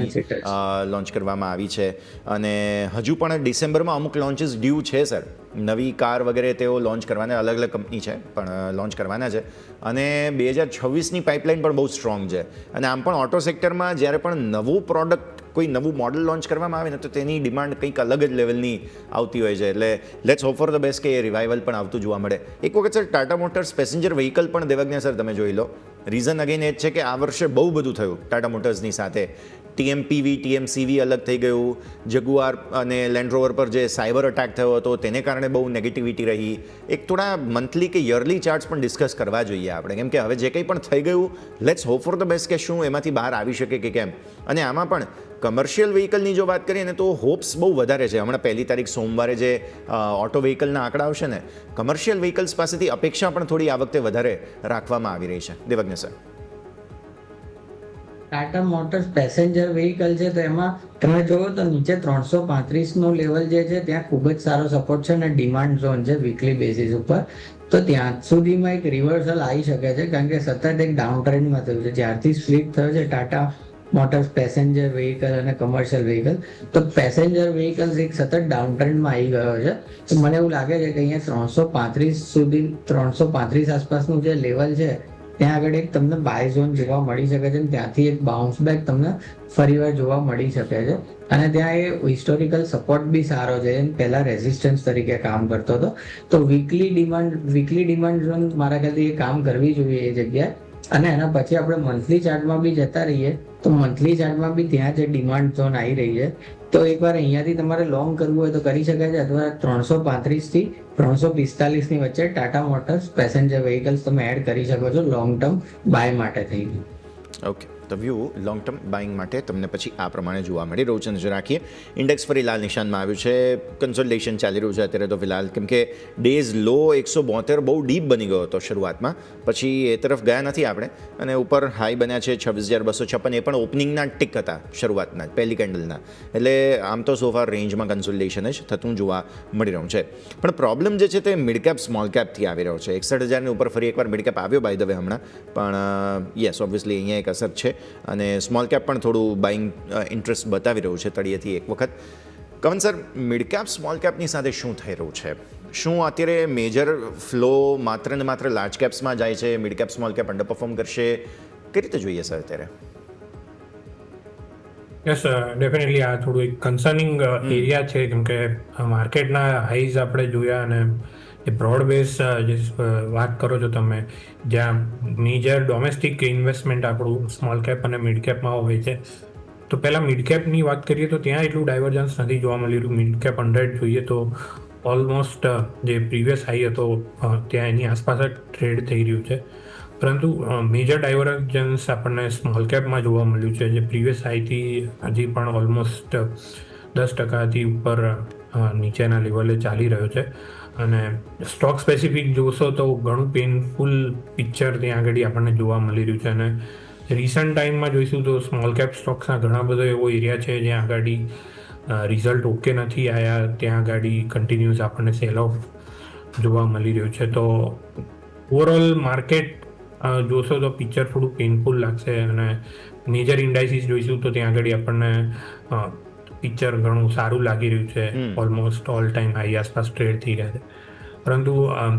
લોન્ચ કરવામાં આવી છે. અને હજુ પણ ડિસેમ્બરમાં અમુક લોન્ચીસ ડ્યુ છે સર. નવી કાર વગેરે તેઓ લોન્ચ કરવાના, અલગ અલગ કંપની છે પણ લોન્ચ કરવાના છે. અને 2026ની પાઇપલાઇન પણ બહુ સ્ટ્રોંગ છે. અને આમ પણ ઓટો સેક્ટરમાં જ્યારે પણ નવું પ્રોડક્ટ, કોઈ નવું મોડલ લોન્ચ કરવામાં આવે ને તો તેની ડિમાન્ડ કંઈક અલગ જ લેવલની આવતી હોય છે. એટલે let's hope for the best કે એ રિવાઇવલ પણ આવતું જોવા મળે. એક વખત sir Tata Motors passenger vehicle પણ દેવજ્ઞ સર તમે જોઈ લો. રીઝન અગેન એ જ છે કે આ વર્ષે બહુ બધું થયું ટાટા મોટર્સની સાથે. TMPV, TMCV અલગ થઈ ગયું. જગુઆર અને લેન્ડ રોવર પર જે સાયબર અટેક થયો હતો તેને કારણે બહુ નેગેટિવિટી રહી. એક થોડા મંથલી કે યરલી ચાર્ટ્સ પણ ડિસ્કસ કરવા જોઈએ આપણે, કેમ કે હવે જે કંઈ પણ થઈ ગયું let's hope for the best કે શું એમાંથી બહાર આવી શકે કે કેમ. અને આમાં પણ કમર્શિયલ વ્હીકલની જો વાત કરીએ ને તો હોપ્સ બહુ વધારે છે. હમણાં 1લી તારીખ સોમવારે જે ઓટો વ્હીકલના આંકડા આવશે ને, કમર્શિયલ વ્હીકલ્સ પાસેથી અપેક્ષા પણ થોડી આ વખતે વધારે રાખવામાં આવી રહી છે. Devagya sir. Tata Motors passenger vehicle છે તો એમાં તમે જોવો તો નીચે 335 નો લેવલ જે છે ત્યાં ખૂબ જ સારો સપોર્ટ છે અને ડિમાન્ડ ઝોન છે વીકલી બેસિસ ઉપર. તો ત્યાં સુધીમાં એક રિવર્સલ આવી શકે છે કારણ કે સતત એક ડાઉન ટ્રેન્ડમાં થયું છે. જ્યારથી સ્પ્લિટ થયો છે ટાટા મોટર્સ પેસેન્જર વ્હીકલ અને કમર્શિયલ વ્હીકલ, તો પેસેન્જર વ્હીકલ્સ એક સતત ડાઉન ટ્રેન્ડમાં આવી ગયો છે. તો મને એવું લાગે છે કે અહીંયા 335 સુધી 335 આસપાસનું જે લેવલ છે ત્યાં આગળ એક તમને બાય ઝોન જોવા મળી શકે છે અને ત્યાંથી એક બાઉન્સ બેક તમને ફરીવાર જોવા મળી શકે છે. અને ત્યાં એ હિસ્ટોરિકલ સપોર્ટ બી સારો છે, પહેલા રેઝિસ્ટન્સ તરીકે કામ કરતો હતો. તો વીકલી ડિમાન્ડ ઝોન મારા ખ્યાલથી એ કામ કરવી જોઈએ એ જગ્યાએ. અને એના પછી આપણે મંથલી ચાર્ટમાં બી જતા રહીએ તો મંથલી ચાર્ટમાં બી ત્યાં જે ડિમાન્ડ ઝોન આવી રહી છે તો એકવાર અહીંયાથી તમારે લોંગ કરવું હોય તો કરી શકાય છે, અથવા 335 થી 345 ની વચ્ચે ટાટા મોટર્સ પેસેન્જર વ્હીકલ્સ તમે એડ કરી શકો છો લોંગ ટર્મ બાય માટે થઈ. ઓકે, તો વ્યૂ લોંગ ટર્મ બાઇંગ માટે તમને પછી આ પ્રમાણે જોવા મળી રહ્યું છે. નજર રાખીએ, ઇન્ડેક્સ ફરી લાલ નિશાનમાં આવ્યું છે, કન્સોલિડેશન ચાલી રહ્યું છે અત્યારે તો ફિલહાલ, કેમ કે ડેઝ લો 172 બહુ ડીપ બની ગયો હતો શરૂઆતમાં, પછી એ તરફ ગયા નથી આપણે, અને ઉપર હાઈ બન્યા છે 26,256, એ પણ ઓપનિંગના ટિક હતા શરૂઆતના પહેલી કેન્ડલના. એટલે આમ તો સોફાર રેન્જમાં કન્સોલિડેશન જ થતું જોવા મળી રહ્યું છે. પણ પ્રોબ્લેમ જે છે તે મિડ કેપ સ્મોલ કેપથી આવી રહ્યો છે. 61,000ની ઉપર ફરી એકવાર મિડ કેપ આવ્યો બાય ધ વે હમણાં, પણ યસ ઓબ્વિયસલી અહીંયા એક અસર છે અને સ્મોલ કેપ પણ થોડું બાઇંગ ઇન્ટરેસ્ટ બતાવી રહ્યું છે તળિયેથી એક વખત. કવન સર, મિડ કેપ સ્મોલ કેપની સાથે શું થઈ રહ્યું છે? શું અત્યારે મેજર ફ્લો માત્ર ને માત્ર લાર્જ કેપ્સમાં જાય છે, mid cap small cap underperform કરશે? કઈ રીતે જોઈએ સર અત્યારે? યસ, ડેફિનેટલી આ થોડું એક કન્સર્નિંગ એરિયા છે, કેમ કે માર્કેટના હાઈઝ આપણે જોયા અને એ બ્રોડ બેઝ જે વાત કરો છો તમે, જ્યાં મેજર ડોમેસ્ટિક ઇન્વેસ્ટમેન્ટ આપણું સ્મોલ કેપ અને મિડ કેપમાં હોય છે. તો પહેલાં મિડ કેપની વાત કરીએ તો ત્યાં એટલું ડાયવર્જન્સ નથી જોવા મળી રહ્યું. મિડ કેપ 100 જોઈએ તો ઓલમોસ્ટ જે પ્રીવિયસ હાઈ હતો ત્યાં એની આસપાસ જ ટ્રેડ થઈ રહ્યું છે. પરંતુ મેજર ડાયવર્જન્સ આપણને સ્મોલ કેપમાં જોવા મળ્યું છે, જે પ્રીવિયસ હાઈથી હજી પણ ઓલમોસ્ટ 10%થી ઉપર નીચેના લેવલે ચાલી રહ્યો છે. અને સ્ટોક સ્પેસિફિક જોશો તો ઘણું પેઇનફુલ પિક્ચર ત્યાં આગળ આપણને જોવા મળી રહ્યું છે. અને રિસન્ટ ટાઈમમાં જોઈશું તો સ્મોલ કેપ સ્ટોક્સના ઘણા બધો એવો એરિયા છે જ્યાં આગળ રિઝલ્ટ ઓકે નથી આવ્યા, ત્યાં આગળ કન્ટિન્યુઅસ આપણને સેલ ઓફ જોવા મળી રહ્યું છે. તો ઓવરઓલ માર્કેટ જોશો તો પિક્ચર થોડું પેઇનફુલ લાગશે, અને મેજર ઇન્ડાઇસીસ જોઈશું તો ત્યાં આગળ આપણને પિક્ચર ઘણું સારું લાગી રહ્યું છે. ઓલમોસ્ટ ઓલ ટાઈમ હાઈ આસપાસ ટ્રેડ થઈ રહ્યા છે. પરંતુ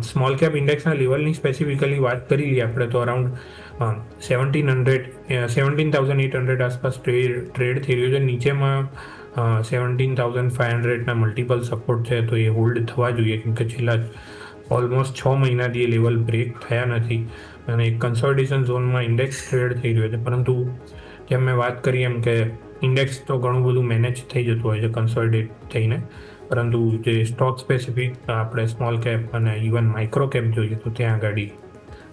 સ્મોલ કેપ ઇન્ડેક્સના લેવલની સ્પેસિફિકલી વાત કરીએ આપણે તો અરાઉન્ડ 17,800 આસપાસ ટ્રેડ થઈ રહ્યું છે. નીચેમાં 17,500ના મલ્ટિપલ સપોર્ટ છે, તો એ હોલ્ડ થવા જોઈએ, કેમ કે છેલ્લા ઓલમોસ્ટ 6 મહિનાથી એ લેવલ બ્રેક થયા નથી અને એક કન્સોલિડેશન ઝોનમાં ઇન્ડેક્સ ટ્રેડ થઈ રહ્યો છે. પરંતુ જેમ મેં વાત કરી એમ કે ઇન્ડેક્સ તો ઘણું બધું મેનેજ થઈ જતું હોય છે કન્સોલિડેટ થઈને, પરંતુ જે સ્ટોક સ્પેસિફિક આપણે સ્મોલ કેપ અને ઇવન માઇક્રો કેપ જોઈએ તો ત્યાં આગળ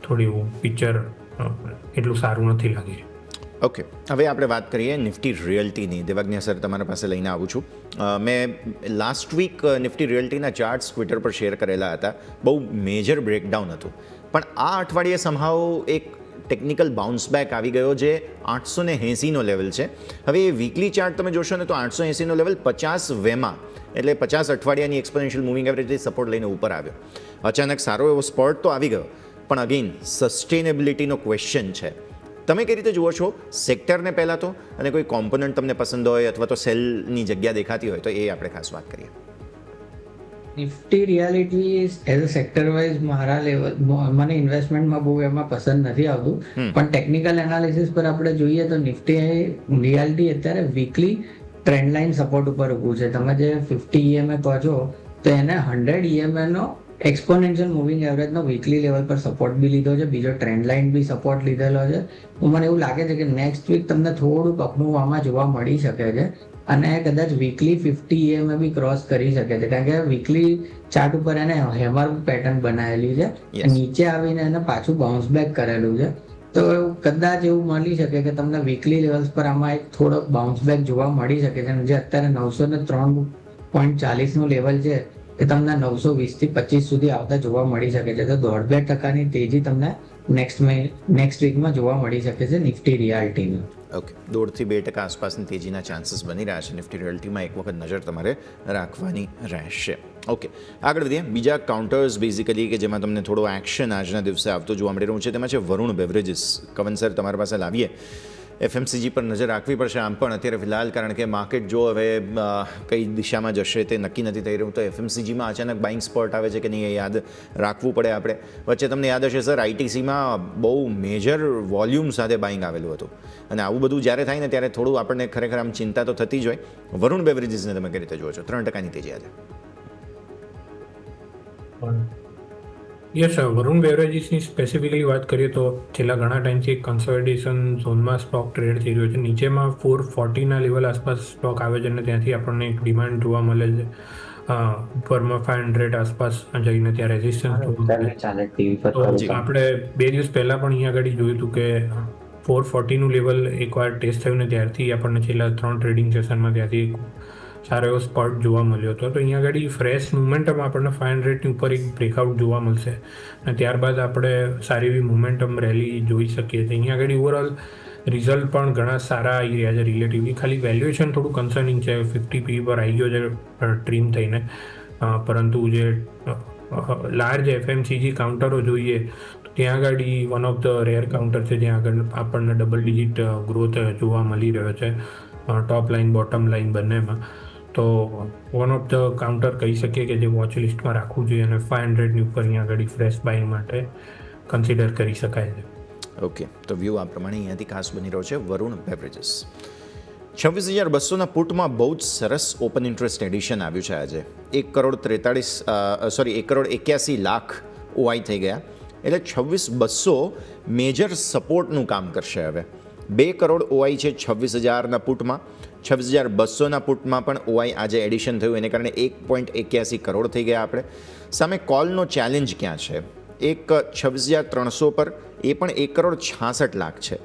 થોડી પિક્ચર એટલું સારું નથી લાગી. ઓકે, હવે આપણે વાત કરીએ નિફ્ટી રિયલ્ટીની. દેવાજ્ઞા સર, તમારા પાસે લઈને આવું છું. મેં લાસ્ટ વીક નિફ્ટી રિયલ્ટીના ચાર્ટ્સ ટ્વિટર પર શેર કરેલા હતા. બહુ મેજર બ્રેકડાઉન હતું, પણ આ અઠવાડિયે સમહાવ એક ટેકનિકલ બાઉન્સ બેક આવી ગયો જે 880નો લેવલ છે. હવે એ વીકલી ચાર્ટ તમે જોશો ને તો 880નો લેવલ 50 વેમાં, એટલે 50 અઠવાડિયાની એક્સપોનેન્શિયલ મૂવિંગ એવરેજથી સપોર્ટ લઈને ઉપર આવ્યો. અચાનક સારો એવો સ્પોર્ટ તો આવી ગયો, પણ અગેન સસ્ટેનેબિલિટીનો ક્વેશ્ચન છે. તમે કઈ રીતે જુઓ છો સેક્ટરને પહેલાં તો, અને કોઈ કોમ્પોનન્ટ તમને પસંદ હોય અથવા તો સેલની જગ્યા દેખાતી હોય તો એ આપણે ખાસ વાત કરીએ. Nifty reality as a sector wise મારા લેવલ મને ઇન્વેસ્ટમેન્ટમાં બહુ એમાં પસંદ નથી આવતું, પણ ટેકનિકલ એનાલિસિસ પર આપણે જોઈએ તો નિફ્ટી રિયાલિટી અત્યારે વીકલી ટ્રેન્ડ લાઇન સપોર્ટ ઉપર ઊભું છે. તમે જે 50 EMA કહો છો તો એને 100 EMAનો એક્સપોનેન્શિયલ મૂવિંગ એવરેજનો વીકલી લેવલ પર સપોર્ટ બી લીધો છે, બીજો ટ્રેન્ડ લાઇન બી સપોર્ટ લીધેલો છે. મને એવું લાગે છે કે નેક્સ્ટ વીક તમને થોડુંક અપમૂવ આમાં જોવા મળી શકે છે, અને કદાચ વીકલી 50 EMA બી ક્રોસ કરી શકે છે, કારણ કે વીકલી ચાર્ટ ઉપર એને હેમર પેટર્ન બનાવેલી છે, નીચે આવીને એને પાછું બાઉન્સ બેક કરેલું છે. તો કદાચ એવું મળી શકે કે તમને વીકલી લેવલ્સ પર આમાં એક થોડોક બાઉન્સ બેક જોવા મળી શકે છે. જે અત્યારે 903.40નું લેવલ છે એ તમને 920 થી 25 સુધી આવતા જોવા મળી શકે છે. તો 1.5% તેજી તમને નેક્સ્ટ વીકમાં જોવા મળી શકે છે નિફ્ટી રિયાલિટીમાં. ઓકે 1.5% આસપાસની તેજીના ચાન્સીસ બની રહ્યા છે. નિફ્ટી રિયલ્ટીમાં એક વખત નજર તમારે રાખવાની રહેશે. ઓકે, આગળ વધીએ. બીજા કાઉન્ટર્સ બેઝિકલી કે જેમાં તમને થોડો એક્શન આજના દિવસે આવતો જોવા મળી રહ્યું છે તેમાં છે વરુણ બેવરેજીસ. કવન સર, તમારી પાસે લાવીએ. FMCG પર નજર રાખવી પડશે આમ પણ અત્યારે ફિલહાલ, કારણ કે માર્કેટ જો હવે કઈ દિશામાં જશે તે નક્કી નથી થઈ રહ્યું. તો FMCGમાં અચાનક બાઇંગ સ્પોટ આવે છે કે નહીં એ યાદ રાખવું પડે આપણે. વચ્ચે તમને યાદ હશે સર, ITCમાં બહુ મેજર વોલ્યુમ સાથે બાઇંગ આવેલું હતું, અને આવું બધું જ્યારે થાય ને ત્યારે થોડું આપણને ખરેખર આમ ચિંતા તો થતી જ હોય. વરુણ બેવરેજીસને તમે કઈ રીતે જુઓ છો? 3%ની તેજી આજે. યસ, વરુણ બેવરેજીસની સ્પેસિફિકલી વાત કરીએ તો છેલ્લા ઘણા ટાઈમથી એક કન્સોલિડેશન ઝોનમાં સ્ટોક ટ્રેડ થઈ રહ્યો છે. નીચેમાં 440ના લેવલ આસપાસ સ્ટોક આવે છે અને ત્યાંથી આપણને એક ડિમાન્ડ જોવા મળે છે. ઉપરમાં 500 આસપાસ જઈને ત્યાં રેઝિસ્ટન્સ. તો આપણે 2 દિવસ પહેલાં પણ અહીંયા આગળ જોયું હતું કે 440નું લેવલ એકવાર ટેસ્ટ થયું ને ત્યારથી આપણને છેલ્લા 3 ટ્રેડિંગ સેશનમાં ત્યાંથી સારો એવો સ્પોટ જોવા મળ્યો હતો. તો અહીંયા આગળ ફ્રેશ મુમેન્ટમ આપણને 500ની ઉપર એક બ્રેકઆઉટ જોવા મળશે અને ત્યારબાદ આપણે સારી એવી મુમેન્ટમ રેલી જોઈ શકીએ છીએ. અહીંયા આગળ ઓવરઓલ રિઝલ્ટ પણ ઘણા સારા આવી રહ્યા છે રિલેટિવલી. ખાલી વેલ્યુએશન થોડું કન્સર્નિંગ છે. 50 PE પર આવી ગયો છે ટ્રીમ થઈને, પરંતુ જે લાર્જ FMCG કાઉન્ટરો જોઈએ તો ત્યાં આગળ one of the rare counter છે જ્યાં આગળ આપણને ડબલ ડિજિટ ગ્રોથ જોવા મળી રહ્યો છે, ટોપ લાઇન બોટમ લાઇન બંનેમાં. તો વન ઓફ ધ કાઉન્ટર કહી શકીએ કે જે વોચ લિસ્ટમાં રાખવું જોઈએ અને 500ની ઉપર અહીંયા આગળ ફ્રેશ બાઇંગ માટે કન્સિડર કરી શકાય છે. ઓકે, તો વ્યૂ આ પ્રમાણે અહીંયાથી ખાસ બની રહ્યો છે વરુણ બેવરેજીસ. 26,200ના પુટમાં બહુ જ સરસ ઓપન ઇન્ટરેસ્ટ એડિશન આવ્યું છે આજે. 1 કરોડ 81 લાખ OI થઈ ગયા, એટલે 26,200 મેજર સપોર્ટનું કામ કરશે હવે. 2 કરોડ OI છે 26,000ના પુટમાં. 26,200ના પુટમાં પણ OI આજે એડિશન થયું, એને કારણે 1.81 કરોડ થઈ ગયા આપણે. સામે કોલનો ચેલેન્જ ક્યાં છે? એક 26,300 પર, એ પણ 1 કરોડ 66 લાખ છે.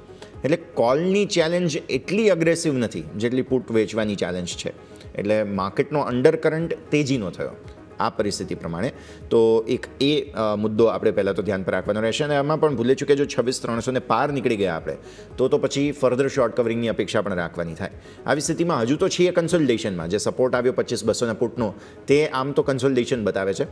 એટલે કોલની ચેલેન્જ એટલી અગ્રેસિવ નથી જેટલી પુટ વેચવાની ચેલેન્જ છે. એટલે માર્કેટનો અંડરકરન્ટ તેજીનો થયો આ પરિસ્થિતિ પ્રમાણે. તો એક એ મુદ્દો આપણે પહેલાં તો ધ્યાન પર રાખવાનો રહેશે. અને એમાં પણ ભૂલે ચૂકે જો 26,300ને પાર નીકળી ગયા આપણે તો પછી ફર્ધર શોર્ટ કવરિંગની અપેક્ષા પણ રાખવાની થાય. આવી સ્થિતિમાં હજુ તો છીએ કન્સોલિડેશનમાં. જે સપોર્ટ આવ્યો 25,200ના પુટનો તે આમ તો કન્સોલિડેશન બતાવે છે.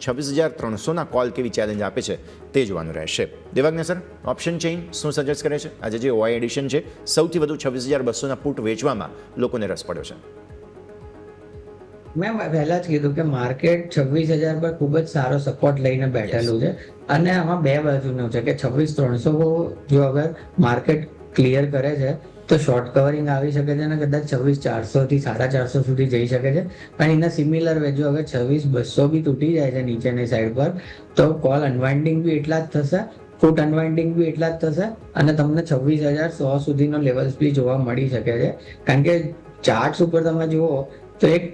26,300ના કોલ કેવી ચેલેન્જ આપે છે તે જોવાનું રહેશે. દેવાંગને સર, ઓપ્શન ચેઇન શું સજેસ્ટ કરે છે? આજે જે OI એડિશન છે સૌથી વધુ 26,200ના પુટ વેચવામાં લોકોને રસ પડ્યો છે. મેં પહેલા જ કીધું કે માર્કેટ 26,000 પર ખૂબ જ સારો સપોર્ટ લઈને બેઠેલું છે અને આમાં બે બાજુનું છે કે 26,300 જો અગર માર્કેટ ક્લિયર કરે છે તો શોર્ટ કવરિંગ આવી શકે છે અને કદાચ 26,400 થી 450 સુધી જઈ શકે છે. પણ એના સિમિલર વે જો અગર 26,200 બી તૂટી જાય છે નીચેની સાઈડ પર તો કોલ અનવાઇન્ડિંગ બી એટલા જ થશે, ફૂટ અનવાઇન્ડિંગ બી એટલા જ થશે અને તમને 26,100 સુધીનો લેવલ્સ બી જોવા મળી શકે છે. કારણ કે ચાર્ટ્સ ઉપર તમે જુઓ તો એક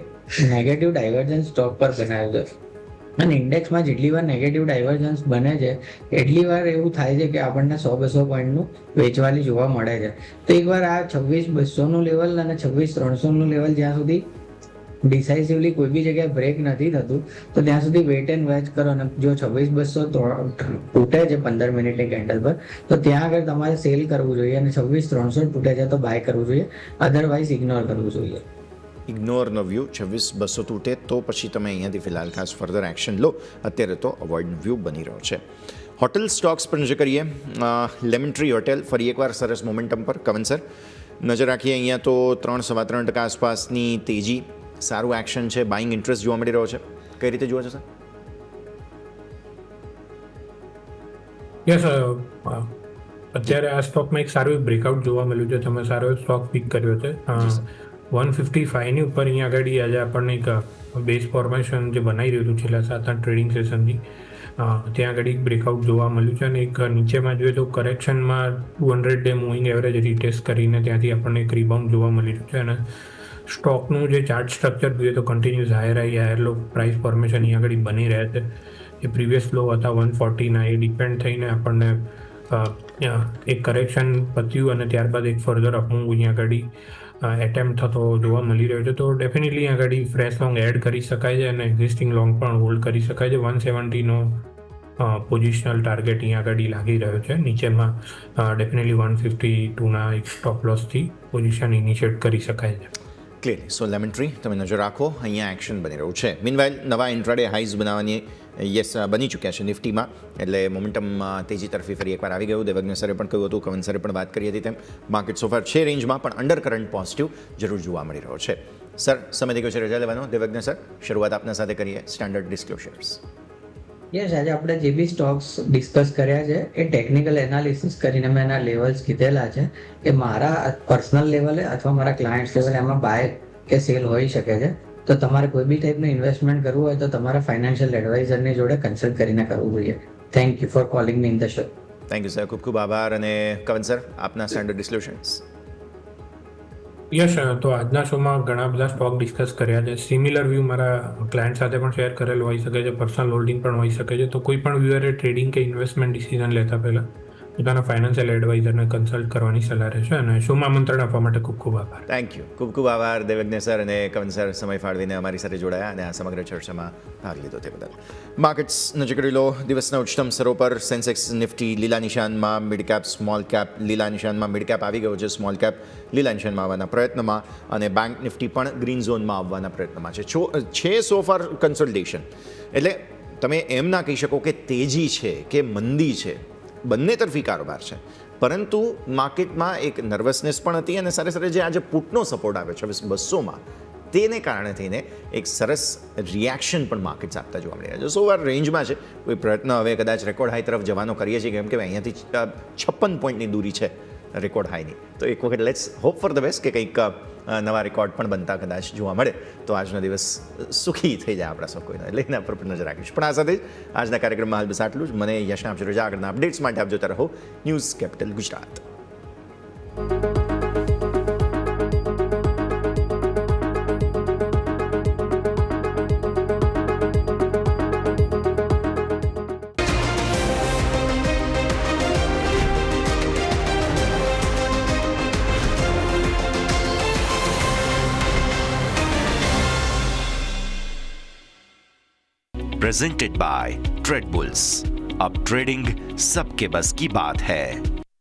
નેગેટિવ ડાયવર્જન્સ સ્ટોક પર બનાવ્યો છે અને ઇન્ડેક્સમાં જેટલી વાર નેગેટિવ ડાયવર્જન્સ બને છે એટલી વાર એવું થાય છે કે આપણને 100-200 પોઈન્ટનું વેચવાલી જોવા મળે છે. તો એકવાર આ 26,200નું લેવલ અને 26,300નું લેવલ જ્યાં સુધી ડિસાઇસિવલી કોઈ બી જગ્યાએ બ્રેક નથી થતું તો ત્યાં સુધી વેટ એન્ડ વેચ કરો. અને જો 26,200 તૂટે છે 15 મિનિટની કેન્ડલ પર તો ત્યાં આગળ તમારે સેલ કરવું જોઈએ અને 26,300 તૂટે છે તો બાય કરવું જોઈએ, અધરવાઇઝ ઇગ્નોર કરવું જોઈએ. ઇગ્નોરનો વ્યૂ 26,200 તૂટે તો પછી તમે અહીંયાથી ફિલહાલ ખાસ ફર્ધર એક્શન લો. અત્યારે તો અવોઇડનો વ્યૂ બની રહ્યો છે. હોટેલ સ્ટોક્સ પર નજર કરીએ. લેમન ટ્રી હોટેલ ફરી એકવાર સરસ મોમેન્ટમ પર. કવન સર, નજર રાખીએ અહીંયા તો 3-3.25% આસપાસની તેજી, સારું એક્શન છે, બાઇંગ ઇન્ટરેસ્ટ જોવા મળી રહ્યો છે. કઈ રીતે જુઓ છો સર? યસ, અત્યારે આ સ્ટોકમાં એક સારું બ્રેકઆઉટ જોવા મળ્યું છે. તમે સારો સ્ટોક પિક કર્યો છે. 155ની ઉપર અહીંયા આગળ આજે આપણને એક બેઝ ફોર્મેશન જે બનાવી રહ્યું હતું છેલ્લા 7-8 ટ્રેડિંગ સેશનથી ત્યાં આગળ એક બ્રેકઆઉટ જોવા મળ્યું છે અને એક નીચેમાં જોઈએ તો કરેક્શનમાં 200 ડે મૂવિંગ એવરેજ રીટેસ્ટ કરીને ત્યાંથી આપણને એક રિબાઉન્ડ જોવા મળી રહ્યું છે. અને સ્ટોકનું જે ચાર્ટ સ્ટ્રક્ચર જોઈએ તો કન્ટિન્યુઅસ હાયર લો પ્રાઇસ ફોર્મેશન અહીંયા આગળ બની રહે છે. જે પ્રીવિયસ લો હતા 140ના એ ડિપેન્ડ થઈને આપણને એક કરેક્શન પત્યું અને ત્યારબાદ એક ફર્ધર અપમૂવ અહીંયા આગળ એટેમ્પ થતો જોવા મળી રહ્યો છે. તો ડેફિનેટલી આગળ ફ્રેશ લોંગ એડ કરી શકાય છે અને એક્ઝિસ્ટિંગ લોંગ પણ હોલ્ડ કરી શકાય છે. 170નો પોઝિશનલ ટાર્ગેટ અહીંયા આગળ લાગી રહ્યો છે. નીચેમાં ડેફિનેટલી 152ના એક સ્ટોપ લોસથી પોઝિશન ઇનિશિએટ કરી શકાય છે. ક્લિયર. સો લેમન ટ્રી તમે નજર રાખો, અહીંયા એક્શન બની રહ્યું છે. મીનવાઇલ નવા ઇન્ટ્રાડે હાઈઝ બનાવવાની બની ચૂક્યા છે નિફ્ટીમાં, એટલે મોમેન્ટમ તેજી તરફી ફરી એકવાર આવી ગયું. દેવજ્ઞ સરે પણ કહ્યું હતું, કવન સરે પણ વાત કરી હતી તેમ માર્કેટ સોફર છે રેન્જમાં, પણ અંડર કરંટ પોઝિટિવ જરૂર જોવા મળી રહ્યો છે. સર, સમય થઈ ગયો છે રજા લેવાનો. દેવજ્ઞ સર, શરૂઆત આપના સાથે કરીએ. Standard disclosures. યસ, આજે આપણે જે બી સ્ટોક્સ ડિસ્કસ કર્યા છે એ ટેકનિકલ એનાલિસિસ કરીને મેં એના લેવલ્સ કીધેલા છે કે મારા પર્સનલ લેવલે અથવા મારા ક્લાયન્ટ્સ લેવલે એમાં બાય કે સેલ હોઈ શકે છે. તો તમારે કોઈ બી ટાઈપનું ઇન્વેસ્ટમેન્ટ કરવું હોય તો તમારા ફાઇનાન્શિયલ એડવાઇઝરની જોડે કન્સલ્ટ કરીને કરવું જોઈએ. Thank you for calling me in the show. Thank you sir, ખૂબ ખૂબ આભાર. અને કવન સર, આપના સ્ટાન્ડર્ડ ડિસ્ક્લોઝર્સ. યસ, તો આજના શોમાં ઘણા બધા સ્ટોક ડિસ્કસ કર્યા છે. સિમિલર વ્યૂ મારા ક્લાયન્ટ સાથે પણ શેર કરેલો હોઈ શકે છે, પર્સનલ હોલ્ડિંગ પણ હોઈ શકે છે. તો કોઈ પણ વ્યુઅરે ટ્રેડિંગ કે ઇન્વેસ્ટમેન્ટ ડિસિઝન લેતા પહેલા પોતાના ફાઇનાન્શિયલ એડવાઇઝરને કન્સલ્ટ કરવાની સલાહ રહેશે. અને શોમાં આમંત્રણ આપવા માટે ખૂબ ખૂબ આભાર. થેન્ક યુ, ખૂબ ખૂબ આભાર દેવજ્ઞ સર અને કવન સર, સમય ફાળવીને અમારી સાથે જોડાયા અને આ સમગ્ર ચર્ચામાં ભાગ લીધો તે બદલ. માર્કેટ્સ નજર કરી લો. દિવસના ઉચ્ચતમ સ્તરો પર સેન્સેક્સ નિફ્ટી લીલા નિશાનમાં, મિડ કેપ સ્મોલ કેપ લીલા નિશાનમાં, મિડ કેપ આવી ગયો છે, સ્મોલ કેપ લીલા નિશાનમાં આવવાના પ્રયત્નમાં, અને બેંક નિફ્ટી પણ ગ્રીન ઝોનમાં આવવાના પ્રયત્નમાં છે સો ફાર કન્સોલિડેશન. એટલે તમે એમ ના કહી શકો કે તેજી છે કે મંદી છે, બંને તરફી કારોબાર છે. પરંતુ માર્કેટમાં એક નર્વસનેસ પણ હતી, અને સાથે સાથે જે આજે પુટનો સપોર્ટ આવ્યો છે 200માં, તેને કારણે થઈને એક સરસ રિએક્શન પણ માર્કેટ્સ આપતા જોવા મળી રહ્યા છે. સો વાર રેન્જમાં છે. કોઈ પ્રયત્ન હવે કદાચ રેકોર્ડ હાઈ તરફ જવાનો કરીએ છીએ, કેમ કે અહીંયાથી 56 પોઈન્ટની દૂરી છે રેકોર્ડ હાઈની. તો એક વખત let's hope for the best કે કંઈક નવા રેકોર્ડ પણ બનતા કદાચ જોવા મળે તો આજનો દિવસ સુખી થઈ જાય આપણા સૌ કોઈને, એટલે એના પર પણ નજર રાખીશું. પણ આ સાથે જ આજના કાર્યક્રમમાં હાલ બસ આટલું જ. મને યશને આપજો રજા. આગળના અપડેટ્સ માટે આપ જોતા રહો news capital Gujarat. Presented by trade bulls. अब ट्रेडिंग सबके बस की बात है.